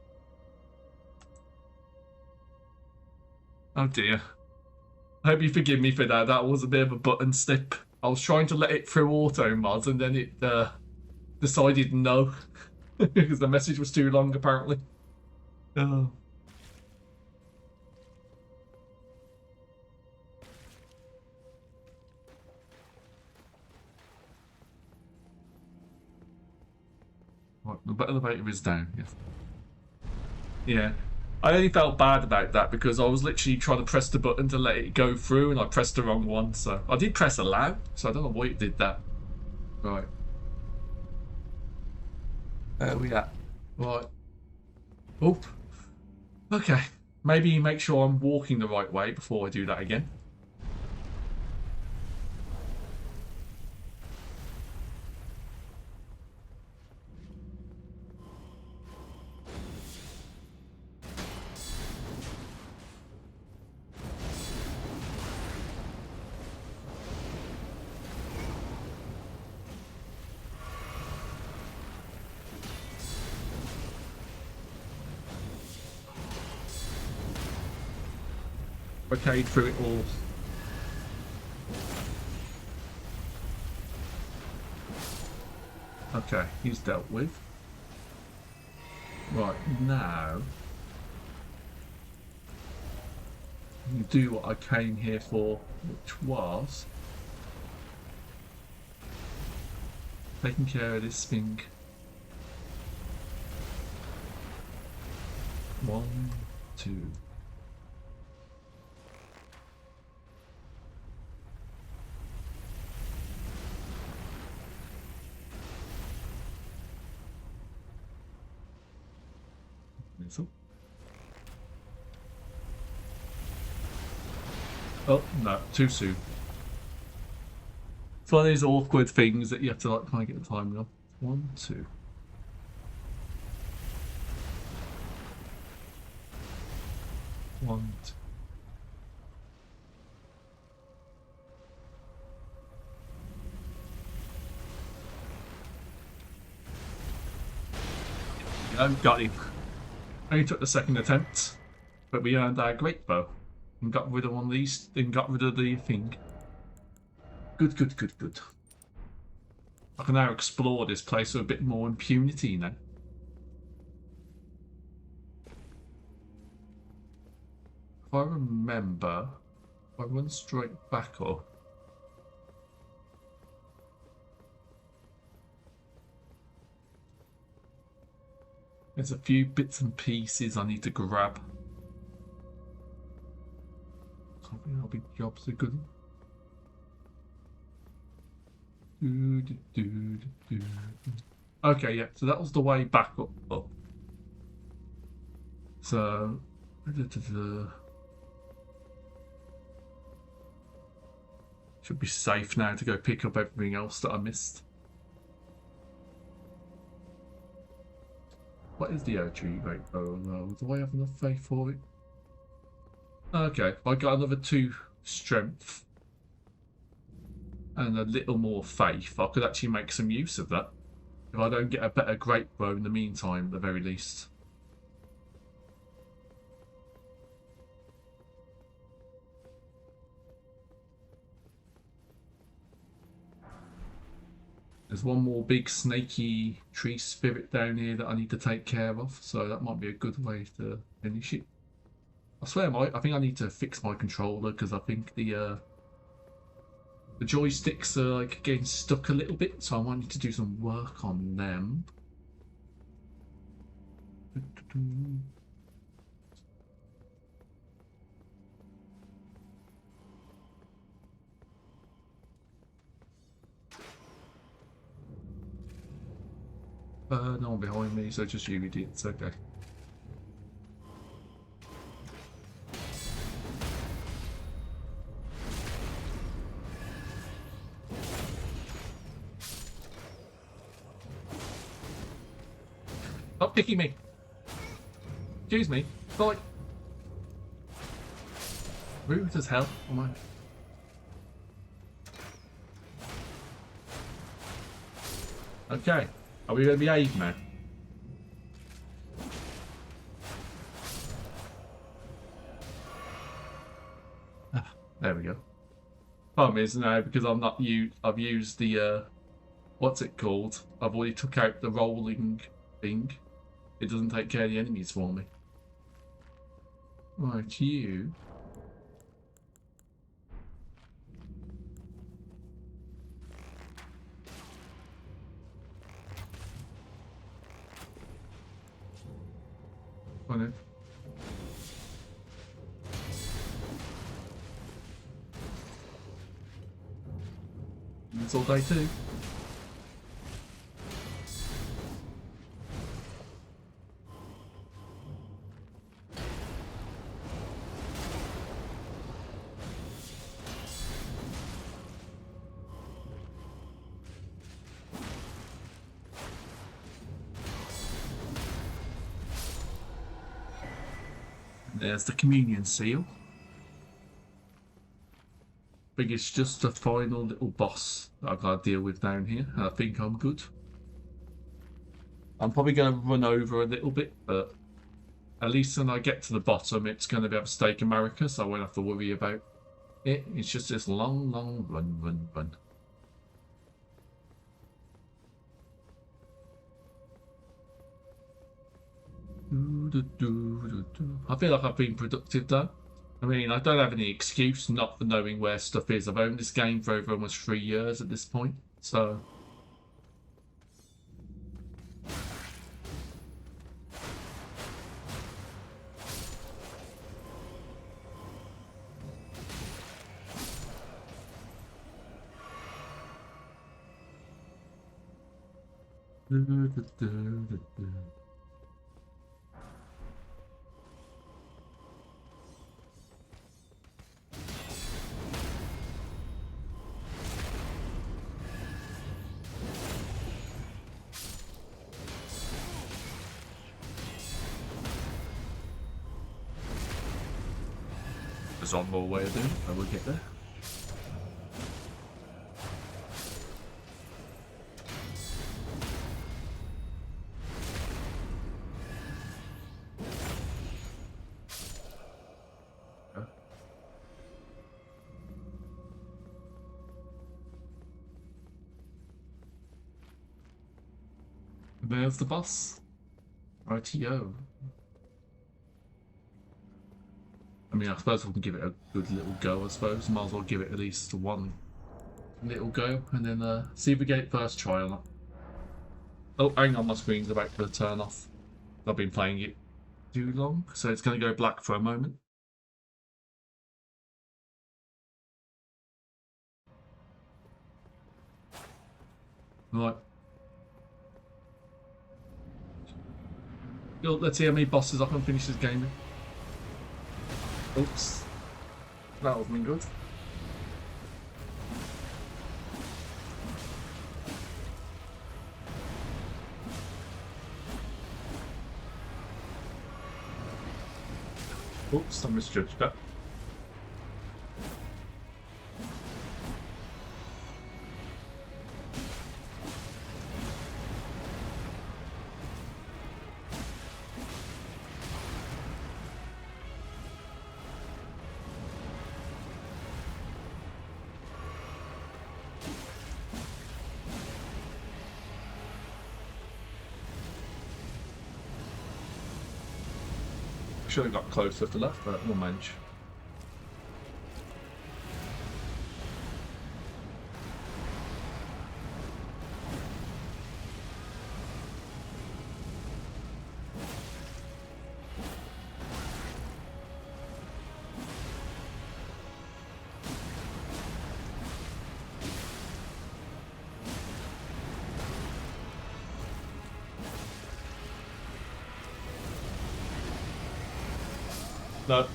Oh dear. I hope you forgive me for that. That was a bit of a button slip. I was trying to let it through auto mod and then it decided no. Because the message was too long apparently. Oh. Right, the elevator is down, yes. Yeah. I only felt bad about that because I was literally trying to press the button to let it go through and I pressed the wrong one. So I did press allow, so I don't know why it did that. Right. Where are we at? Right. Oh. Okay. Maybe make sure I'm walking the right way before I do that again. Okay, through it all. Okay, he's dealt with. Right, now you do what I came here for, which was taking care of this thing. 1, 2. So. Oh, no, too soon. It's one of these awkward things that you have to like kind of get the timing of. 1, 2. One, two. Got him. Only took the second attempt, but we earned our great bow and got rid of one of these. And got rid of the thing. Good, good, good, good. I can now explore this place with a bit more impunity now. If I remember, if I run straight back up. There's a few bits and pieces I need to grab. I think that'll be jobs are good. Okay, yeah, so that was the way back up. So should be safe now to go pick up everything else that I missed. What is the tree rate? Oh no, do I have enough faith for it? Okay, I got another 2 strength and a little more faith. I could actually make some use of that if I don't get a better great bow in the meantime, at the very least. There's one more big snaky tree spirit down here that I need to take care of, so that might be a good way to finish it. I swear, I think I need to fix my controller because I think the joysticks are like getting stuck a little bit, so I might need to do some work on them. No one behind me, so just you idiots, okay. Stop kicking me! Excuse me, like rude as hell, am I? Okay, are we going to behave now? There we go. Problem is now because I'm not I've used the what's it called? I've already took out the rolling thing. It doesn't take care of the enemies for me. Right, you. Come on in. It's all day too. There's the communion seal. I think it's just a final little boss that I've got to deal with down here, and I think I'm good. I'm probably going to run over a little bit, but at least when I get to the bottom, it's going to be able to stake America, so I won't have to worry about it. It's just this long, long run. I feel like I've been productive though. I mean, I don't have any excuse not for knowing where stuff is. I've owned this game for over almost 3 years at this point, so... There's one more way of doing it, and we'll get there. There's the boss. Rightio. I mean, I suppose we can give it a good little go, I suppose. Might as well give it at least one little go, and then see if we get it first try or not. Oh, hang on, my screen's about to turn off. I've been playing it too long, so it's going to go black for a moment. Right. Yo, let's see how many bosses I can finish this game in. Oops. That wasn't good. Oops, I misjudged that. Should have got closer to left, but we'll manage. No.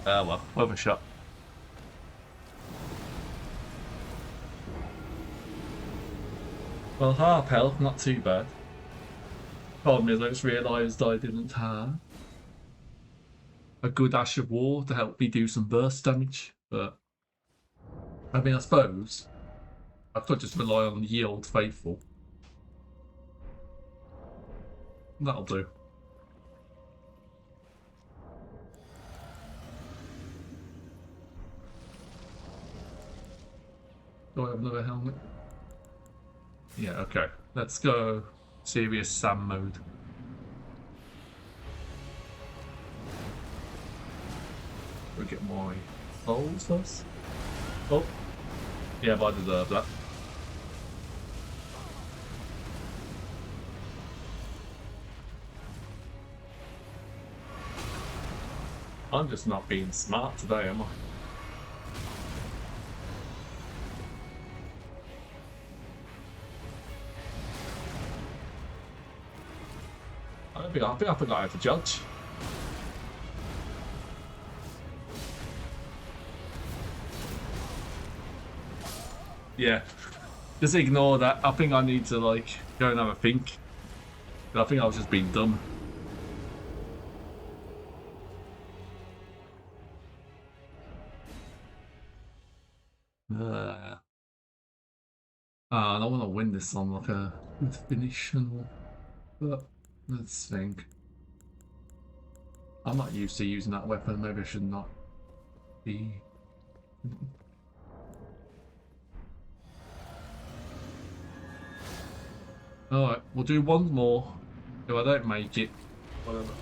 Well, worth a shot. Well, half health, not too bad. Problem is, I just realised I didn't have a good Ash of War to help me do some burst damage, but I mean, I suppose I could just rely on Ye Old Faithful. That'll do. Do I have another helmet? Yeah, okay. Let's go serious Sam mode. We'll get my souls first. Oh. Yeah, but I deserve that. I'm just not being smart today, am I? I think I forgot how to judge. Yeah, just ignore that. I think I need to like go and have a think. I think I was just being dumb. I don't want to win this on like a good finish and all, but let's think. I'm not used to using that weapon. Maybe I should not be. Alright, we'll do one more. If I don't make it, whatever.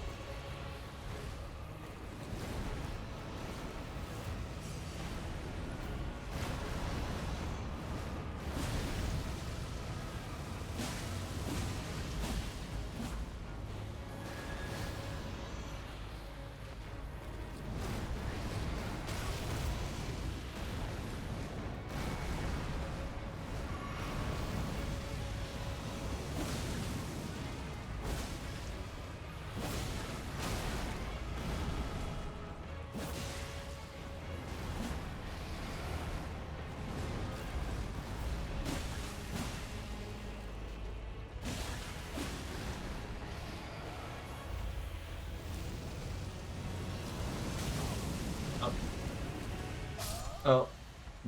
Oh,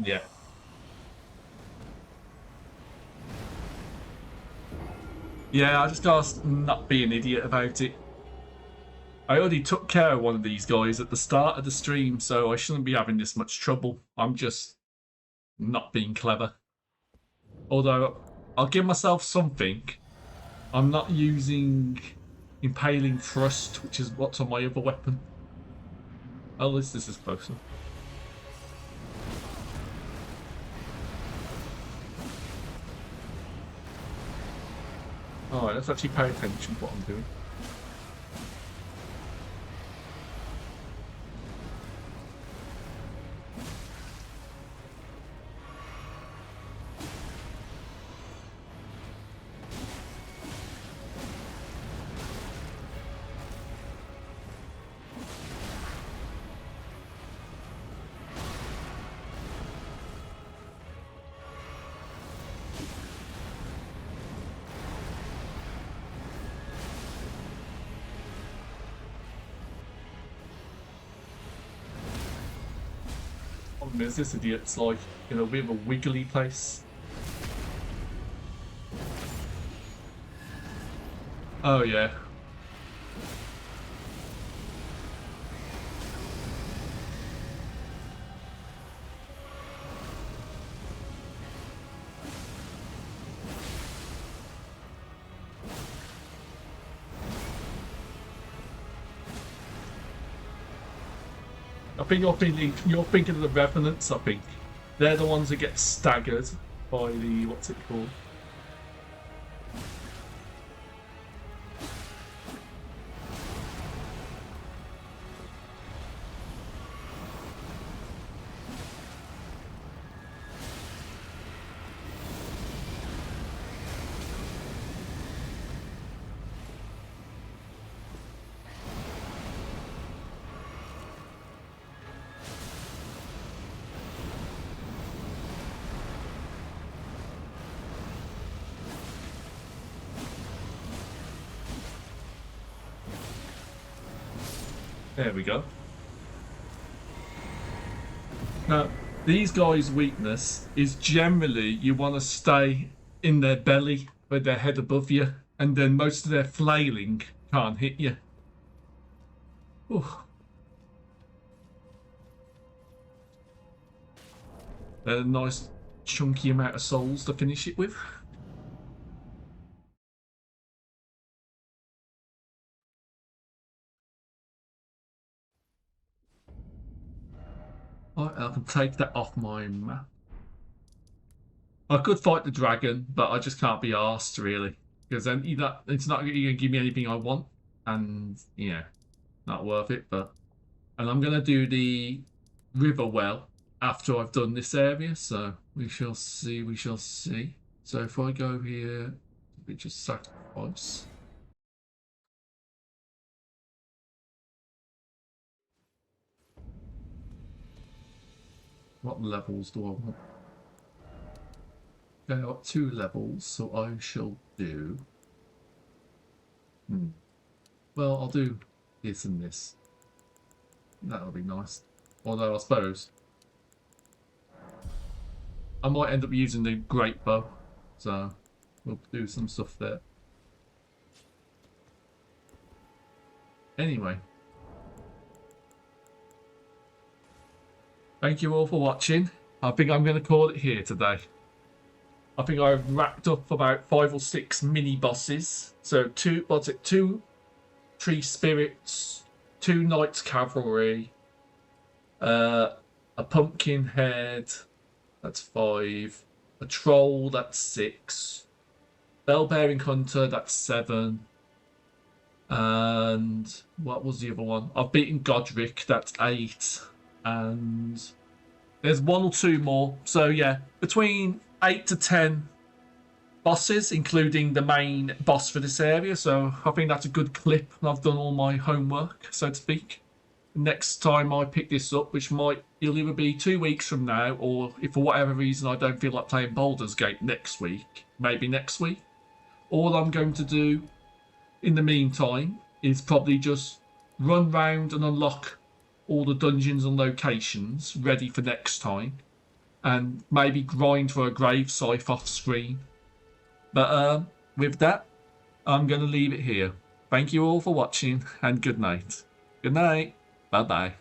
yeah. Yeah, I just gotta not be an idiot about it. I already took care of one of these guys at the start of the stream, so I shouldn't be having this much trouble. I'm just not being clever. Although, I'll give myself something. I'm not using Impaling Thrust, which is what's on my other weapon. At least this is closer. Alright, let's actually pay attention to what I'm doing. Problem is, this idiot's like in a bit of a wiggly place. Oh yeah. I think you're thinking of the Revenants, I think. They're the ones that get staggered by the, what's it called? There we go. Now, these guys' weakness is generally you want to stay in their belly with their head above you, and then most of their flailing can't hit you. Ooh. A nice chunky amount of souls to finish it with. I can take that off my map. I could fight the dragon, but I just can't be arsed, really. Because then it's not going to give me anything I want. And, yeah, not worth it. And I'm going to do the river well after I've done this area. So we shall see, we shall see. So if I go here, we just sacrifice. What levels do I want? Okay, I've got 2 levels, so I shall do... Well, I'll do this and this. That'll be nice. Although, I suppose... I might end up using the great bow, so we'll do some stuff there. Anyway. Thank you all for watching. I think I'm going to call it here today. I think I've racked up about 5 or 6 mini bosses. So 2 tree spirits, 2 knights cavalry, a pumpkin head, that's 5, a troll, that's 6, bell-bearing hunter, that's 7, and what was the other one? I've beaten Godric, that's 8, and there's 1 or 2 more. So yeah, between 8 to 10 bosses, including the main boss for this area. So I think that's a good clip. I've done all my homework, so to speak. Next time I pick this up, which it'll either be 2 weeks from now, or if for whatever reason I don't feel like playing Baldur's Gate next week, maybe next week. All I'm going to do in the meantime is probably just run round and unlock all the dungeons and locations ready for next time, and maybe grind for a grave scythe off screen. But with that, I'm going to leave it here. Thank you all for watching, and good night. Good night. Bye bye.